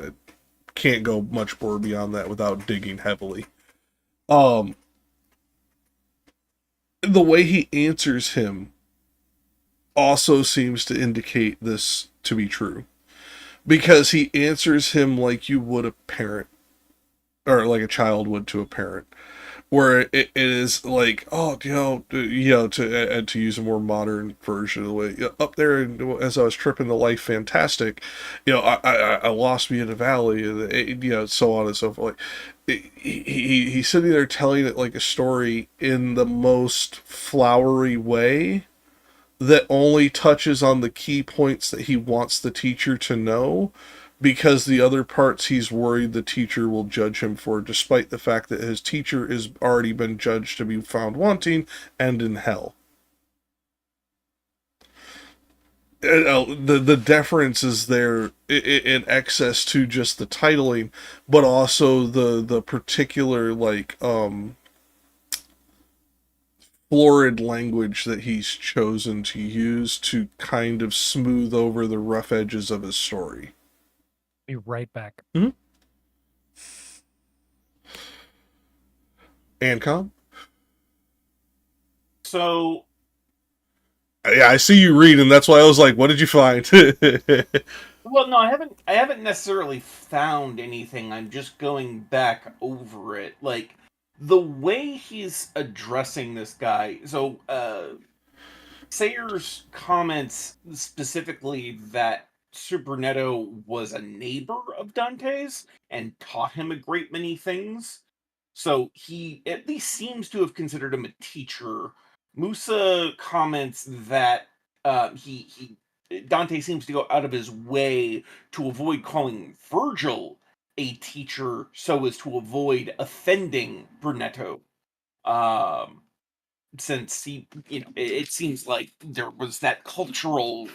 can't go much more beyond that without digging heavily. The way he answers him also seems to indicate this to be true, because he answers him like you would a parent, or like a child would to a parent, where it is like, oh, to use a more modern version of the way, up there, and as I was tripping the life fantastic, I lost me in a valley, and so on and so forth. He's sitting there telling it like a story in the most flowery way that only touches on the key points that he wants the teacher to know, because the other parts he's worried the teacher will judge him for, despite the fact that his teacher has already been judged to be found wanting and in hell. The deference is there in excess to just the titling, but also the particular, like, florid language that he's chosen to use to kind of smooth over the rough edges of his story. Be right back. Ancom? So, Yeah, I see you reading. That's why I was like, what did you find? well, no, I haven't necessarily found anything. I'm just going back over it. Like, the way he's addressing this guy. So, Sayers comments specifically that Brunetto was a neighbor of Dante's and taught him a great many things. So he at least seems to have considered him a teacher. Musa comments that he Dante seems to go out of his way to avoid calling Virgil a teacher so as to avoid offending Brunetto. Since he, it seems like there was that cultural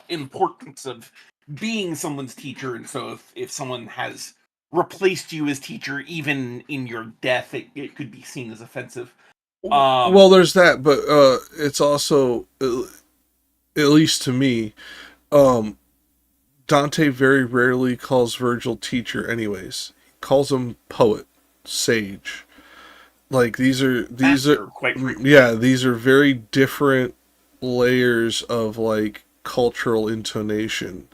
importance of being someone's teacher, and so if someone has replaced you as teacher, even in your death, it could be seen as offensive. Well, there's that, but it's also, at least to me, Dante very rarely calls Virgil teacher anyways. He calls him poet, sage. Like these are quite yeah, these are very different layers of like cultural intonation.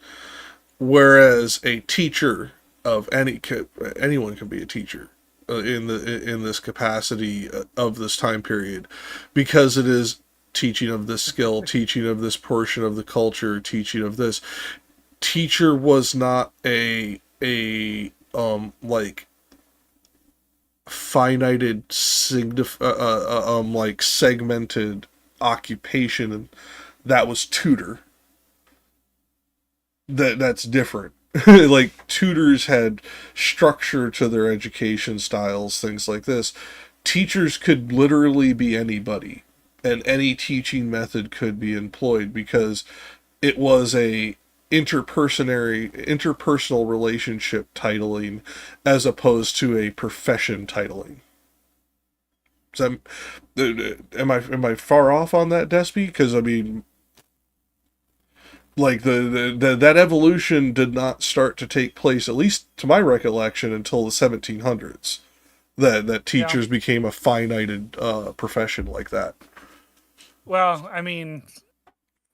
Whereas a teacher of anyone can be a teacher in this capacity of this time period, because it is teaching of this skill, teaching of this portion of the culture, teaching of this. Teacher was not a like finited like segmented occupation, and that was tutor. That's different. Like tutors had structure to their education styles, things like this. Teachers could literally be anybody, and any teaching method could be employed because it was a interpersonal relationship titling as opposed to a profession titling. So am I far off on that, Despy? Because I mean, like that evolution did not start to take place, at least to my recollection, until the 1700s. That teachers became a finited profession like that. Well, I mean,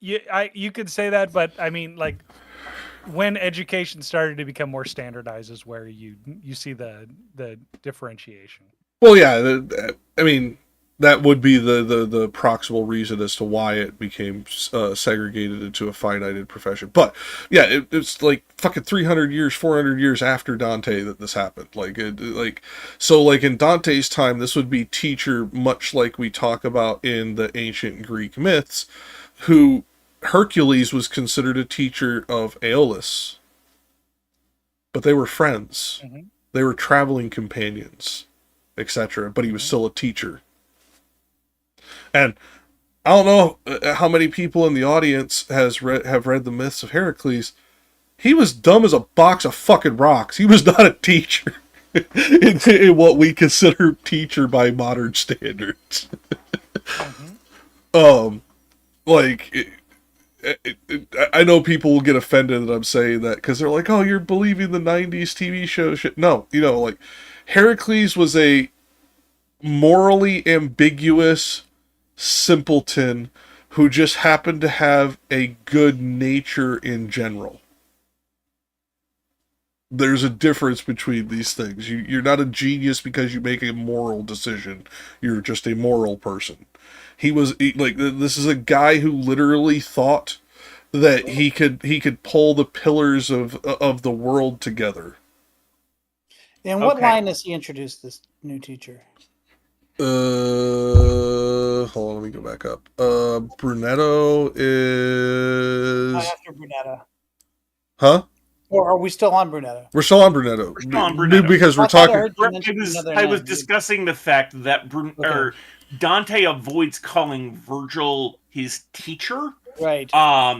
you could say that, but I mean, like, when education started to become more standardized is where you see the differentiation. Well, yeah, I mean, that would be the proximal reason as to why it became segregated into a finited profession. But yeah, it's like fucking 300 years, 400 years after Dante that this happened. Like in Dante's time, this would be teacher, much like we talk about in the ancient Greek myths, who Hercules was considered a teacher of Aeolus, but they were friends. Mm-hmm. They were traveling companions, etc. But he was still a teacher. And I don't know how many people in the audience have read the myths of Heracles. He was dumb as a box of fucking rocks. He was not a teacher in what we consider teacher by modern standards. Mm-hmm. I know people will get offended that I'm saying that because they're like, oh, you're believing the 90s TV show shit. No, like Heracles was a morally ambiguous simpleton who just happened to have a good nature in general. There's a difference between these things. You're not a genius because you make a moral decision. You're just a moral person. This is a guy who literally thought that he could pull the pillars of the world together. In what line has he introduced this new teacher? Hold on, let me go back up. Brunetto is after Brunetto. Huh? Or are we still on Brunetto? We're still on Brunetto. We're still on Brunetto. Because we're talking. I was discussing the fact that Dante avoids calling Virgil his teacher, right?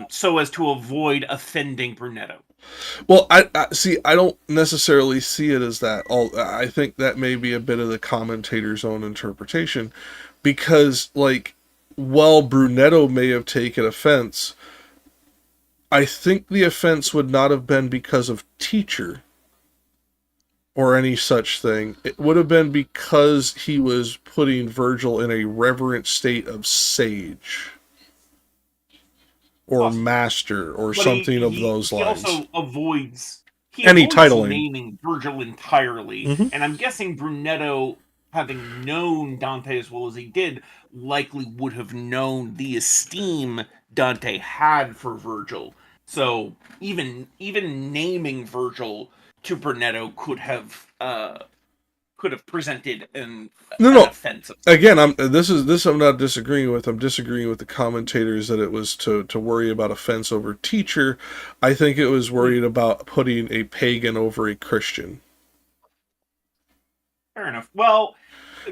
So as to avoid offending Brunetto. Well, I see. I don't necessarily see it as that. I think that may be a bit of the commentator's own interpretation, because, like, while Brunetto may have taken offense, I think the offense would not have been because of teacher or any such thing. It would have been because he was putting Virgil in a reverent state of sage or master or But something of those he lines. also avoids Any titling. naming Virgil entirely, and I'm guessing Brunetto, having known Dante as well as he did, likely would have known the esteem Dante had for Virgil. So even naming Virgil to Brunetto could have presented an offense. Again, I'm not disagreeing with. I'm disagreeing with the commentators that it was to worry about offense over teacher. I think it was worried about putting a pagan over a Christian. Fair enough. Well,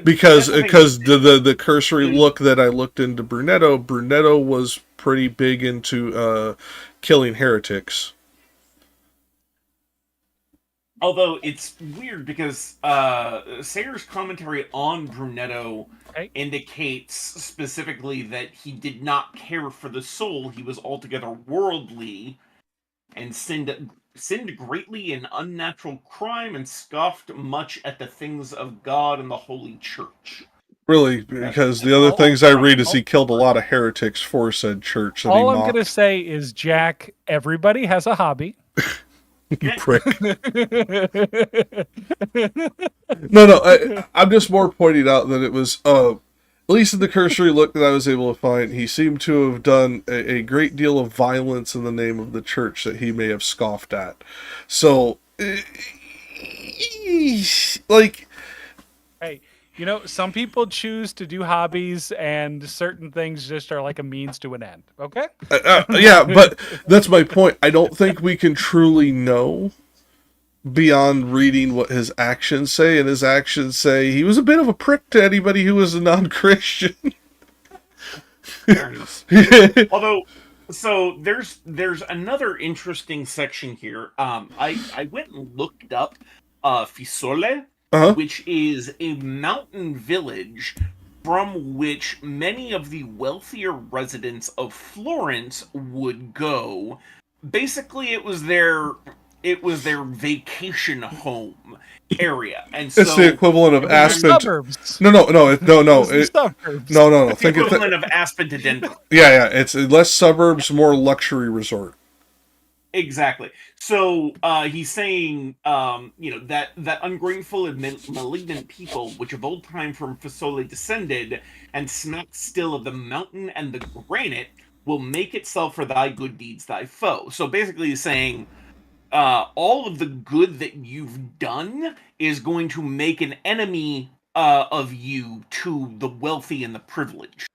because the cursory look that I looked into Brunetto was pretty big into killing heretics. Although it's weird because Sayer's commentary on Brunetto indicates specifically that he did not care for the soul. He was altogether worldly and sinned greatly in unnatural crime and scoffed much at the things of God and the Holy Church. Really, because the other things I read is he killed a lot of heretics for said church. All I'm going to say is, Jack, everybody has a hobby. You prick. No, I'm just more pointing out that it was, at least in the cursory look that I was able to find, he seemed to have done a great deal of violence in the name of the church that he may have scoffed at. So, like... Hey, you know, some people choose to do hobbies, and certain things just are like a means to an end, okay? Yeah, but that's my point. I don't think we can truly know beyond reading what his actions say, and his actions say he was a bit of a prick to anybody who was a non-Christian. Although, so there's another interesting section here. I went and looked up Fiesole, which is a mountain village from which many of the wealthier residents of Florence would go. Basically, it was their vacation home area, and so it's the equivalent of Aspen. Suburbs. No. No. It's the equivalent of Aspen to Denver. Yeah. It's less suburbs, more luxury resort. Exactly. So he's saying, that ungrateful and malignant people, which of old time from Fiesole descended, and smack still of the mountain and the granite, will make itself for thy good deeds thy foe. So basically he's saying, all of the good that you've done is going to make an enemy of you to the wealthy and the privileged.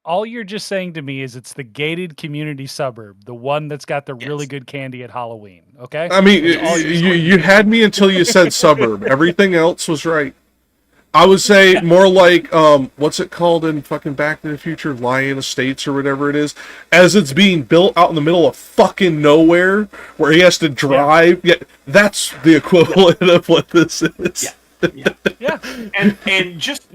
All you're just saying to me is it's the gated community suburb, the one that's got the really good candy at Halloween, okay? I mean, you had me until you said suburb. Everything else was right. I would say more like, what's it called in fucking Back to the Future? Lion Estates or whatever it is. As it's being built out in the middle of fucking nowhere, where he has to drive. Yeah, that's the equivalent of what this is. Yeah. And just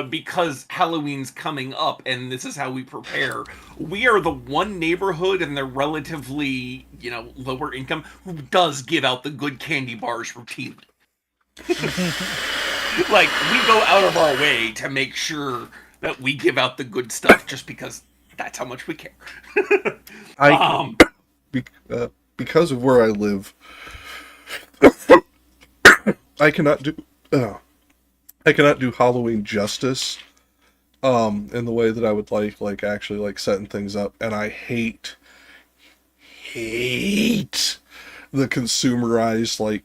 because Halloween's coming up and this is how we prepare, we are the one neighborhood in the relatively, lower income who does give out the good candy bars routinely. Like, we go out of our way to make sure that we give out the good stuff just because that's how much we care. Because of where I live, I cannot do Halloween justice in the way that I would like actually setting things up, and I hate the consumerized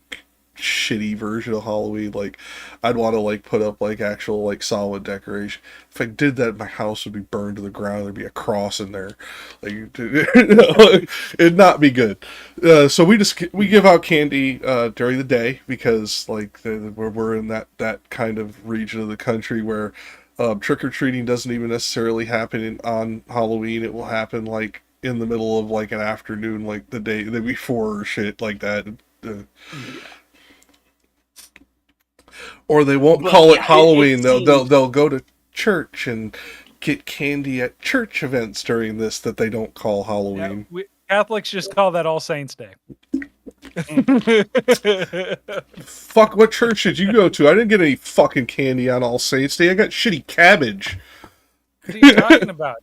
shitty version of Halloween. I'd want to put up actual solid decoration. If I did that, my house would be burned to the ground. There'd be a cross in there. It'd not be good. So we give out candy during the day because we're in that kind of region of the country where trick-or-treating doesn't even necessarily happen on Halloween. It will happen in the middle of an afternoon, the day before or shit like that. Or they won't call it Halloween. They'll go to church and get candy at church events during this that they don't call Halloween. Catholics just call that All Saints Day. Fuck, what church did you go to? I didn't get any fucking candy on All Saints Day. I got shitty cabbage. What are you talking about?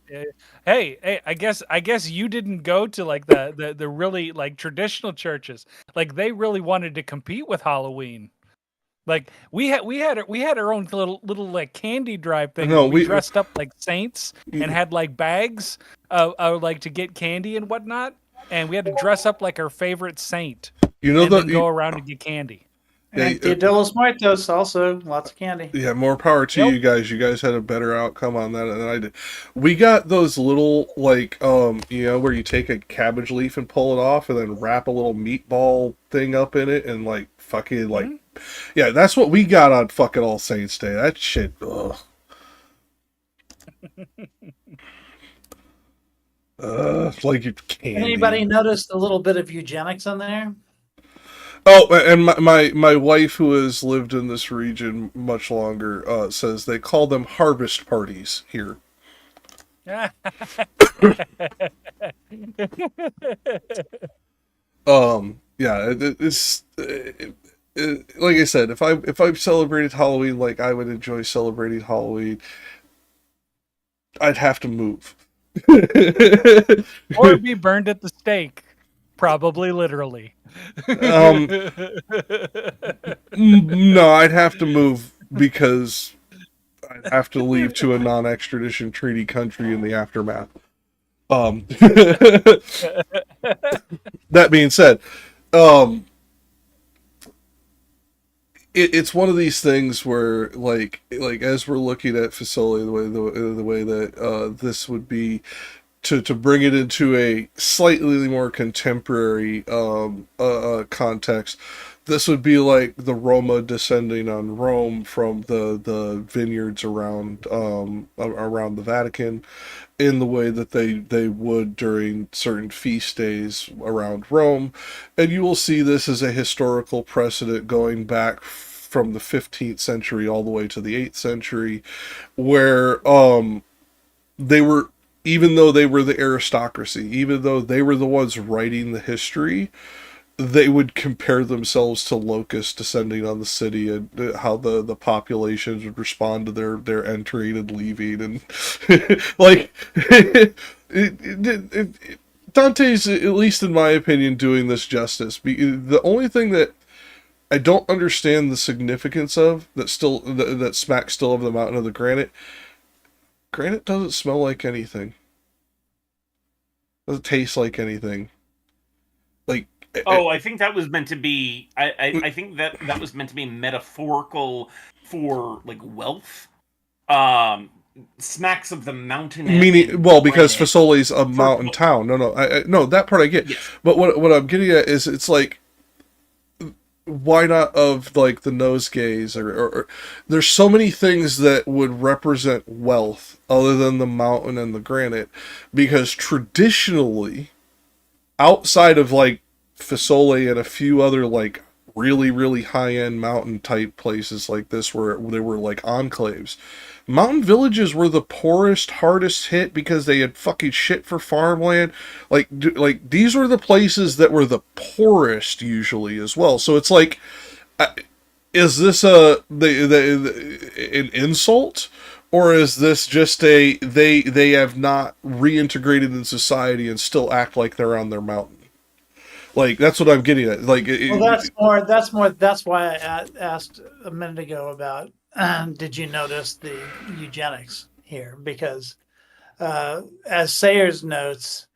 Hey, I guess you didn't go to like the really like traditional churches. Like they really wanted to compete with Halloween. Like we had our own little like candy drive thing. No, where we we- dressed up like saints and had like bags like to get candy and whatnot. And we had to dress up like our favorite saint. You know and then go around and get candy. And Dia de los Muertos also, lots of candy. Yeah, more power to you guys. You guys had a better outcome on that than I did. We got those little, like, where you take a cabbage leaf and pull it off and then wrap a little meatball thing up in it and, like, fucking, like... Yeah, that's what we got on fucking All Saints Day. That shit, ugh. Like candy. Anybody noticed a little bit of eugenics on there? Oh, and my wife, who has lived in this region much longer, says they call them harvest parties here. Yeah, it's like I said, if I celebrated Halloween like I would enjoy celebrating Halloween, I'd have to move. Or be burned at the stake. Probably literally. No, I'd have to move because I'd have to leave to a non-extradition treaty country in the aftermath. That being said, it's one of these things where, like as we're looking at Facility, the way that this would be to bring it into a slightly more contemporary context. This would be like the Roma descending on Rome from the vineyards around the Vatican, in the way that they would during certain feast days around Rome. And you will see this as a historical precedent going back from the 15th century all the way to the 8th century, where they were, even though they were the aristocracy, even though they were the ones writing the history, they would compare themselves to locusts descending on the city and how the populations would respond to their entering and leaving. And like, Dante's, at least in my opinion, doing this justice. The only thing that I don't understand the significance of, that smacks still of the mountain of the granite. Granite doesn't smell like anything. Doesn't taste like anything. Like, I think that was meant to be. I think that was meant to be metaphorical for like wealth. Smacks of the mountain. Meaning, well, because Fasoli's a mountain town. No, that part I get. Yes. But what I'm getting at is, it's like, why not of like the nosegays or there's so many things that would represent wealth other than the mountain and the granite, because traditionally, outside of like Fasole and a few other like really, really high-end mountain type places like this where they were like enclaves, mountain villages were the poorest, hardest hit because they had fucking shit for farmland. Like these were the places that were the poorest usually as well. So it's like, is this an insult? Or is this just they have not reintegrated in society and still act like they're on their mountain? Like, that's what I'm getting at. Like, that's why I asked a minute ago about, did you notice the eugenics here? Because as Sayers notes,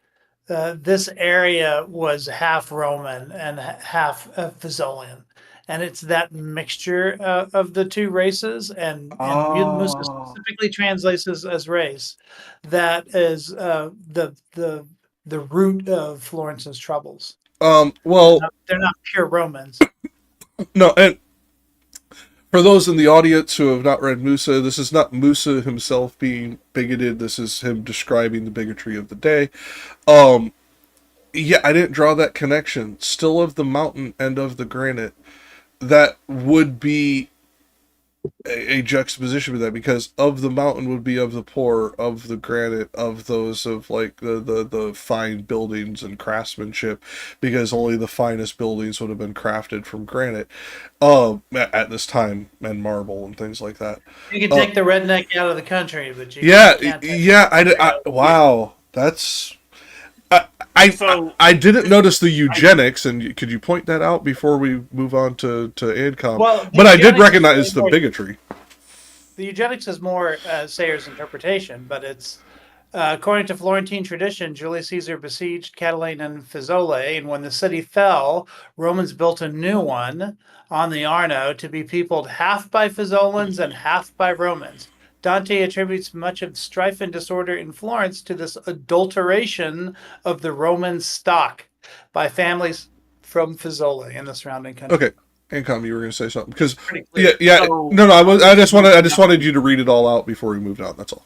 this area was half Roman and half Fasolian. And it's that mixture of the two races, and Musa specifically translates as race. That is the root of Florence's troubles. Well, they're not pure Romans. No, and for those in the audience who have not read Musa, this is not Musa himself being bigoted. This is him describing the bigotry of the day. Yeah, I didn't draw that connection. Still of the mountain and of the granite. That would be a juxtaposition with that, because of the mountain would be of the poor, of the granite, of those of like the fine buildings and craftsmanship, because only the finest buildings would have been crafted from granite at this time, and marble and things like that. You can take the redneck out of the country, but you Yeah, can't take yeah, wow, that's So I didn't notice the eugenics, and could you point that out before we move on to ANCOM? Well, the But I did eugenics is recognize the more- bigotry. The eugenics is more Sayer's interpretation, but it's according to Florentine tradition, Julius Caesar besieged Catiline and Fiesole, and when the city fell, Romans built a new one on the Arno to be peopled half by Fiesolans and half by Romans. Dante attributes much of strife and disorder in Florence to this adulteration of the Roman stock by families from Fiesole and the surrounding country. Okay, ANCOM, you were going to say something, because Pretty clear. yeah, So- no, I just wanted you to read it all out before we moved on. That's all.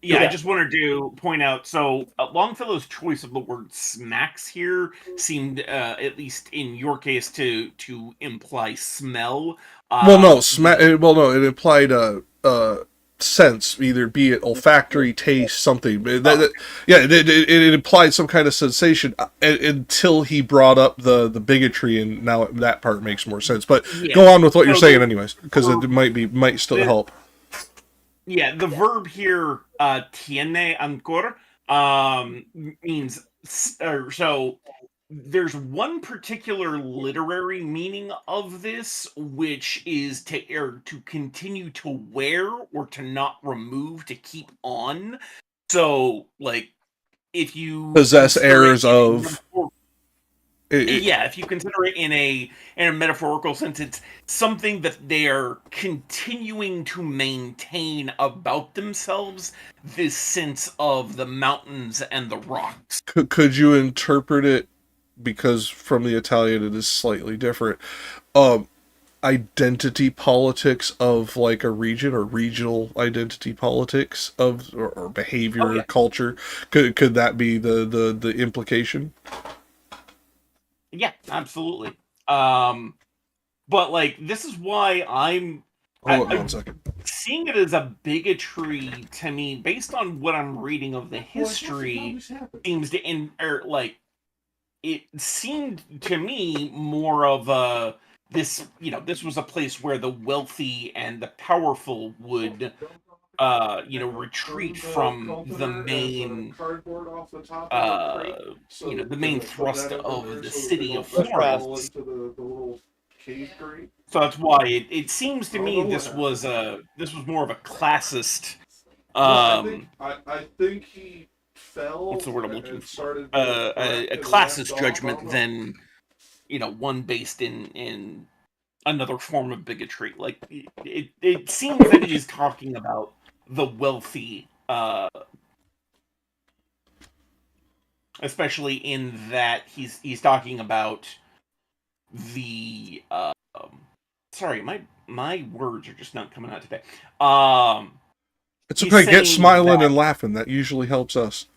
Yeah, Yeah. I just wanted to point out. So Longfellow's choice of the word "smacks" here seemed, at least in your case, to imply smell. Well, no, it implied sense, either be it olfactory, taste, something. It implied some kind of sensation until he brought up the bigotry, and now that part makes more sense. But Yeah. go on with what you're So saying, anyways, because it might still the- help. Yeah, the verb here, tiene ancor, means so. There's one particular literary meaning of this, which is to continue to wear or to not remove, to keep on. So, like, if you Possess consider errors it in a of. metaphor- It- yeah, if you consider it in a metaphorical sense, it's something that they're continuing to maintain about themselves. This sense of the mountains and the rocks. could you interpret it, because from the Italian it is slightly different, identity politics of like a region, or regional identity politics of, or behavior, Oh, yeah. culture? Could that be the implication? Yeah, absolutely. But like, this is why I'm Hold on I- 1 second. seeing it as a bigotry to me, based on what I'm reading of the history, seems to it seemed to me more of a this was a place where the wealthy and the powerful would retreat from the main the main thrust of the city of Florence. So that's why it seems to me this was more of a classist. I think he fell. What's the word I'm looking for? A classist judgment than one based in another form of bigotry. Like it seems that he's talking about the wealthy, especially in that he's talking about the sorry, my words are just not coming out today. It's He's okay. Get saying smiling that- and laughing. That usually helps us.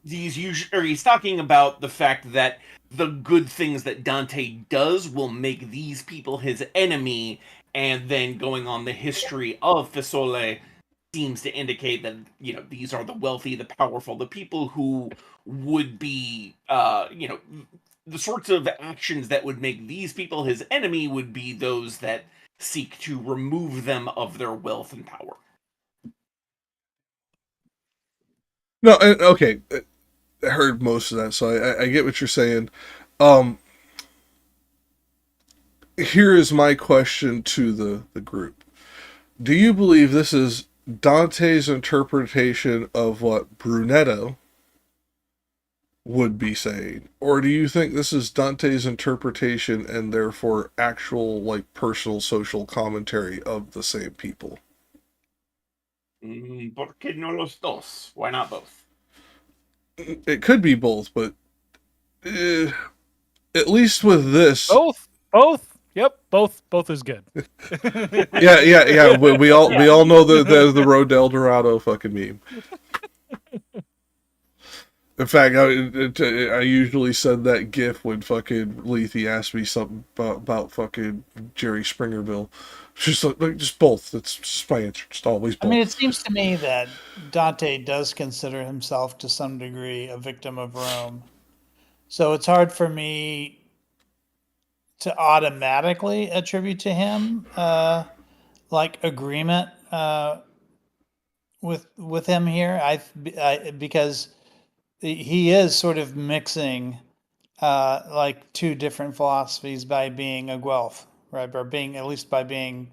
He's talking about the fact that the good things that Dante does will make these people his enemy, and then going on the history of Fiesole seems to indicate that these are the wealthy, the powerful, the people who would be the sorts of actions that would make these people his enemy would be those that seek to remove them of their wealth and power. No, okay. I heard most of that, so I get what you're saying. Here is my question to the group. Do you believe this is Dante's interpretation of what Brunetto would be saying? Or do you think this is Dante's interpretation and therefore actual, like, personal social commentary of the same people? ¿Por qué no los dos? Why not both? It could be both, but at least with this, Both. Yep, both is good. yeah. We all know the Road to El Dorado fucking meme. In fact, I usually send that gif when fucking Lethe asks me something about fucking Jerry Springerville. Just like just both. That's just my answer. Just always I both. mean, it seems to me that Dante does consider himself to some degree a victim of Rome. So it's hard for me to automatically attribute to him like agreement with him here. Because he is sort of mixing like two different philosophies by being a Guelph, right? Or being, at least by being,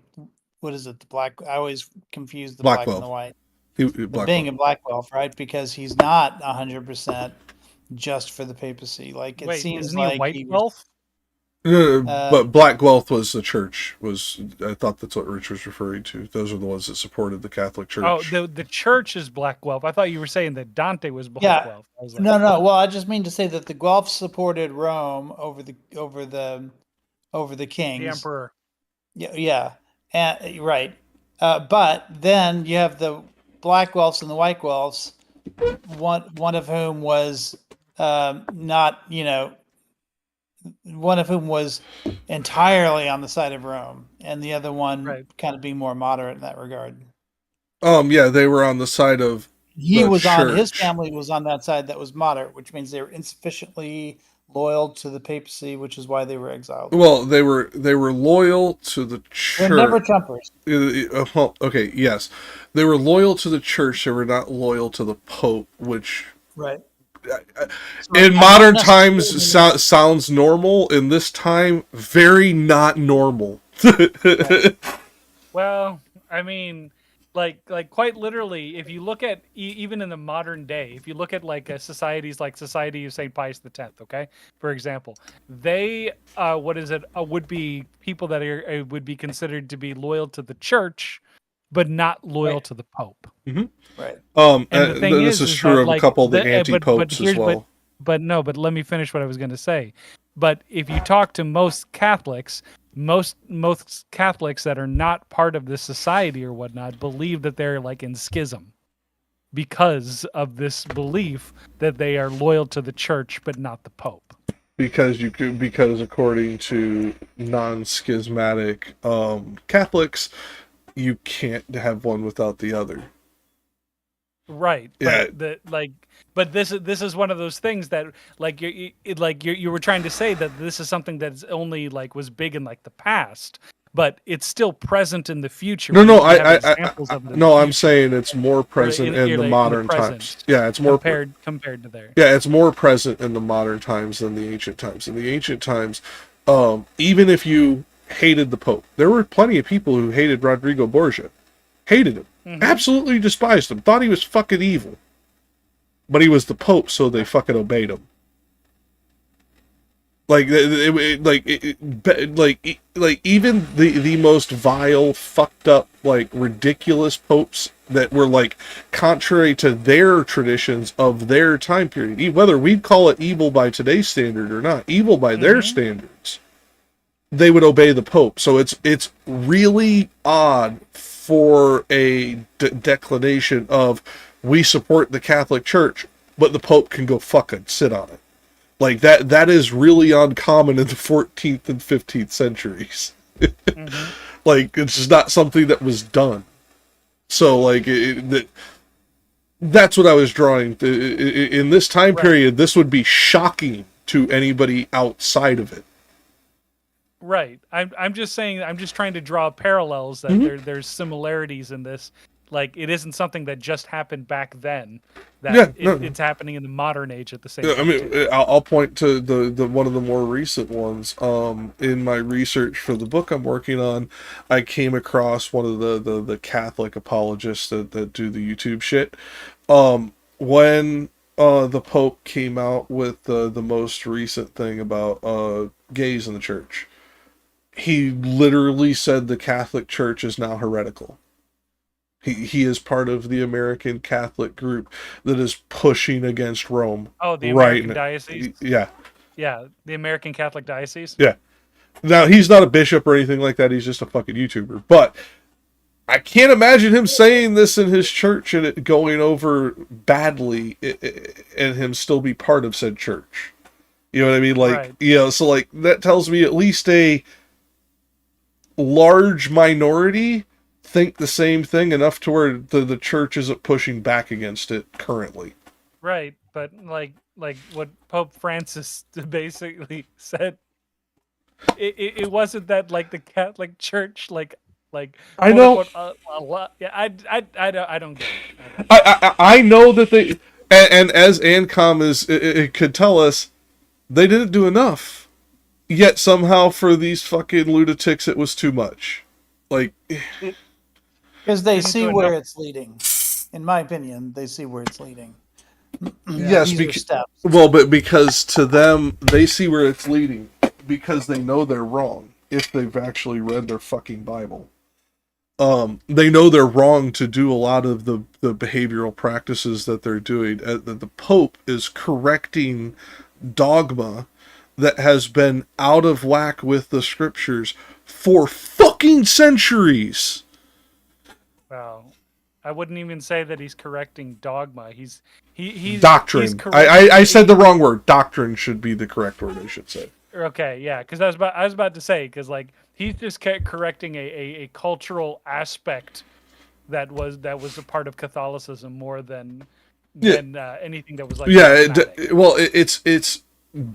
what is it? The black. I always confuse the black and the Blackwell. white. But Blackwell. being a black Guelph, right? Because he's not 100% just for the papacy. Like it Wait, seems isn't he a like white he was. elf? But Black Guelph was the church. I thought that's what Rich was referring to. Those are the ones that supported the Catholic Church. Oh, the church is Black Guelph. I thought you were saying that Dante was Black Yeah. Guelph. I was like, No, no. Well, I just mean to say that the Guelphs supported Rome over the kings. the emperor. Yeah, yeah, and right. But then you have the black Guelphs and the white Guelphs. One of whom was not, one of whom was entirely on the side of Rome, and the other one Right. kind of being more moderate in that regard. Yeah, they were on the side of He the was on his church. family was on that side that was moderate, which means they were insufficiently loyal to the papacy, which is why they were exiled. Well, they were loyal to the church. They're never Trumpers. Well, okay, yes, they were loyal to the church. They were not loyal to the Pope, which Right. in modern times sounds normal. In this time, very not normal. Well, I mean, like quite literally, if you look at even in the modern day, if you look at like societies like Society of St. Pius X, okay, for example, they would be people that would be considered to be loyal to the church, but not loyal Right. to the Pope. Right. And the thing this is is true that, of a like, couple of the but anti-popes as well. But let me finish what I was going to say. But if you talk to most Catholics, most Catholics that are not part of this society or whatnot believe that they're like in schism because of this belief that they are loyal to the church but not the Pope. Because according to non-schismatic Catholics, you can't have one without the other. Right. Yeah. But this is one of those things that like you were trying to say that this is something that's only like was big in like the past, but it's still present in the future. No, We have examples of it in the I'm future. saying it's more present in the modern present, times. Yeah, it's more compared to there. Yeah, it's more present in the modern times than the ancient times. In the ancient times, even if you hated the Pope, there were plenty of people who hated Rodrigo Borgia, hated him, absolutely despised him, thought he was fucking evil. But he was the Pope, so they fucking obeyed him. Like even the most vile, fucked up, like ridiculous popes that were like contrary to their traditions of their time period, whether we'd call it evil by today's standard or not, evil by their standards, they would obey the Pope. So it's really odd for a declination of we support the Catholic Church, but the Pope can go fucking sit on it. Like that is really uncommon in the 14th and 15th centuries. Like it's just not something that was done. So like that's what I was drawing. In this time period, this would be shocking to anybody outside of it. Right. I'm just saying. I'm just trying to draw parallels that there's similarities in this. Like it isn't something that just happened back then. It's happening in the modern age at the same time. I mean, I'll point to the one of the more recent ones. In my research for the book I'm working on, I came across one of the Catholic apologists that do the YouTube shit. When the Pope came out with the most recent thing about gays in the church, he literally said the Catholic Church is now heretical. He is part of the American Catholic group that is pushing against Rome. Oh, the American right Diocese? Yeah. Yeah, the American Catholic Diocese? Yeah. Now, he's not a bishop or anything like that. He's just a fucking YouTuber. But I can't imagine him saying this in his church and it going over badly, and him still be part of said church. You know what I mean? Like, Right. you know, so like that tells me at least a large minority think the same thing enough to where the church isn't pushing back against it currently. Right, but like what Pope Francis basically said, it wasn't that like the Catholic Church like I quote know. unquote a lot. Yeah, I don't get it. I know that they, and as Ancom it could tell us, they didn't do enough. Yet somehow for these fucking lunatics it was too much. Like, Because they Didn't see do where enough. it's leading. In my opinion, they see where it's leading. yes, These are steps. well, but because to them they see where it's leading because they know they're wrong if they've actually read their fucking Bible. They know they're wrong to do a lot of the behavioral practices that they're doing. The Pope is correcting dogma that has been out of whack with the scriptures for fucking centuries. Well, I wouldn't even say that he's correcting dogma. He's Doctrine. He's I said the wrong word. Doctrine should be the correct word, I should say. Okay, yeah, because I was about to say because like he's just correcting a cultural aspect that was a part of Catholicism more than anything that was like dogmatic. Well, it's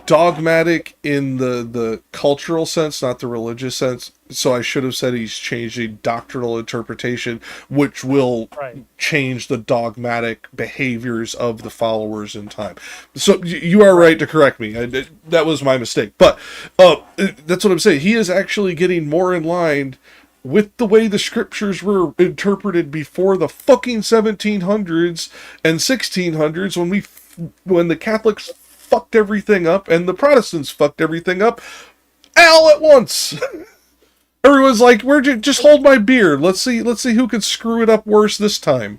dogmatic in the cultural sense, not the religious sense. So I should have said he's changing doctrinal interpretation, which will Right. change the dogmatic behaviors of the followers in time. So you are right to correct me. That was my mistake. But that's what I'm saying. He is actually getting more in line with the way the scriptures were interpreted before the fucking 1700s and 1600s when the Catholics fucked everything up and the Protestants fucked everything up all at once. Everyone's like, just hold my beer. Let's see who can screw it up worse this time.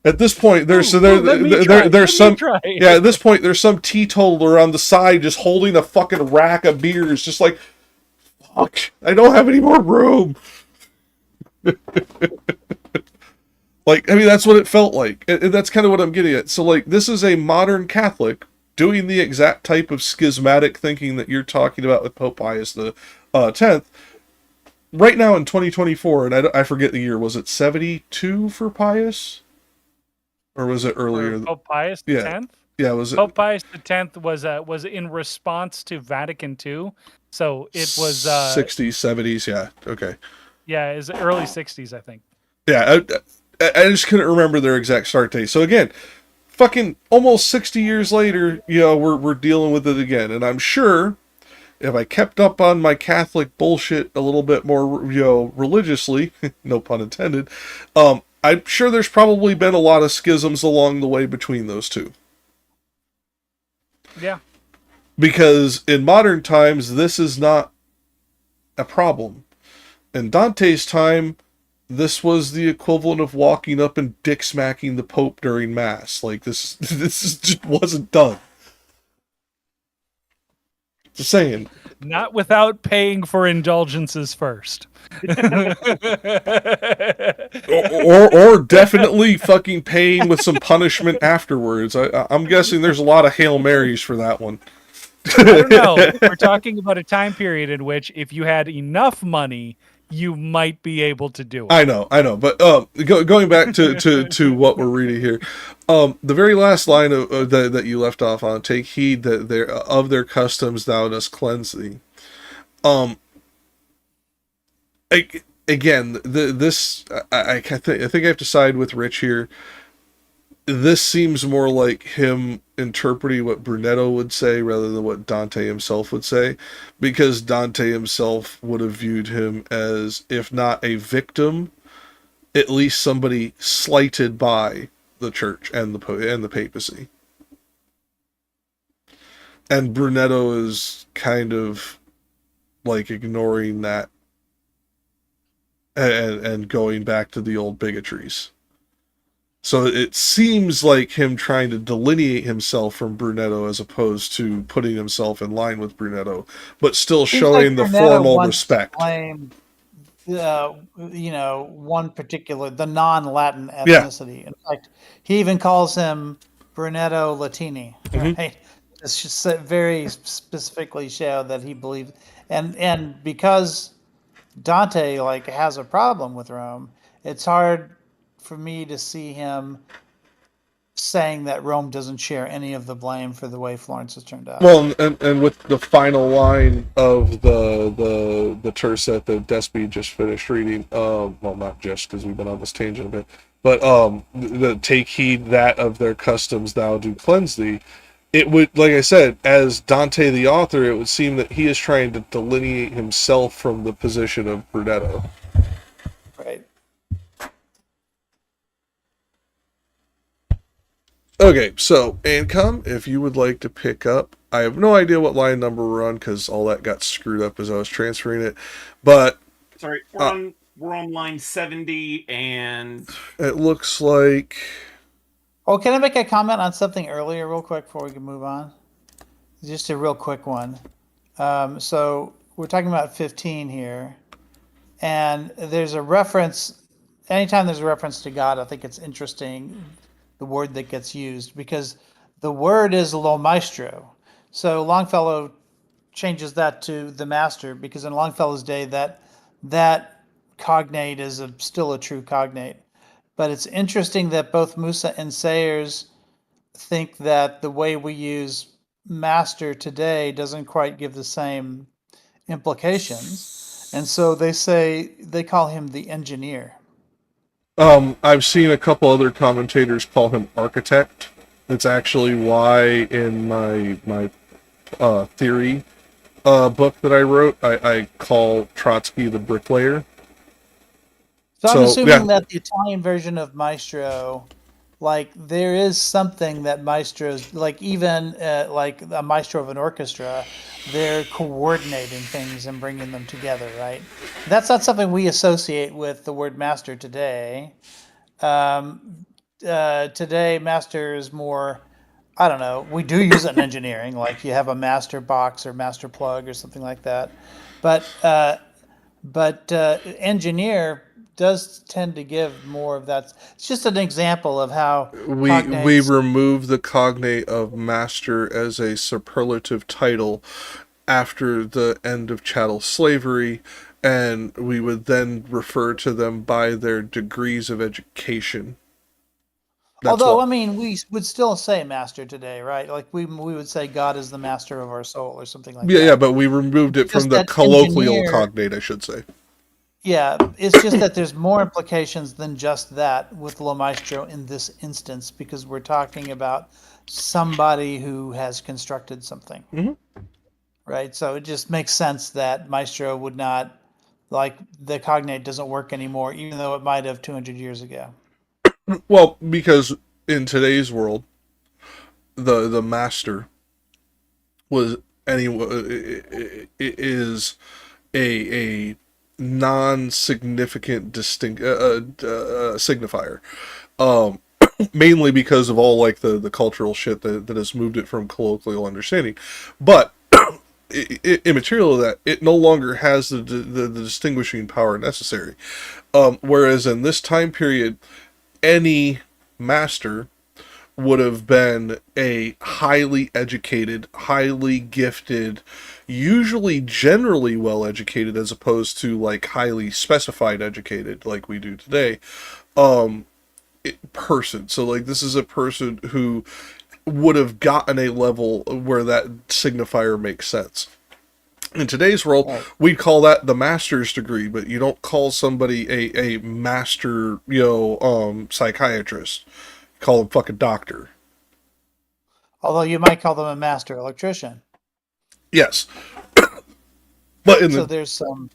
At this point, there's some yeah. At this point, there's some teetotaler on the side just holding a fucking rack of beers, just like, fuck, I don't have any more room. Like, I mean, that's what it felt like, and that's kind of what I'm getting at. So, like, this is a modern Catholic doing the exact type of schismatic thinking that you're talking about with Pope Pius the 10th. Right now in 2024, and I forget the year, was it 72 for Pius? Or was it earlier? For Pope Pius X? Yeah, was it? Pope Pius X was in response to Vatican II, so it was 60s, 70s, yeah, okay. Yeah, it was early 60s, I think. Yeah, I just couldn't remember their exact start date. So again, fucking almost 60 years later, you know, we're dealing with it again. And I'm sure if I kept up on my Catholic bullshit a little bit more, you know, religiously, no pun intended, I'm sure there's probably been a lot of schisms along the way between those two. Yeah. Because in modern times, this is not a problem. In Dante's time, this was the equivalent of walking up and dick smacking the Pope during Mass. Like, this just wasn't done. Just saying. Not without paying for indulgences first. or definitely fucking paying with some punishment afterwards. I'm guessing there's a lot of Hail Marys for that one. I don't know. We're talking about a time period in which if you had enough money, you might be able to do it. I know. But going back to what we're reading here, the very last line that you left off on, take heed that of their customs thou dost cleanse thee. Again, I think I have to side with Rich here. This seems more like him interpreting what Brunetto would say rather than what Dante himself would say, because Dante himself would have viewed him as, if not a victim, at least somebody slighted by the church and the papacy. And Brunetto is kind of like ignoring that and going back to the old bigotries. So it seems like him trying to delineate himself from Brunetto as opposed to putting himself in line with Brunetto, but still showing the formal respect. one particular, the non-Latin Yeah. ethnicity. In fact, he even calls him Brunetto Latini, Mhm. right? It's just very specifically show that he believes, and because Dante like has a problem with Rome, it's hard for me to see him saying that Rome doesn't share any of the blame for the way Florence has turned out. Well, and with the final line of the tercet that Despy just finished reading, well, not just because we've been on this tangent a bit, but the take heed that of their customs thou do cleanse thee. It would, like I said, as Dante the author, it would seem that he is trying to delineate himself from the position of Brunetto. Right. Okay, so Ancom, if you would like to pick up, I have no idea what line number we're on because all that got screwed up as I was transferring it, but Sorry, we're on line 70, and it looks like Oh, can I make a comment on something earlier, real quick, before we can move on? Just a real quick one. So we're talking about 15 here, and there's a reference. Anytime there's a reference to God, I think it's interesting the word that gets used because the word is lo maestro. So Longfellow changes that to the master because in Longfellow's day that cognate is still a true cognate. But it's interesting that both Musa and Sayers think that the way we use master today doesn't quite give the same implications. And so they call him the engineer. I've seen a couple other commentators call him architect. It's actually why in my theory book that I wrote, I call Trotsky the bricklayer. So I'm So assuming yeah, that the Italian version of maestro, like there is something that maestros, like even like a maestro of an orchestra, they're coordinating things and bringing them together, right? That's not something we associate with the word master today. Today, master is more, I don't know, we do use it in engineering, like you have a master box or master plug or something like that. But engineer does tend to give more of that. It's just an example of how we cognates. remove the cognate of master as a superlative title after the end of chattel slavery, and we would then refer to them by their degrees of education. That's Although, what. I mean, we would still say master today, right? Like we would say God is the master of our soul or something like Yeah, yeah, that. but we removed it It's from just the that colloquial engineer, cognate, I should say. yeah, it's just that there's more implications than just that with Lo Maestro in this instance because we're talking about somebody who has constructed something, Mhm. right? So it just makes sense that Maestro would not, like, the cognate doesn't work anymore, even though it might have 200 years ago. Well, because in today's world, the master was is a non-significant distinct signifier. Um, Mainly because of all like the cultural shit that has moved it from colloquial understanding, but immaterial to that, it no longer has the distinguishing power necessary. Whereas in this time period, any master would have been a highly educated, highly gifted, usually generally well educated, as opposed to like highly specified educated like we do today, person. So like this is a person who would have gotten a level where that signifier makes sense. In today's world, Right. we'd call that the master's degree, but you don't call somebody a master, psychiatrist. You call them fucking doctor. Although you might call them a master electrician. Yes, but in So the there's some,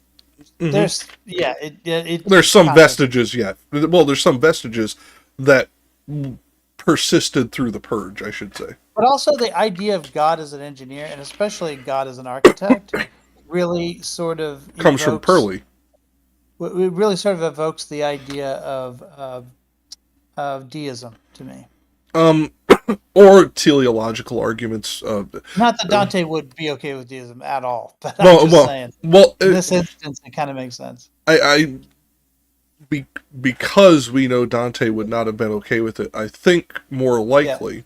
mhm. There's it's some context. vestiges yet. Well, there's some vestiges that persisted through the purge, I should say. But also the idea of God as an engineer, and especially God as an architect, really sort of Comes from evokes, Pearly. it really sort of evokes the idea of deism to me. Um, or teleological arguments. Not that Dante would be okay with deism at all, but I'm Well, just saying. well, In this instance, it kind of makes sense. Because we know Dante would not have been okay with it, I think more likely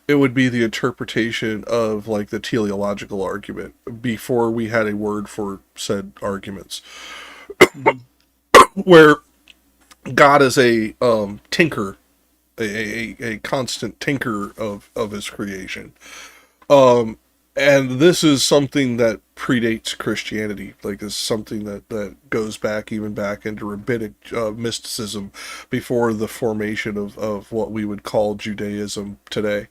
it would be the interpretation of like the teleological argument before we had a word for said arguments, where God is a tinker, a constant tinker of his creation. And this is something that predates Christianity. Like, it's something that goes back even back into rabbinic mysticism before the formation of what we would call Judaism today.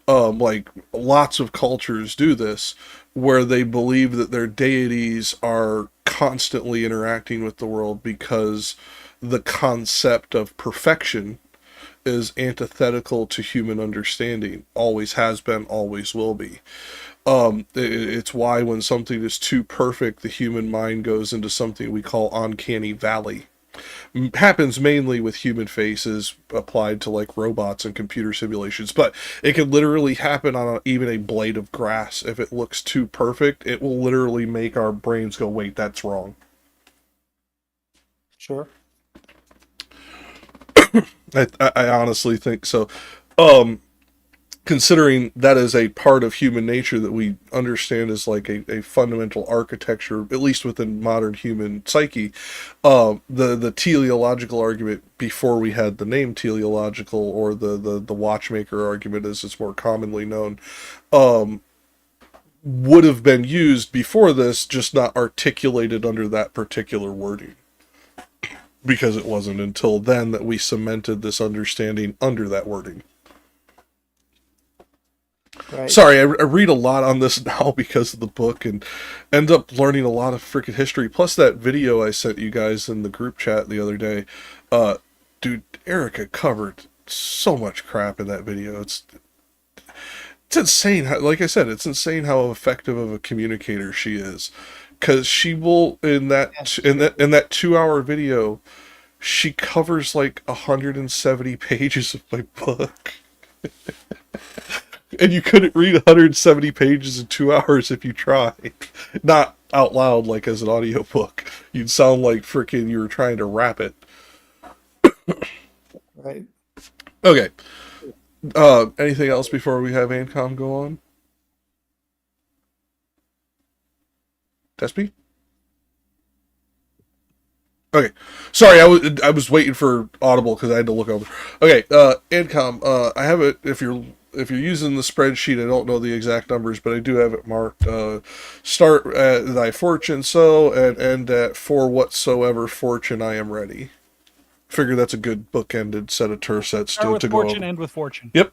Like, lots of cultures do this, where they believe that their deities are constantly interacting with the world because the concept of perfection is antithetical to human understanding. Always has been, always will be. It's why when something is too perfect, the human mind goes into something we call uncanny valley. Happens mainly with human faces applied to like robots and computer simulations, but it can literally happen on even a blade of grass. If it looks too perfect, it will literally make our brains go, wait, that's wrong. Sure. I honestly think so. Considering that is a part of human nature that we understand as like a fundamental architecture, at least within modern human psyche, the teleological argument before we had the name teleological, or the watchmaker argument as it's more commonly known, would have been used before this, just not articulated under that particular wording. Because it wasn't until then that we cemented this understanding under that wording. Right. Sorry, I read a lot on this now because of the book, and end up learning a lot of freaking history. Plus that video I sent you guys in the group chat the other day. Dude, Erica covered so much crap in that video. It's insane. Like I said, it's insane how effective of a communicator she is. Because she will, in that 2-hour video, she covers like 170 pages of my book. And you couldn't read 170 pages in 2 hours if you tried. Not out loud like as an audiobook. You'd sound like freaking you were trying to rap it. Right. Okay. Anything else before we have ANCOM go on? Despy? Okay. Sorry, I was waiting for Audible because I had to look over. Okay, ANCOM, I have it, if you're using the spreadsheet, I don't know the exact numbers, but I do have it marked. Start at thy fortune so, and end at for whatsoever fortune I am ready. Figure that's a good bookended set of tersets Start with to go fortune, over. end with fortune. Yep.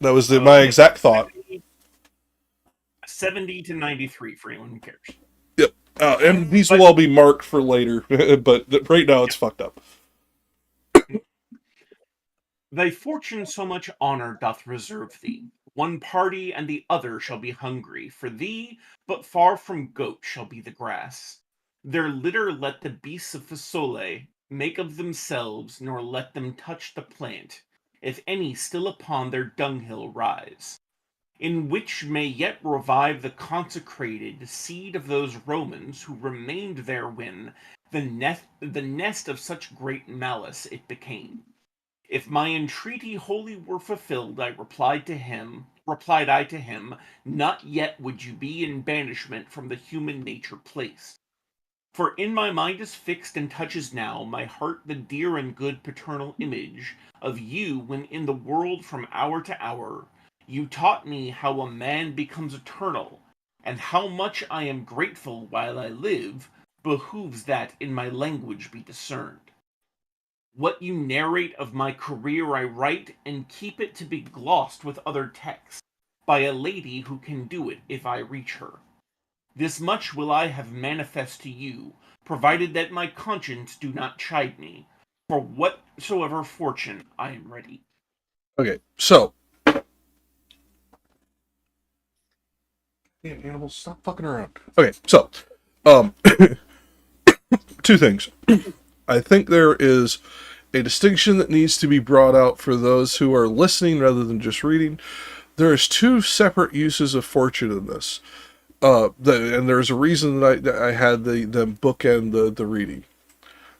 That was my exact thought. 70 to 93 for anyone who cares. Yep. And these will all be marked for later, but right now it's fucked up. Thy fortune so much honor doth reserve thee. One party and the other shall be hungry for thee, but far from goat shall be the grass. Their litter let the beasts of Fasole make of themselves, nor let them touch the plant, if any still upon their dunghill rise. In which may yet revive the consecrated seed of those Romans who remained therein, the nest of such great malice it became. If my entreaty wholly were fulfilled, replied I to him, not yet would you be in banishment from the human nature place. For in my mind is fixed and touches now my heart the dear and good paternal image of you when in the world from hour to hour you taught me how a man becomes eternal, and how much I am grateful while I live behooves that in my language be discerned. What you narrate of my career I write, and keep it to be glossed with other texts, by a lady who can do it if I reach her. This much will I have manifest to you, provided that my conscience do not chide me, for whatsoever fortune I am ready. Okay, so. Damn, animals, stop fucking around. Okay, so. Two things. I think there is a distinction that needs to be brought out for those who are listening rather than just reading. There's two separate uses of fortune in this. And there's a reason that I had the bookend the reading.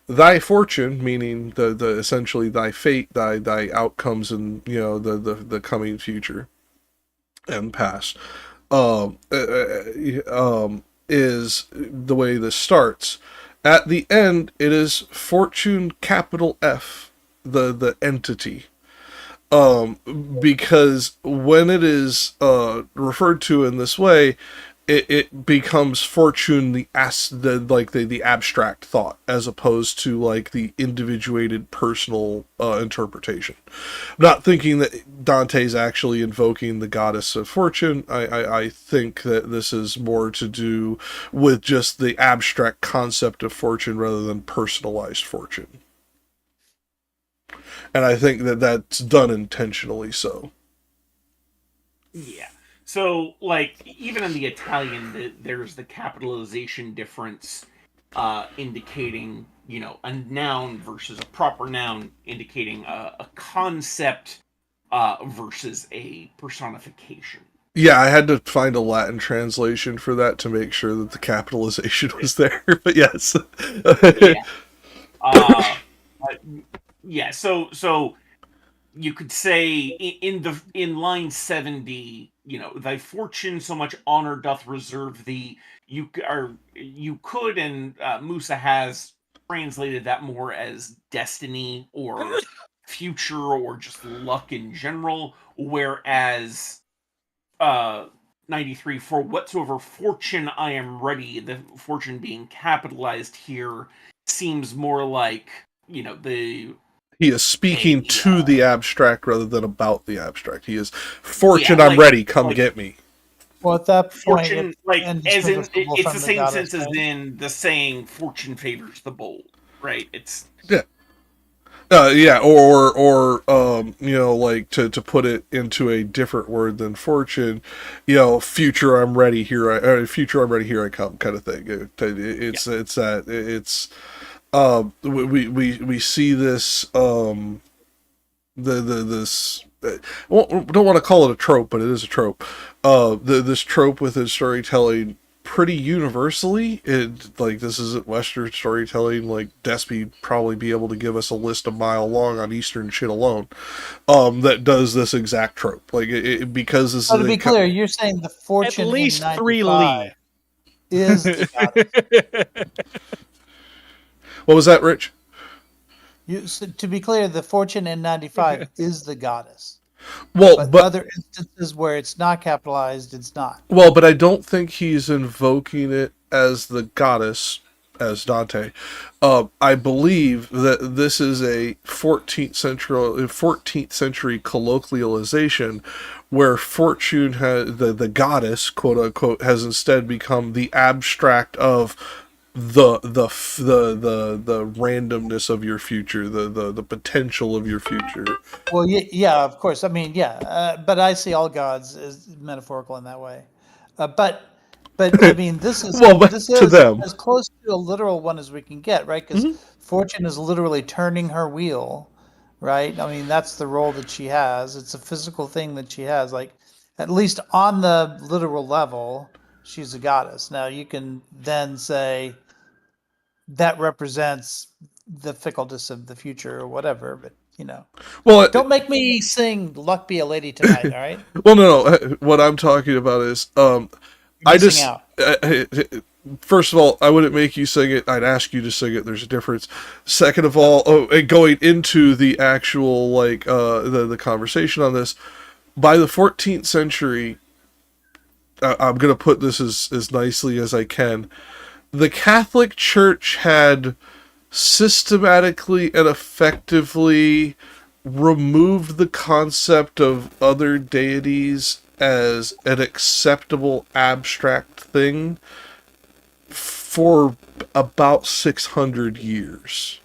Thy fortune, meaning the essentially thy fate, thy outcomes, and the coming future and past, is the way this starts. At the end, it is fortune, capital F, the entity. Because when it is referred to in this way, it becomes fortune the abstract thought, as opposed to like the individuated personal interpretation. I'm not thinking that Dante's actually invoking the goddess of fortune. I think that this is more to do with just the abstract concept of fortune rather than personalized fortune. And I think that that's done intentionally so. Yeah. So, like, even in the Italian, there's the capitalization difference indicating, a noun versus a proper noun, indicating a concept versus a personification. Yeah, I had to find a Latin translation for that to make sure that the capitalization was there. But yes. Yeah. Yeah. So you could say in line 70, thy fortune so much honor doth reserve thee. You could, and Musa has translated that more as destiny or future or just luck in general, whereas 93, for whatsoever fortune I am ready, the fortune being capitalized here seems more like, the He is speaking to the abstract rather than about the abstract. He is, fortune, I'm ready, come get me. Well, at that point, fortune, as in, it's the same sense as in the saying, fortune favors the bold, right? It's... Yeah. Or to put it into a different word than fortune, future I'm ready, here I come, kind of thing. We see this this don't want to call it a trope, but it is a trope. This trope within storytelling pretty universally. This isn't Western storytelling. Like Despy probably be able to give us a list a mile long on Eastern shit alone. That does this exact trope. Because this. So to be clear, you're saying the fortune at least in 3 Lee is the goddess. What was that, Rich? So to be clear, the fortune in 95 is the goddess. Well, but other instances where it's not capitalized, it's not. Well, but I don't think he's invoking it as the goddess, as Dante. I believe that this is a 14th century colloquialization where fortune has the goddess, quote unquote, has instead become the abstract of the randomness of your future, the potential of your future. Well, yeah, of course. I mean, yeah, but I see all gods as metaphorical in that way. But I mean, this is to them as close to a literal one as we can get, right? Because fortune is literally turning her wheel, right? I mean, that's the role that she has. It's a physical thing that she has. Like, at least on the literal level, she's a goddess. Now, you can then say that represents the fickleness of the future or whatever, but well, don't make me sing "Luck Be a Lady" tonight, all right? Well, no. What I'm talking about is, first of all, I wouldn't make you sing it. I'd ask you to sing it. There's a difference. Second of all, going into the actual the conversation on this, by the 14th century, I'm going to put this as nicely as I can. The Catholic Church had systematically and effectively removed the concept of other deities as an acceptable abstract thing for about 600 years.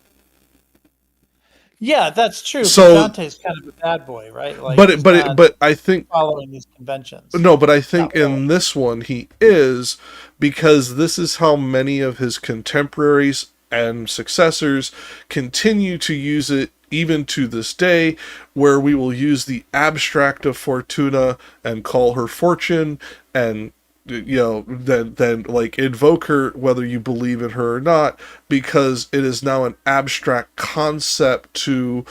Yeah, that's true. So Dante's kind of a bad boy, right? But I think following these conventions. No, but I think in this one he is, because this is how many of his contemporaries and successors continue to use it even to this day, where we will use the abstract of Fortuna and call her Fortune, and then like invoke her whether you believe in her or not, because it is now an abstract concept to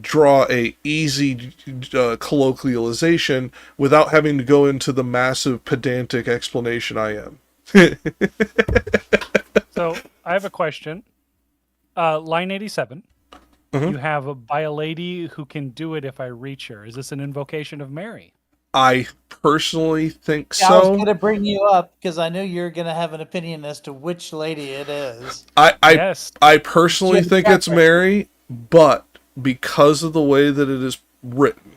draw a easy colloquialization without having to go into the massive pedantic explanation I am. So I have a question. Line 87. Mhm. You have by a lady who can do it if I reach her. Is this an invocation of Mary? I personally think Yeah, I was so. going to bring you up because I knew you're going to have an opinion as to which lady it is. Yes. I personally Jim think it's Catholic. Mary, but because of the way that it is written,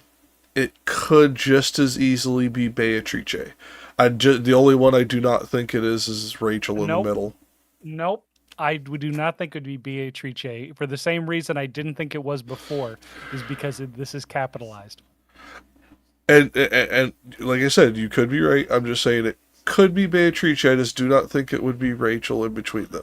it could just as easily be Beatrice. The only one I do not think it is Rachel in Nope. the middle. Nope. I do not think it would be Beatrice for the same reason I didn't think it was before, is because this is capitalized. And like I said, you could be right. I'm just saying it could be Beatrice. I just do not think it would be Rachel in between them.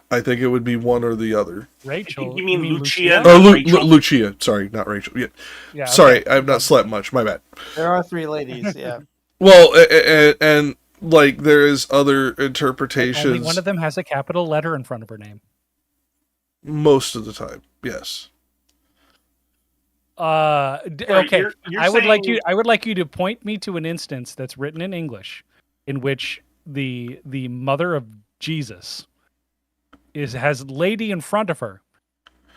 I think it would be one or the other. Rachel. You mean Lucia? Or Rachel? Lucia. Sorry, not Rachel. Yeah. Yeah. Sorry, okay. I've not slept much. My bad. There are 3 ladies, yeah. Well, and like there is other interpretations. Only one of them has a capital letter in front of her name. Most of the time, yes. Okay. you're I would like saying- you. I would like you to point me to an instance that's written in English, in which the mother of Jesus has lady in front of her,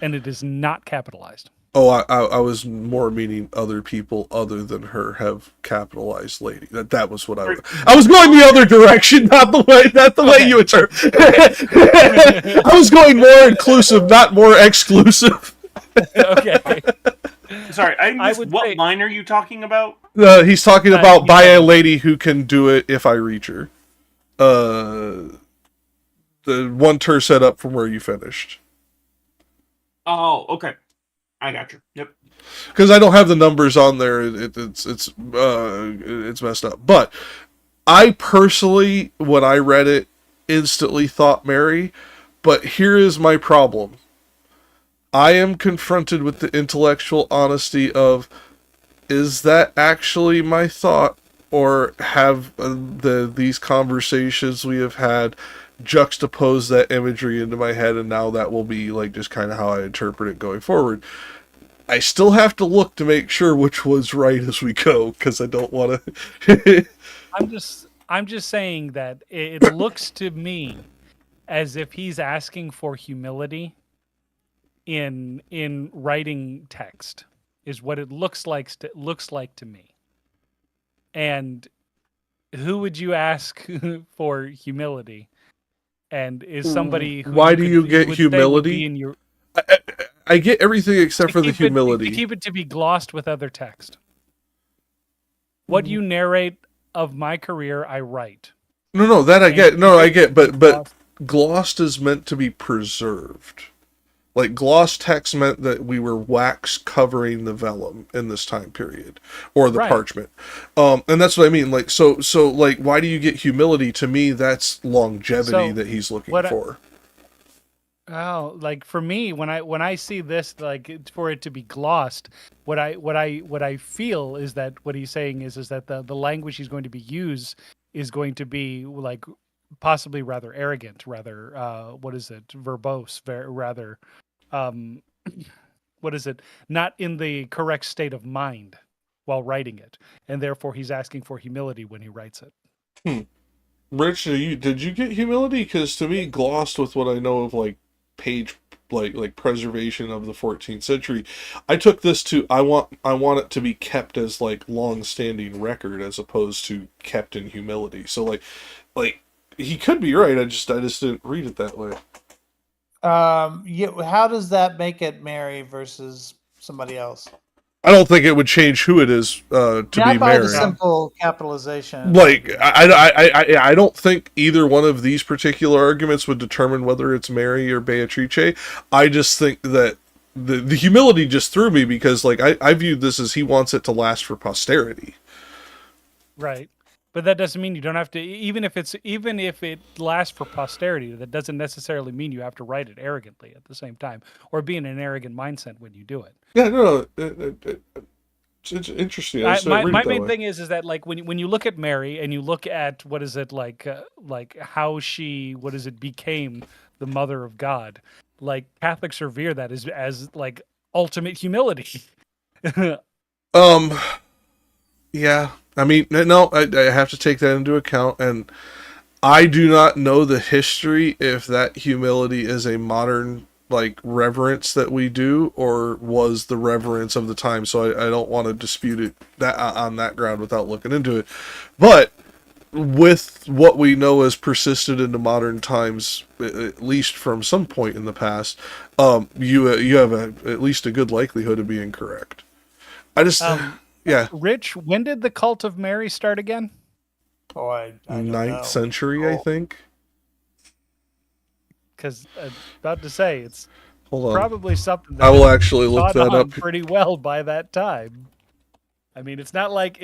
and it is not capitalized. Oh, I was more meaning other people other than her have capitalized lady. That was what I was going the other direction, not the way you interpret. I was going more inclusive, not more exclusive. Okay. Sorry, I missed would what say- line are you talking about? He's talking about by a lady who can do it if I reach her. The one set up from where you finished. Oh, okay. I got you. Yep. Because I don't have the numbers on there, it's messed up. But I personally, when I read it, instantly thought Mary. But here is my problem. I am confronted with the intellectual honesty of, is that actually my thought, or have these conversations we have had juxtapose that imagery into my head, and now that will be like just kind of how I interpret it going forward. I still have to look to make sure which was right as we go, because I don't want to. I'm just saying that it looks to me as if he's asking for humility in writing text, is what it looks like to me. And who would you ask for humility? And is somebody who Why do you get would say would humility? be in your, I get everything except for the humility. to keep it to be glossed with other text. What you narrate of my career, I write. No, that I get. No, I get. But glossed. glossed is meant to be preserved. Like gloss text meant that we were wax covering the vellum in this time period, or the Right. parchment, and that's what I mean. Like so like, why do you get humility? To me, that's longevity So, that he's looking what I- for. Oh, like for me, when I see this, like for it to be glossed, what I feel is that what he's saying is that the language he's going to be used is going to be like possibly rather arrogant, rather what is it, verbose, rather what is it, not in the correct state of mind while writing it, and therefore he's asking for humility when he writes it. Rich, did you get humility? Because to me, glossed with what I know of like page like preservation of the 14th century, I took this to I want it to be kept as like long-standing record as opposed to kept in humility. So like he could be right. I just didn't read it that way. Yeah, how does that make it Mary versus somebody else? I don't think it would change who it is to I be buy the Mary. simple capitalization. Like I don't think either one of these particular arguments would determine whether it's Mary or Beatrice. I just think that the humility just threw me because like I viewed this as he wants it to last for posterity. Right. But that doesn't mean you don't have to. Even if it lasts for posterity, that doesn't necessarily mean you have to write it arrogantly at the same time, or be in an arrogant mindset when you do it. Yeah, no, it's interesting. I just didn't read My it that main way. thing is that like when you look at Mary and you look at what is it like how she became the mother of God, like Catholics revere that as like ultimate humility. Um, yeah. I mean, no, I have to take that into account, and I do not know the history if that humility is a modern like reverence that we do or was the reverence of the time. So I don't want to dispute it that on that ground without looking into it. But with what we know has persisted into modern times, at least from some point in the past, you have at least a good likelihood of being correct. I just yeah, Rich, when did the cult of Mary start again? Oh, I don't know. 9th century, I think. Because about to say it's Hold on. probably something that I will actually look caught that on up. pretty well by that time. I mean, it's not like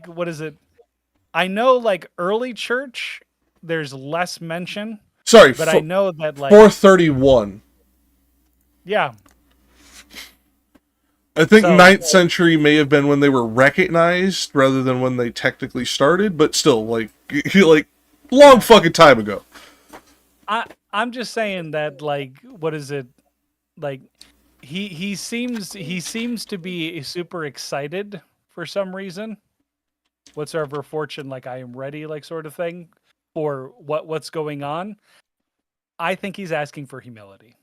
what is it? I know like early church, there's less mention, Sorry, but I know that like 431. yeah, I think So- 9th century may have been when they were recognized rather than when they technically started, but still, like long fucking time ago. I'm just saying that like what is it? Like he seems to be super excited for some reason. Whatsoever fortune, like I am ready, like sort of thing, for what's going on. I think he's asking for humility.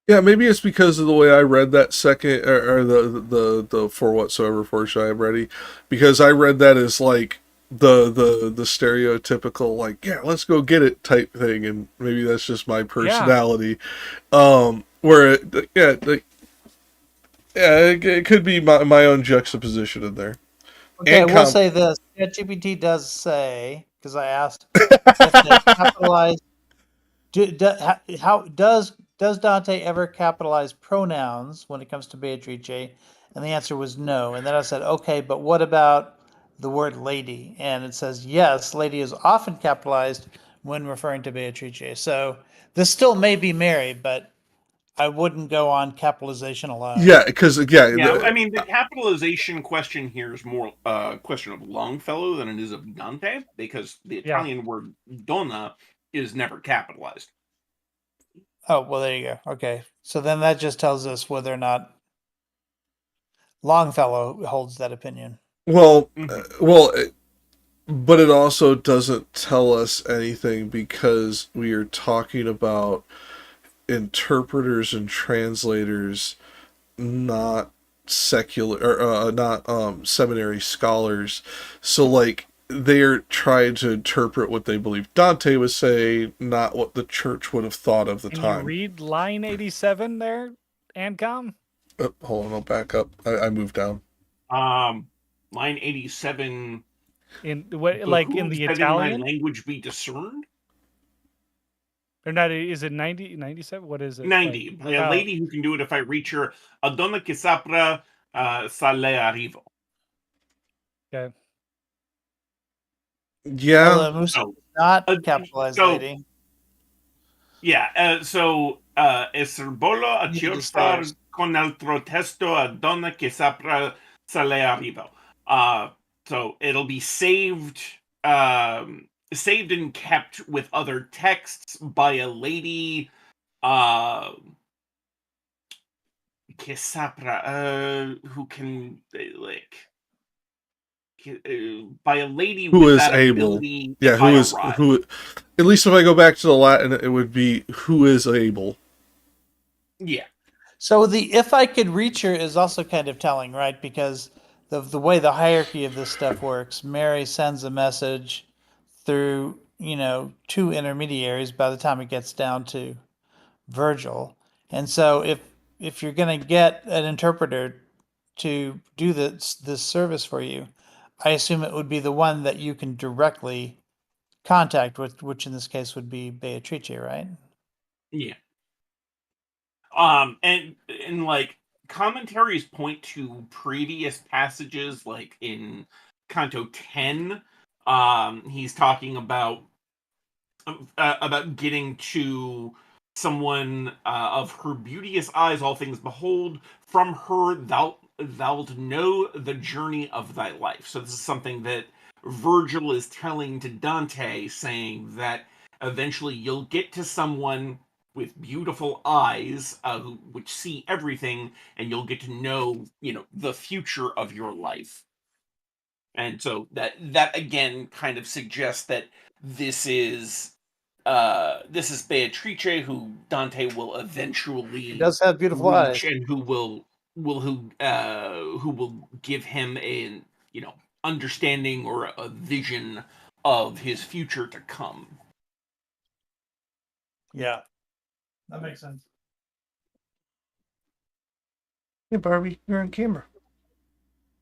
Yeah, maybe it's because of the way I read that second, or the for whatsoever fortune I am ready, because I read that as like the stereotypical like, yeah, let's go get it type thing, and maybe that's just my personality. Where it could be my own juxtaposition in there. Okay, And I will say this. ChatGPT does say, because I asked if they capitalize. How does Dante ever capitalize pronouns when it comes to Beatrice? And the answer was no. And then I said, okay, but what about the word lady? And it says, yes, lady is often capitalized when referring to Beatrice. So this still may be Mary, but I wouldn't go on capitalization alone. Yeah, because Yeah, I mean, the capitalization question here is more a question of Longfellow than it is of Dante, because the Italian word donna is never capitalized. Oh, well, there you go. Okay. So then that just tells us whether or not Longfellow holds that opinion. well, but it also doesn't tell us anything because we are talking about interpreters and translators, not secular or not seminary scholars. So like they're trying to interpret what they believe Dante was saying, not what the church would have thought of the Can time. you read line 87 there, Ancom? Hold on, I'll back up. I moved down. Line 87. In what, like in the that Italian? in my language be discerned? Or not? Is it 90, 97? What is it? 90. Like, a lady who can do it if I reach her. A donna che saprà sale arrivo. Okay. Yeah. Although not capitalized lady. Yeah. Eserbolo a ciostar con altro testo a donna che saprà sale arrivo. So it'll be saved and kept with other texts by a lady que sapra who can like by a lady who with is that able. ability. Yeah, who at least if I go back to the Latin, it would be who is able. Yeah. So the if I could reach her is also kind of telling, right? Because the way the hierarchy of this stuff works, Mary sends a message through, two intermediaries by the time it gets down to Virgil. And so if you're going to get an interpreter to do this service for you, I assume it would be the one that you can directly contact with, which in this case would be Beatrice, right? Yeah. And like commentaries point to previous passages, like in Canto X. He's talking about getting to someone of her beauteous eyes, all things behold. From her thou'lt know the journey of thy life. So this is something that Virgil is telling to Dante, saying that eventually you'll get to someone with beautiful eyes, which see everything, and you'll get to know, the future of your life. And so that again kind of suggests that this is Beatrice, who Dante will eventually He does have beautiful eyes, and who will give him a understanding or a vision of his future to come. Yeah, that makes sense. Hey, Barbie, you're on camera.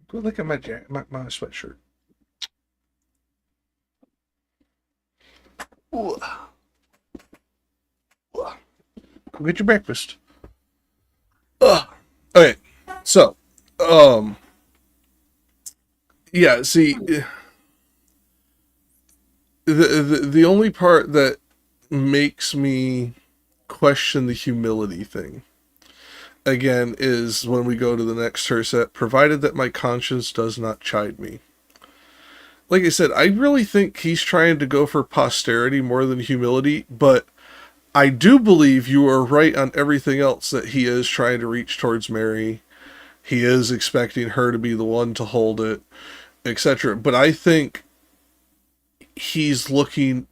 Go look at my sweatshirt. Ooh. Go get your breakfast. Okay, so, yeah. See, the only part that makes me question the humility thing, again, is when we go to the next tercet, provided that my conscience does not chide me. Like I said, I really think he's trying to go for posterity more than humility, but I do believe you are right on everything else, that he is trying to reach towards Mary. He is expecting her to be the one to hold it, etc. But I think he's looking,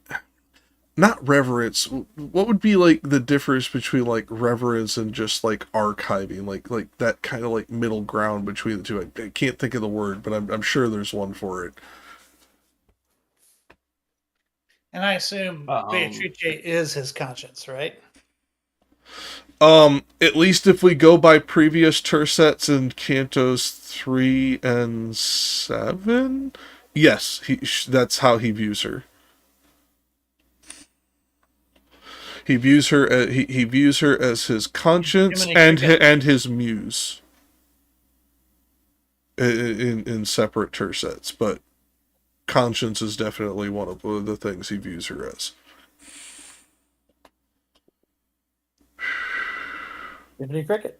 not reverence. What would be like the difference between like reverence and just like archiving, like that kind of like middle ground between the two? I can't think of the word, but I'm sure there's one for it. And I assume Beatrice is his conscience, right? At least if we go by previous tercets in Cantos 3 and 7, yes, that's how he views her. He views her as his conscience and his muse in separate tercets, but conscience is definitely one of the things he views her as. Jiminy Cricket.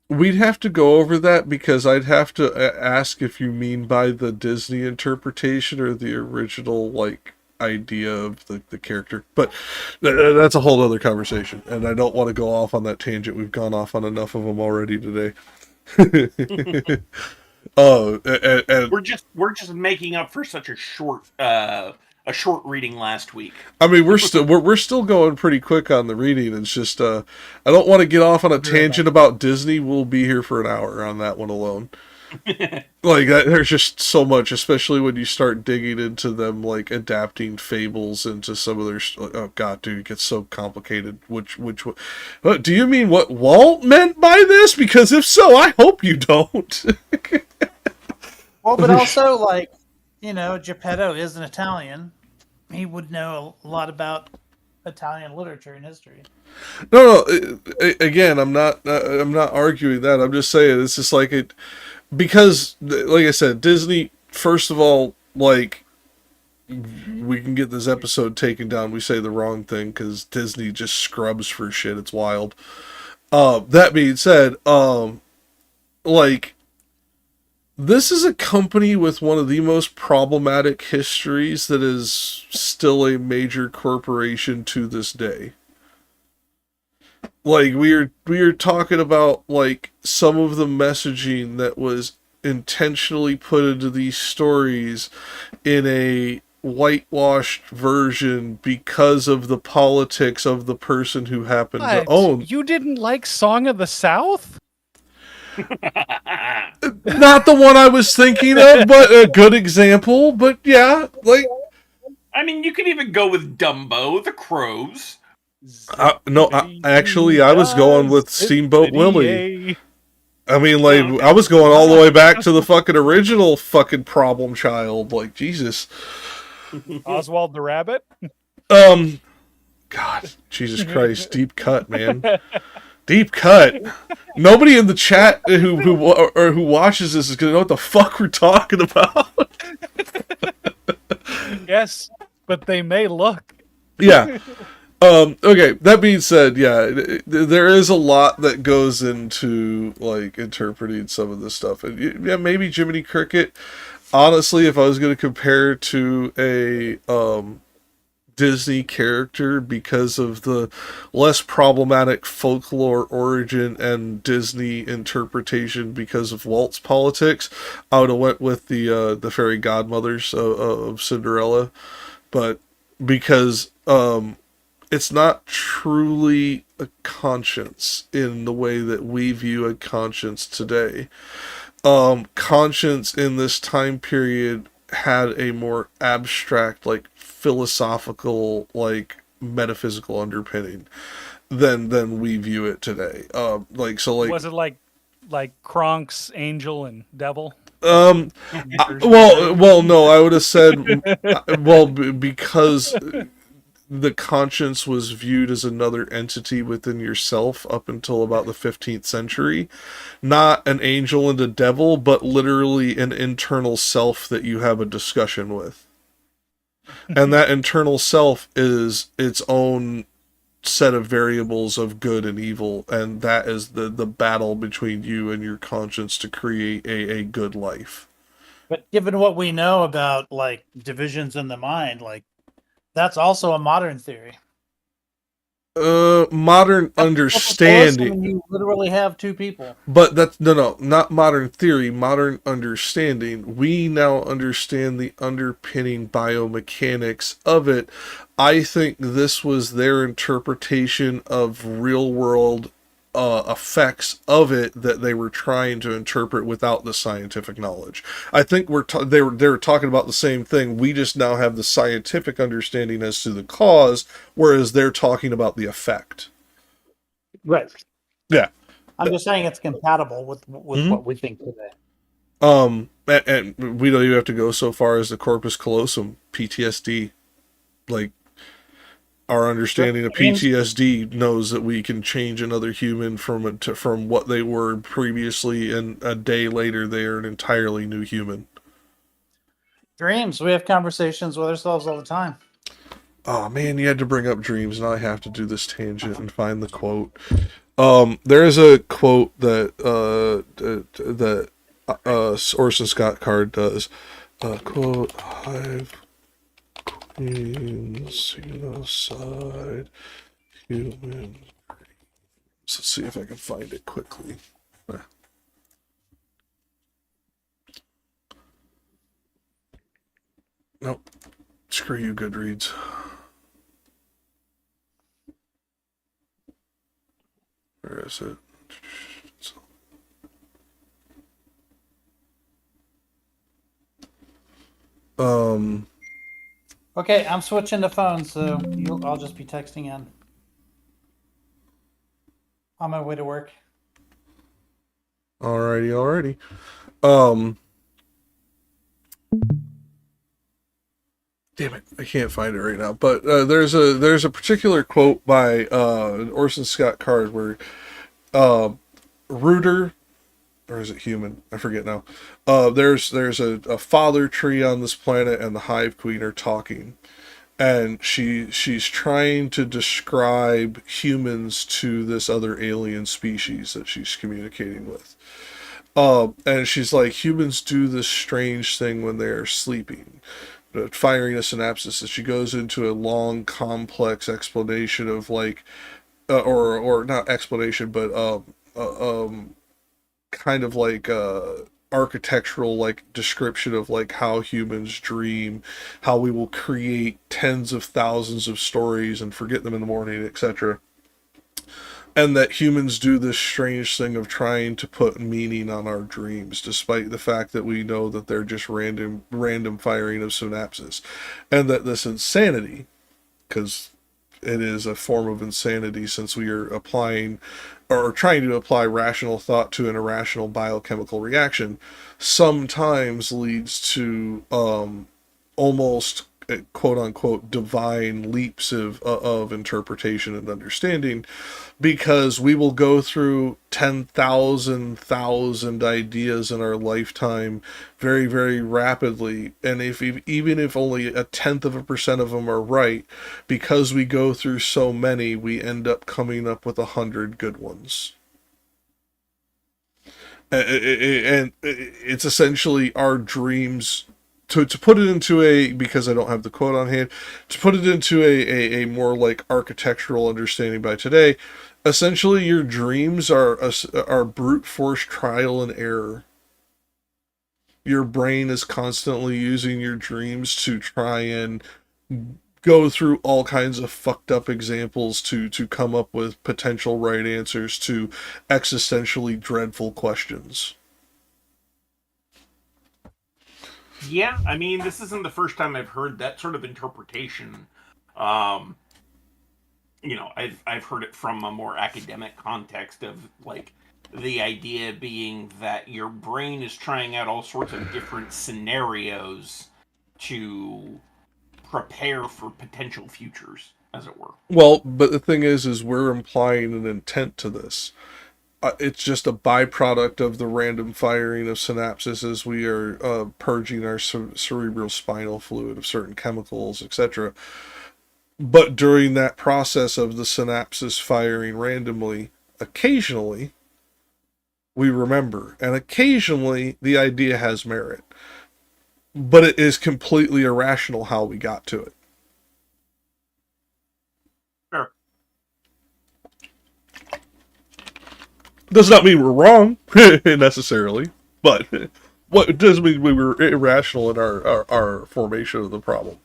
We'd have to go over that, because I'd have to ask if you mean by the Disney interpretation or the original, like, idea of the character. But that's a whole other conversation, and I don't want to go off on that tangent. We've gone off on enough of them already today. And we're just making up for such a short reading last week. I mean, we're still going pretty quick on the reading. It's just I don't want to get off on a tangent about Disney. We'll be here for an hour on that one alone. Like there's just so much, especially when you start digging into them, like adapting fables into some of their. Oh God, dude, it gets so complicated. Which do you mean what Walt meant by this? Because if so, I hope you don't. Well, but also, like, Geppetto is an Italian. He would know a lot about Italian literature and history. No. Again, I'm not arguing that. I'm just saying it's just like it, because, like I said, Disney. First of all, like, we can get this episode taken down. We say the wrong thing because Disney just scrubs for shit. It's wild. That being said, like, this is a company with one of the most problematic histories that is still a major corporation to this day. Like, we are talking about, like, some of the messaging that was intentionally put into these stories in a whitewashed version because of the politics of the person who happened to own. You didn't like Song of the South? Not the one I was thinking of, but a good example. But yeah, like, I mean, you could even go with Dumbo, the Crows. No, I was going with Steamboat Willie. I mean, like, I was going all the way back to the fucking original fucking problem child. Like, Jesus. Oswald the Rabbit? God, Jesus Christ, deep cut, man. Deep cut. Nobody in the chat who watches this is gonna know what the fuck we're talking about. Yes, but they may look. Yeah. Okay, that being said, yeah, there is a lot that goes into, like, interpreting some of this stuff. And yeah, maybe Jiminy Cricket, honestly, if I was going to compare to a Disney character because of the less problematic folklore origin and Disney interpretation because of Walt's politics, I would have went with the fairy godmothers of Cinderella. But because it's not truly a conscience in the way that we view a conscience today. Conscience in this time period had a more abstract, like, philosophical, like, metaphysical underpinning than we view it today. Was it like Kronk's angel and devil? No, I would have said, because the conscience was viewed as another entity within yourself up until about the 15th century. Not an angel and a devil, but literally an internal self that you have a discussion with. And that internal self is its own set of variables of good and evil, and that is the battle between you and your conscience to create a good life. But given what we know about, like, divisions in the mind, like, that's also a modern theory. Modern understanding. When you literally have two people. But that's not modern theory, modern understanding. We now understand the underpinning biomechanics of it. I think this was their interpretation of real world effects of it that they were trying to interpret without the scientific knowledge. I think they were talking about the same thing. We just now have the scientific understanding as to the cause, whereas they're talking about the effect. Right. Yeah. I'm just saying it's compatible with what we think today. And we don't even have to go so far as the corpus callosum, PTSD. Like, our understanding of PTSD knows that we can change another human from what they were previously, and a day later they are an entirely new human. Dreams. We have conversations with ourselves all the time. Oh man, you had to bring up dreams. Now I have to do this tangent and find the quote. There is a quote that Orson Scott Card does. Quote: "Hive, queens, genocide, human." Let's see if I can find it quickly. Nope. Screw you, Goodreads. Where is it? Okay, I'm switching to phone, so I'll just be texting in. On my way to work. Alrighty. Damn it, I can't find it right now. But there's a particular quote by Orson Scott Card where Rooter, or is it human? I forget now. There's a father tree on this planet, and the Hive Queen are talking, and she's trying to describe humans to this other alien species that she's communicating with. And she's like, humans do this strange thing when they're sleeping, firing a synapses. And she goes into a long, complex explanation of, like, or not explanation, but kind of like architectural, like, description of, like, how humans dream, how we will create tens of thousands of stories and forget them in the morning, etc. And that humans do this strange thing of trying to put meaning on our dreams, despite the fact that we know that they're just random firing of synapses. And that this insanity, because it is a form of insanity since we are applying or trying to apply rational thought to an irrational biochemical reaction, sometimes leads to almost quote unquote divine leaps of interpretation and understanding, because we will go through 10,000 ideas in our lifetime very, very rapidly. And even if only 0.1% of them are right, because we go through so many, we end up coming up with 100 good ones. And it's essentially our dreams. To put it into because I don't have the quote on hand, to put it into a more like architectural understanding by today, essentially your dreams are brute force trial and error. Your brain is constantly using your dreams to try and go through all kinds of fucked up examples to come up with potential right answers to existentially dreadful questions. Yeah, I mean, this isn't the first time I've heard that sort of interpretation. I've heard it from a more academic context of like the idea being that your brain is trying out all sorts of different scenarios to prepare for potential futures, as it were. Well, but the thing is we're implying an intent to this. It's just a byproduct of the random firing of synapses as we are purging our cerebral spinal fluid of certain chemicals, etc. But during that process of the synapses firing randomly, occasionally we remember, and occasionally the idea has merit. But it is completely irrational how we got to it. Sure. Does not mean we're wrong, necessarily, but what does mean we were irrational in our formation of the problem.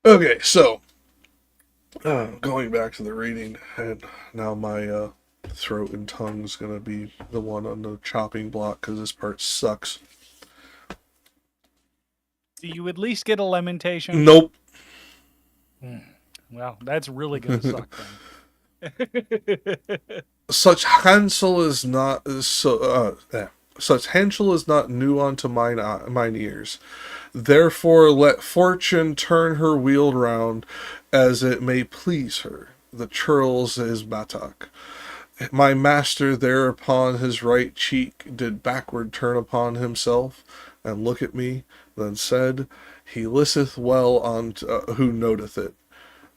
Okay, so, going back to the reading, and now my throat and tongue's gonna be the one on the chopping block, because this part sucks. Do you at least get a lamentation? Nope. Well, that's really going to suck then. Such Hansel is not such Hansel is not new unto mine ears. Therefore let fortune turn her wheel round as it may please her. The churls his battock. My master thereupon his right cheek did backward turn upon himself, and look at me, then said, He listeth well on who noteth it,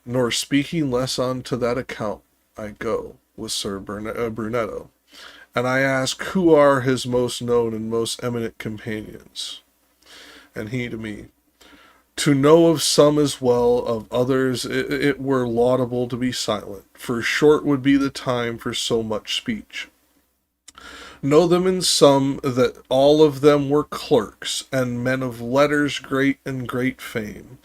nor speaking less unto that account. I go with Sir Brunetto, and I ask who are his most known and most eminent companions. And he to me, to know of some as well, of others it were laudable to be silent, for short would be the time for so much speech. Know them in some that all of them were clerks, and men of letters great and great fame,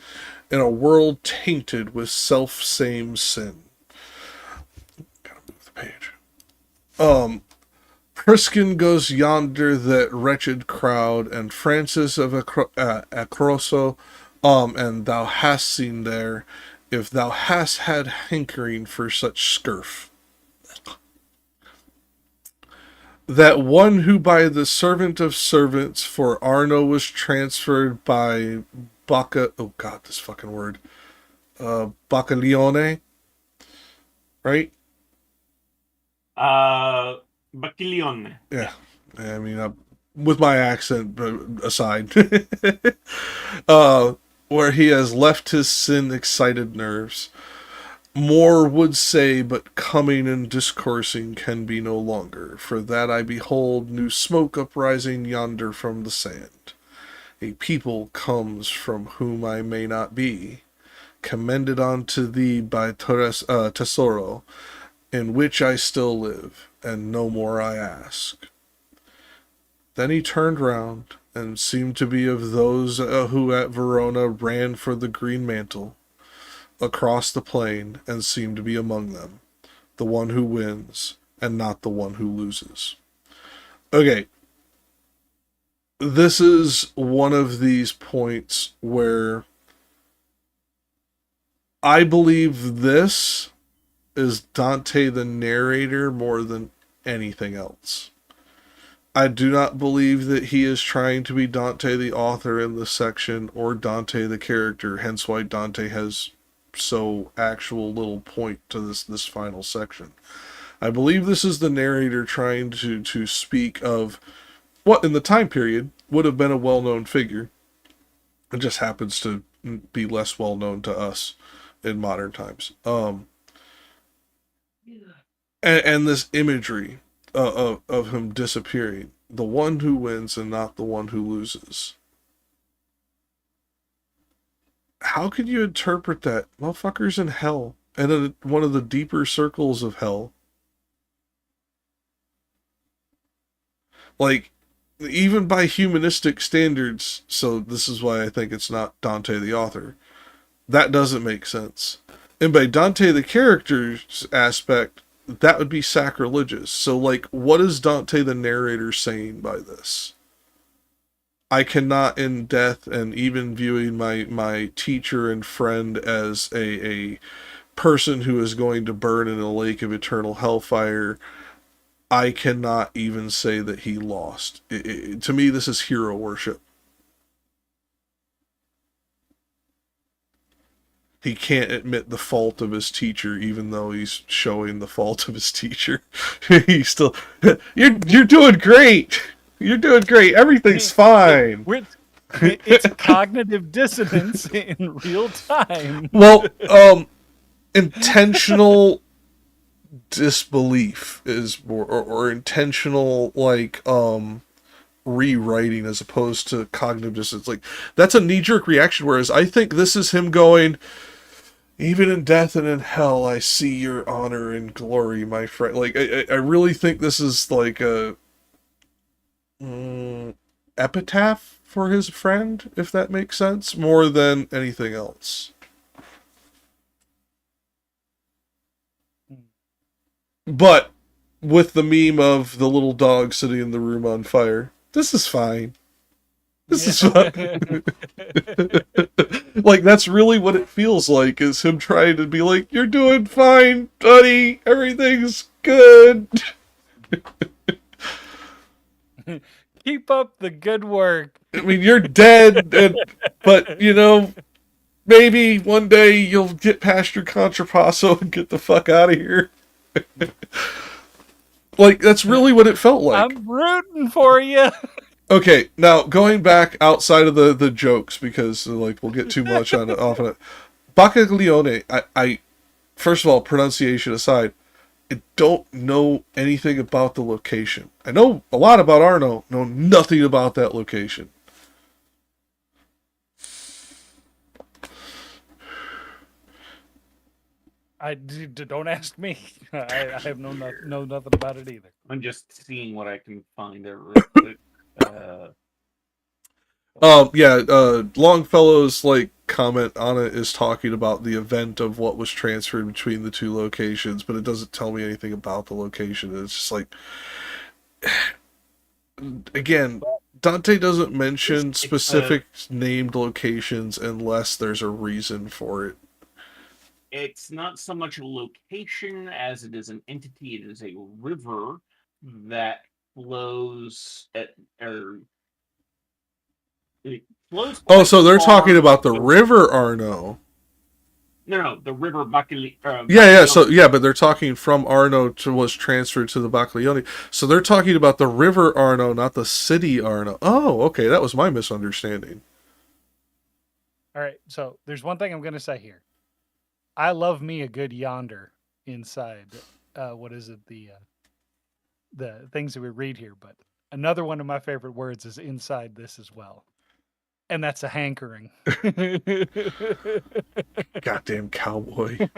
in a world tainted with self-same sin. Page. Priskin goes yonder that wretched crowd, and Francis of Acroso, and thou hast seen there, if thou hast had hankering for such scurf. That one who by the servant of servants for Arno was transferred by Baccaglione, right? Baccaglione. Yeah. I mean, with my accent aside, where he has left his sin excited nerves. More would say, but coming and discoursing can be no longer, for that I behold new smoke uprising yonder from the sand. A people comes from whom I may not be, commended unto thee by Tesoro, in which I still live, and no more I ask. Then he turned round, and seemed to be of those who at Verona ran for the green mantle, across the plain, and seemed to be among them, the one who wins, and not the one who loses. Okay. This is one of these points where I believe this is Dante the narrator more than anything else. I do not believe that he is trying to be Dante the author in this section or Dante the character, hence why Dante has so actual little point to this final section. I believe this is the narrator trying to speak of what in the time period would have been a well-known figure. It just happens to be less well-known to us in modern times. And this imagery of him disappearing. The one who wins and not the one who loses. How could you interpret that? Motherfucker's in hell. And in one of the deeper circles of hell. Like, even by humanistic standards, so this is why I think it's not Dante the author, that doesn't make sense. And by Dante the character's aspect, that would be sacrilegious. So, like, what is Dante the narrator saying by this? I cannot, in death, and even viewing my teacher and friend as a person who is going to burn in a lake of eternal hellfire, I cannot even say that he lost. To me, this is hero worship. He can't admit the fault of his teacher, even though he's showing the fault of his teacher. He's still, you're doing great. You're doing great. Everything's fine. It's cognitive dissonance in real time. Well, intentional disbelief is more, or intentional, like, rewriting as opposed to cognitive dissonance. Like, that's a knee-jerk reaction, whereas I think this is him going, even in death and in hell, I see your honor and glory, my friend. Like, I really think this is like a epitaph for his friend, if that makes sense, more than anything else. But with the meme of the little dog sitting in the room on fire, this is fine. This is fine. Like, that's really what it feels like, is him trying to be like, you're doing fine, buddy. Everything's good. Keep up the good work. I mean, you're dead, but, you know, maybe one day you'll get past your contrapasso and get the fuck out of here. Like, that's really what it felt like. I'm rooting for you. Okay, now going back outside of the jokes, because like we'll get too much on it off on it. Bacaglione, I first of all, pronunciation aside, I don't know anything about the location. I know a lot about Arno, know nothing about that location. Don't ask me. I have know nothing about it either. I'm just seeing what I can find there real quick. Longfellow's like comment on it is talking about the event of what was transferred between the two locations, but it doesn't tell me anything about the location. It's just like, again, Dante doesn't mention specific named locations unless there's a reason for it. It's not so much a location as it is an entity. It is a river that flows it flows. Oh, so they're talking about the river Arno. No, the river Bacaglione. Yeah, but they're talking from Arno was transferred to the Bacaglione. So they're talking about the river Arno, not the city Arno. Oh, okay, that was my misunderstanding. All right, so there's one thing I'm going to say here. I love me a good yonder inside. What is it? The things that we read here. But another one of my favorite words is inside this as well. And that's a hankering. Goddamn cowboy.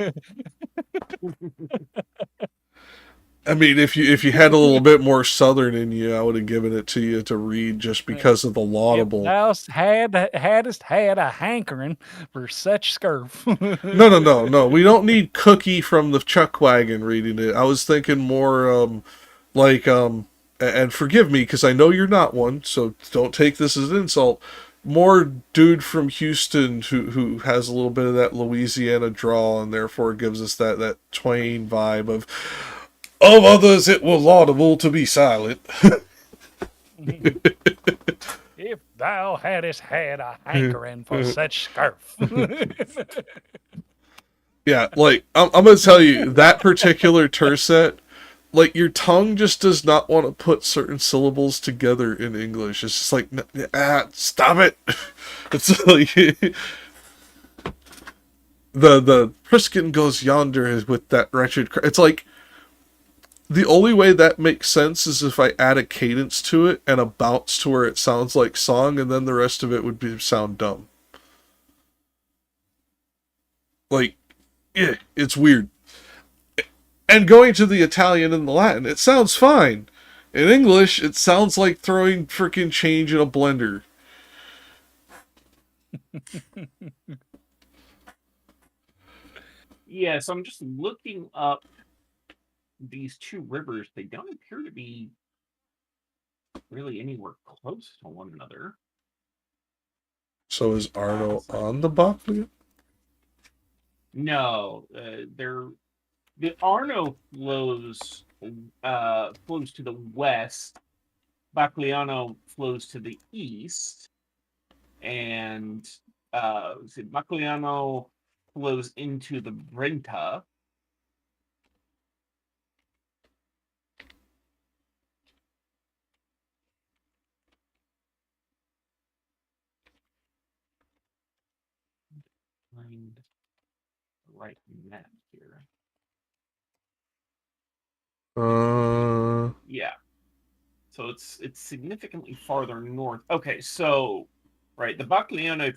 I mean, if you had a little bit more Southern in you, I would have given it to you to read just because of the laudable. If thou hadst had a hankering for such scurf. No. We don't need Cookie from the Chuck Wagon reading it. I was thinking more and forgive me because I know you're not one, so don't take this as an insult. More dude from Houston who has a little bit of that Louisiana drawl and therefore gives us that Twain vibe of others it were laudable to be silent. If thou hadst had a hankering for such scarf. Yeah, like I'm gonna tell you that particular tercet, like your tongue just does not want to put certain syllables together in English. It's just like, stop it. It's like the Priskin goes yonder with that wretched. It's like the only way that makes sense is if I add a cadence to it and a bounce to where it sounds like song, and then the rest of it would sound dumb. Like, yeah, it's weird. And going to the Italian and the Latin, it sounds fine. In English, it sounds like throwing freaking change in a blender. Yeah, so I'm just looking up these two rivers. They don't appear to be really anywhere close to one another. So is Arno on the Bacchio? No, the Arno flows to the west. Bagliano flows to the east, and Bagliano flows into the Brenta. Find the right map here. Yeah. So it's significantly farther north. Okay, so right, the Bagliano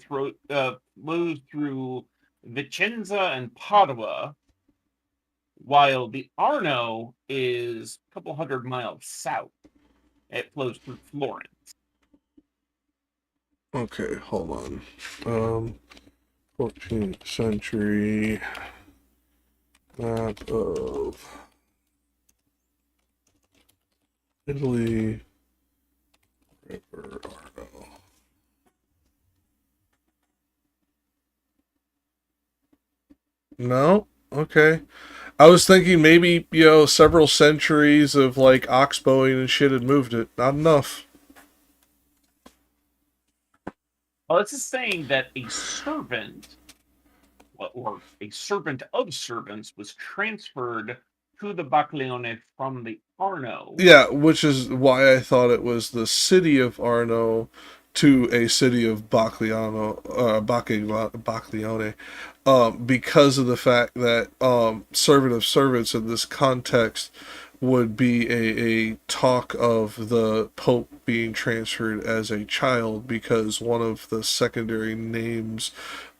flows through Vicenza and Padua, while the Arno is a couple hundred miles south. It flows through Florence. Okay, hold on. 14th century map of Italy, River Arno. No? Okay. I was thinking maybe, several centuries of like oxbowing and shit had moved it. Not enough. Well, this is saying that a servant, or a servant of servants, was transferred to the Baglione from the Arno. Yeah, which is why I thought it was the city of Arno to a city of Bagliano, Baglione, because of the fact that servant of servants in this context would be a talk of the Pope being transferred as a child, because one of the secondary names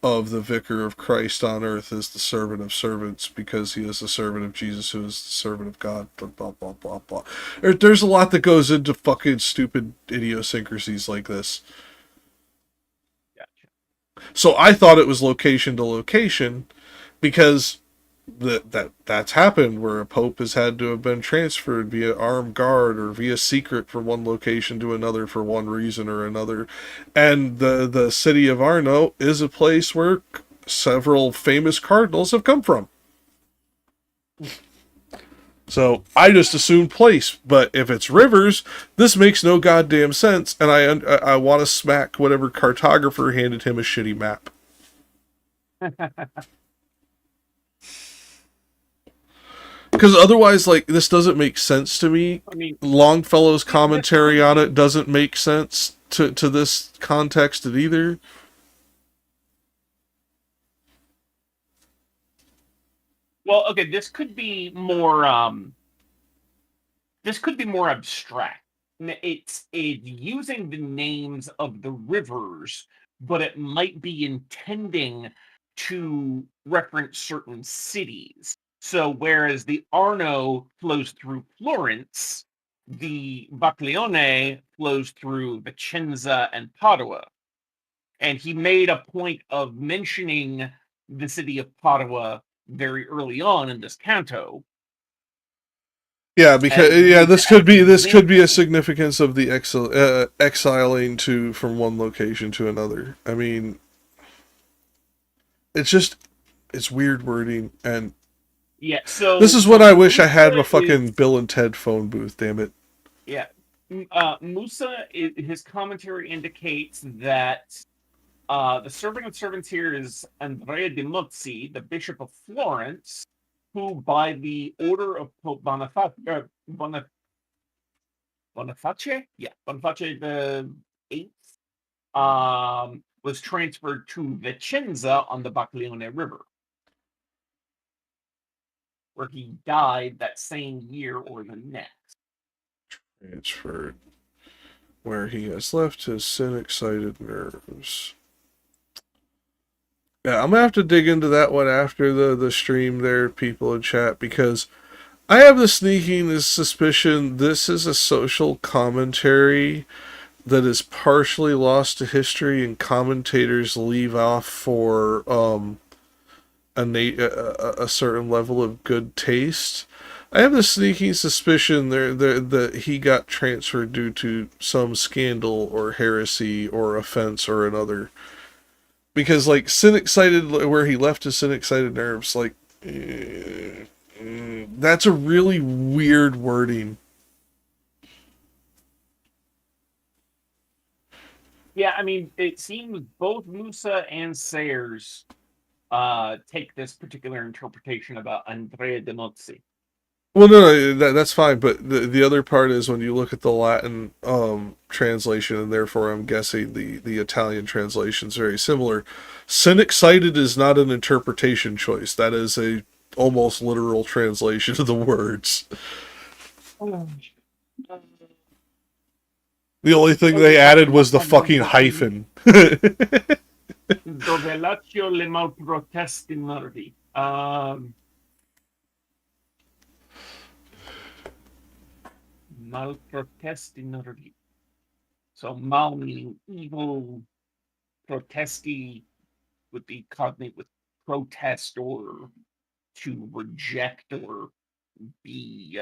of the Vicar of Christ on earth is the servant of servants, because he is the servant of Jesus, who is the servant of God, blah, blah, blah, blah, blah. There's a lot that goes into fucking stupid idiosyncrasies like this. Gotcha. So I thought it was location to location, because that's happened where a pope has had to have been transferred via armed guard or via secret from one location to another for one reason or another. And the city of Arno is a place where several famous cardinals have come from. So I just assumed place, but if it's rivers, this makes no goddamn sense, and I want to smack whatever cartographer handed him a shitty map. Because otherwise, like, this doesn't make sense to me. I mean, Longfellow's commentary on it doesn't make sense to this context either. well, okay, this could be more abstract. It's using the names of the rivers, but it might be intending to reference certain cities. So whereas the Arno flows through Florence, the Baglione flows through Vicenza and Padua. And he made a point of mentioning the city of Padua very early on in this canto. Yeah, because this could be a significance of the exiling from one location to another. I mean, it's weird wording, and yeah. So this is what I wish I had a fucking Bill and Ted phone booth. Damn it. Yeah. Musa, his commentary indicates that the servant of servants here is Andrea de Mozzi, the Bishop of Florence, who, by the order of Pope Boniface, yeah, Boniface the Eighth, was transferred to Vicenza on the Bacchiglione River, where he died that same year or the next. Transferred. Where he has left his sin-excited nerves. Yeah, I'm gonna have to dig into that one after the stream there, people in chat, because I have the sneaking suspicion this is a social commentary that is partially lost to history, and commentators leave off for a certain level of good taste. I have the sneaking suspicion that he got transferred due to some scandal or heresy or offense or another. Because, like, sin-excited, where he left his sin-excited nerves, like, that's a really weird wording. Yeah, I mean, it seems both Musa and Sayers take this particular interpretation about Andrea de Mozzi. Well, no, that's fine, but the other part is when you look at the Latin translation, and therefore I'm guessing the Italian translation is very similar. Sin-excited is not an interpretation choice. That is a almost literal translation of the words. The only thing they added was the fucking hyphen. Dovelatio le malprotestinarvi. Malprotestinarvi. So mal meaning evil, protesti would be cognate with protest or to reject or be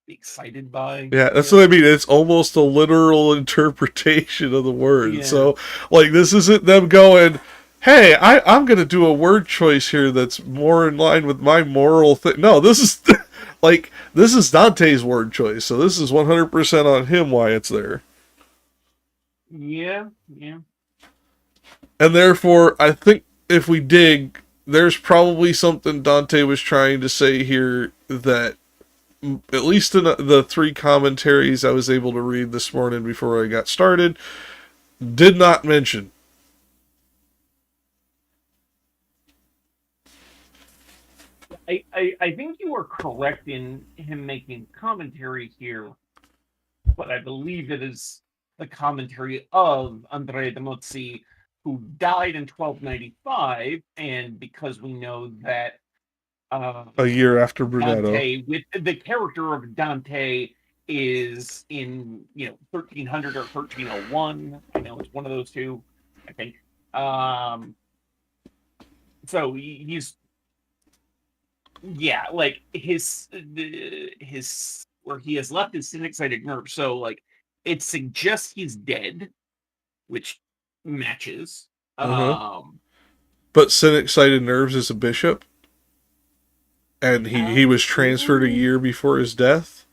excited by. Yeah, that's what I mean. It's almost a literal interpretation of the word. Yeah. So, like, this isn't them going, hey, I'm going to do a word choice here that's more in line with my moral thing. No, this is, like, this is Dante's word choice. So this is 100% on him why it's there. Yeah. And therefore, I think if we dig, there's probably something Dante was trying to say here that, at least in the three commentaries I was able to read this morning before I got started, did not mention. I think you are correct in him making commentary here, but I believe it is the commentary of Andrea de Mozzi, who died in 1295, and because we know that A year after Brunetto. Dante, with the character of Dante, is in 1300 or 1301. I know it's one of those two, I think. So he's like his where he has left his sin-excited nerve. So like it suggests he's dead, which matches. But sin-excited nerves is a bishop, and he was transferred a year before his death.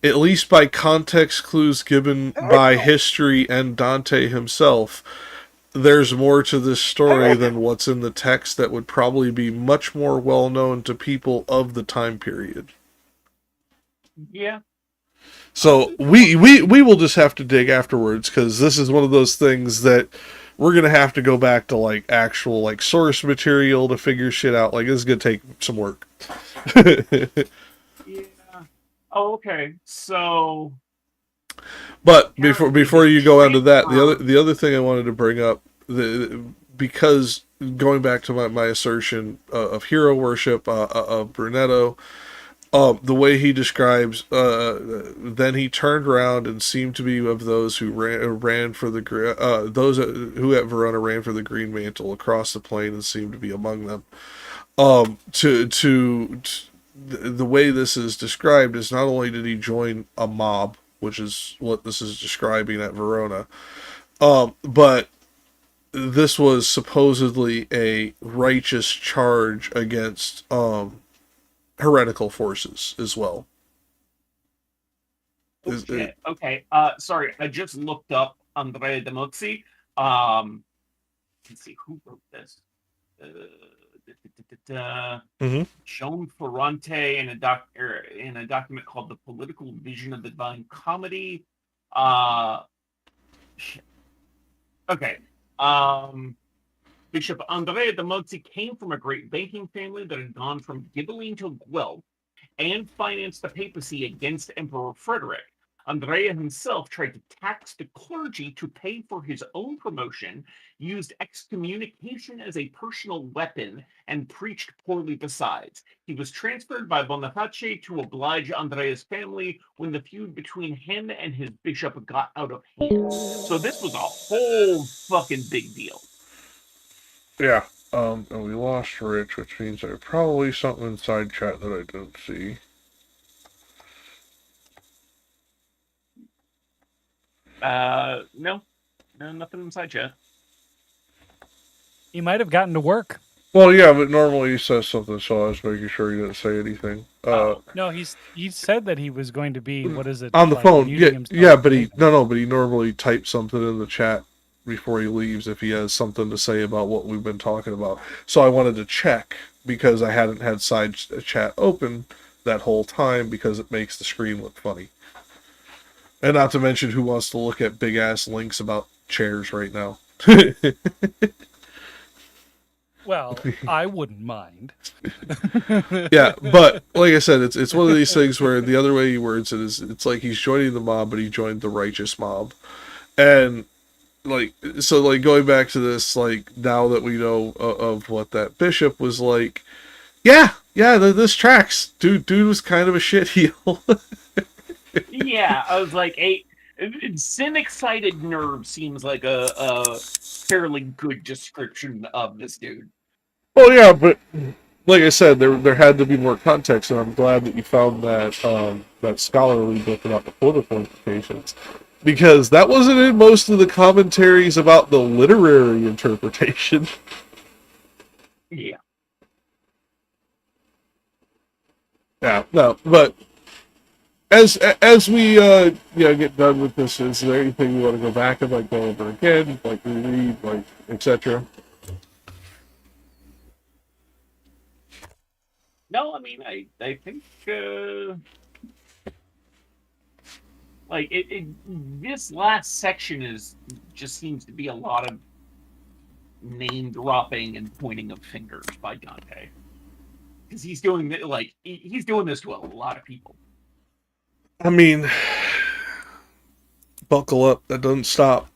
At least by context clues given by history and Dante himself, there's more to this story than what's in the text that would probably be much more well known to people of the time period. Yeah. So we will just have to dig afterwards, because this is one of those things that we're going to have to go back to like actual like source material to figure shit out. Like, this is going to take some work. Yeah. Oh, okay. So, but before you go on to that, the other thing I wanted to bring up, because going back to my assertion of hero worship of Brunetto, the way he describes, then he turned around and seemed to be of those who ran for the those who at Verona ran for the green mantle across the plain, and seemed to be among them. The way this is described is not only did he join a mob, which is what this is describing at Verona, but this was supposedly a righteous charge against heretical forces as well. shit. Okay. Sorry, I just looked up Andrea de Mozzi. Let's see who wrote this. Joan Ferrante in a document called "The Political Vision of the Divine Comedy." Okay. Bishop Andrea de Mozzi came from a great banking family that had gone from Ghibelline to Guelph and financed the papacy against Emperor Frederick. Andrea himself tried to tax the clergy to pay for his own promotion, used excommunication as a personal weapon, and preached poorly besides. He was transferred by Boniface to oblige Andrea's family when the feud between him and his bishop got out of hand. So this was a whole fucking big deal. Yeah. And we lost Rich, which means there's probably something inside chat that I don't see. No, nothing inside chat. He might have gotten to work. Well, yeah, but normally he says something, so I was making sure he didn't say anything. No, he said that he was going to be, what is it? On the like, phone. muting Yeah, himself yeah, but later. but he normally types something in the chat before he leaves if he has something to say about what we've been talking about. So I wanted to check because I hadn't had side chat open that whole time because it makes the screen look funny. And not to mention who wants to look at big ass links about chairs right now. Well, I wouldn't mind. Yeah, but like I said, it's one of these things where the other way he words it is it's like he's joining the mob, but he joined the righteous mob. And like, so like going back to this, like now that we know of what that bishop was like, yeah, this tracks. Dude was kind of a shitheel. Yeah, I was like, sin-excited nerve seems like a fairly good description of this dude. Well, yeah, but like I said, there had to be more context, and I'm glad that you found that scholarly book about the political implications, because that wasn't in most of the commentaries about the literary interpretation. Yeah. Yeah, no, but as we get done with this, is there anything you want to go back and like go over again, like reread, like etc.? No, I mean, I think like this last section just seems to be a lot of name dropping and pointing of fingers by Dante, because he's doing he's doing this to a lot of people. I mean, buckle up, that doesn't stop.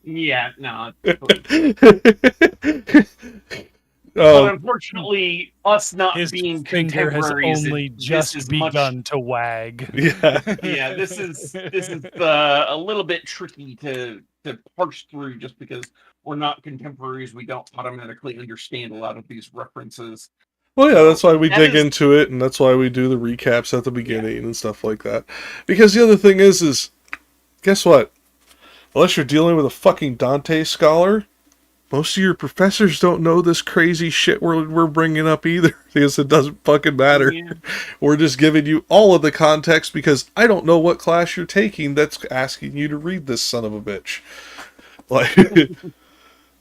Yeah, no. But unfortunately, us not His being finger has contemporaries, only just begun to wag. Yeah. Yeah, this is a little bit tricky to parse through, just because we're not contemporaries. We don't automatically understand a lot of these references. Well, yeah, that's why we dig into it, and that's why we do the recaps at the beginning and stuff like that. Because the other thing is, guess what? Unless you're dealing with a fucking Dante scholar, most of your professors don't know this crazy shit we're bringing up either, because it doesn't fucking matter. Yeah. We're just giving you all of the context because I don't know what class you're taking that's asking you to read this son of a bitch.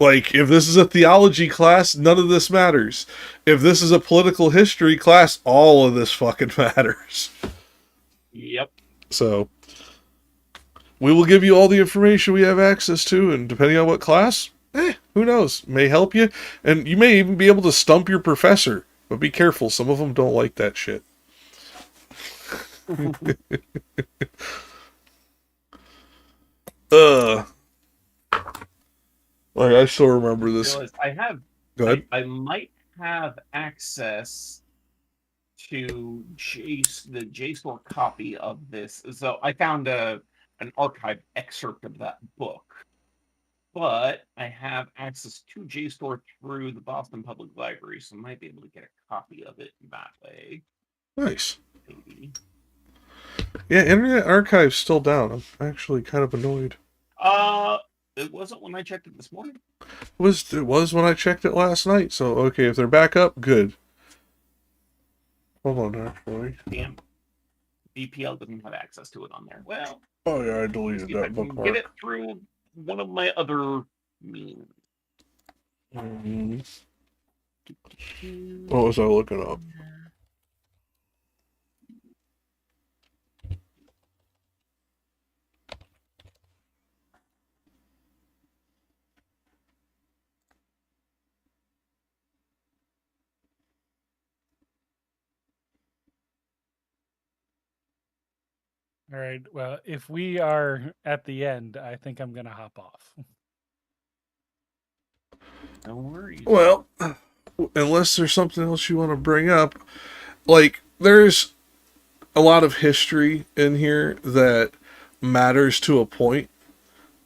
Like, if this is a theology class, none of this matters. If this is a political history class, all of this fucking matters. Yep. So, we will give you all the information we have access to, and depending on what class, who knows? May help you, and you may even be able to stump your professor. But be careful, some of them don't like that shit. Like, I still remember this. I have. Go ahead. I might have access to the JSTOR copy of this. So I found an archived excerpt of that book, but I have access to JSTOR through the Boston Public Library, so I might be able to get a copy of it that way. Nice. Maybe. Yeah, Internet Archive's still down. I'm actually kind of annoyed. It wasn't when I checked it this morning. It was when I checked it last night, so okay, if they're back up, good. Hold on, actually. Damn. DPL doesn't have access to it on there. Well, Oh yeah, I let's deleted see if I that can bookmark. get it through one of my other means. What was I looking up? All right. Well, if we are at the end, I think I'm gonna hop off. No worries. Well, unless there's something else you want to bring up, like there's a lot of history in here that matters to a point,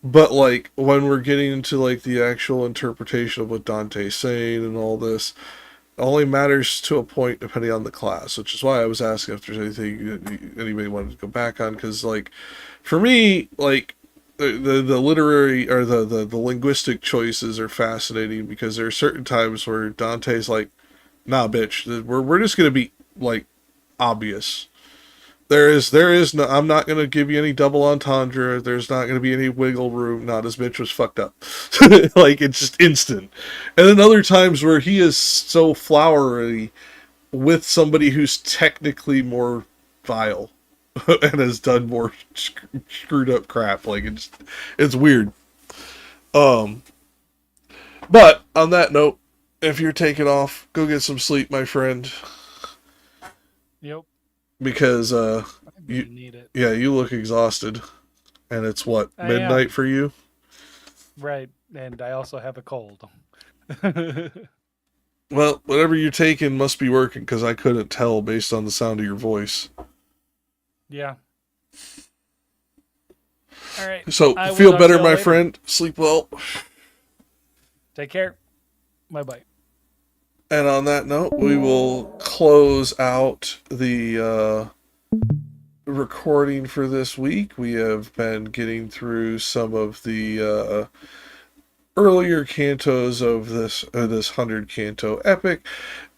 but like when we're getting into like the actual interpretation of what Dante's saying and all this, it only matters to a point depending on the class, which is why I was asking if there's anything anybody wanted to go back on, because like for me, like the literary or the linguistic choices are fascinating, because there are certain times where Dante's like, nah bitch, we're just gonna be like obvious. There is no, I'm not gonna give you any double entendre, there's not gonna be any wiggle room, not this bitch was fucked up. Like it's just instant. And then other times where he is so flowery with somebody who's technically more vile and has done more screwed up crap. Like it's weird. But on that note, if you're taking off, go get some sleep, my friend. Yep. Because I need it. yeah, you look exhausted, and it's what, I midnight am. for you? Right, and I also have a cold. Well, whatever you're taking must be working, because I couldn't tell based on the sound of your voice. Yeah. All right. So I will feel talk better, to my y'all later. friend. Sleep well. Take care. Bye-bye. And on that note, we will close out the recording for this week. We have been getting through some of the earlier cantos of this 100 canto epic,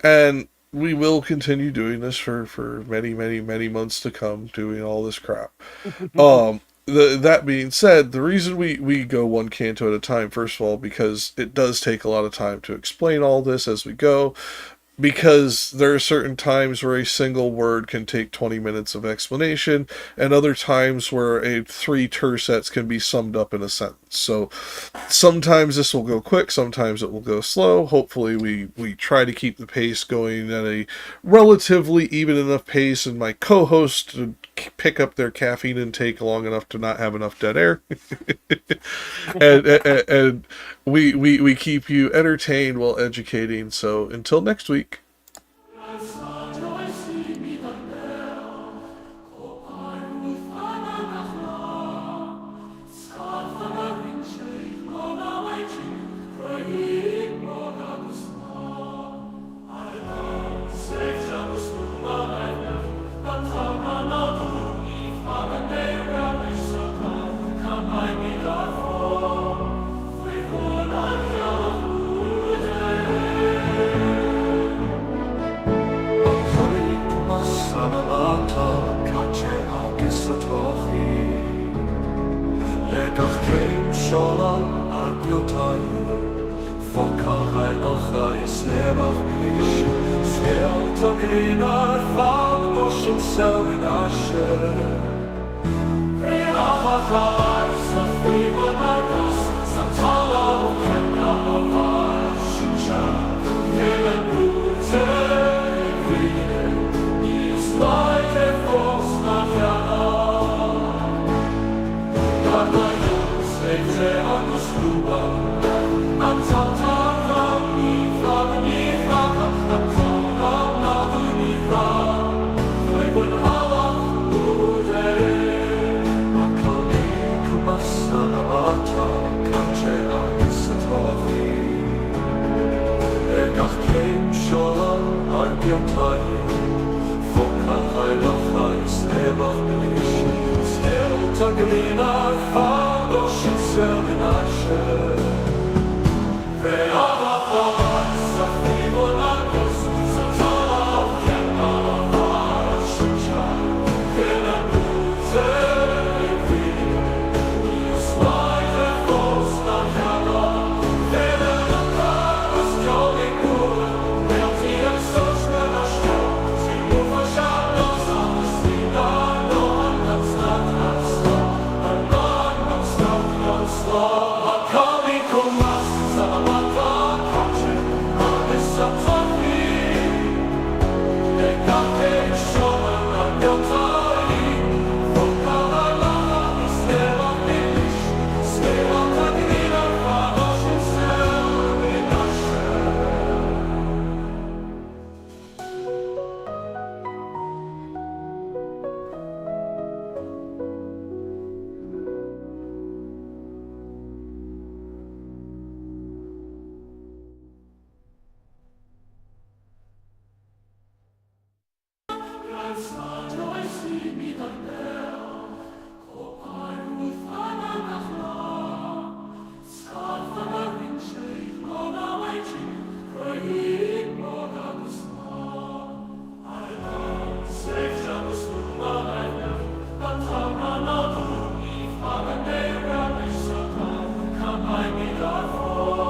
and we will continue doing this for many months to come, doing all this crap. That being said, the reason we go one canto at a time, first of all, because it does take a lot of time to explain all this as we go, because there are certain times where a single word can take 20 minutes of explanation, and other times where 3 tercets can be summed up in a sentence. So sometimes this will go quick, sometimes it will go slow. Hopefully we try to keep the pace going at a relatively even enough pace, and my co-host to pick up their caffeine intake long enough to not have enough dead air. and we keep you entertained while educating. So until next week. Greener Farbe, Schütze in Asche.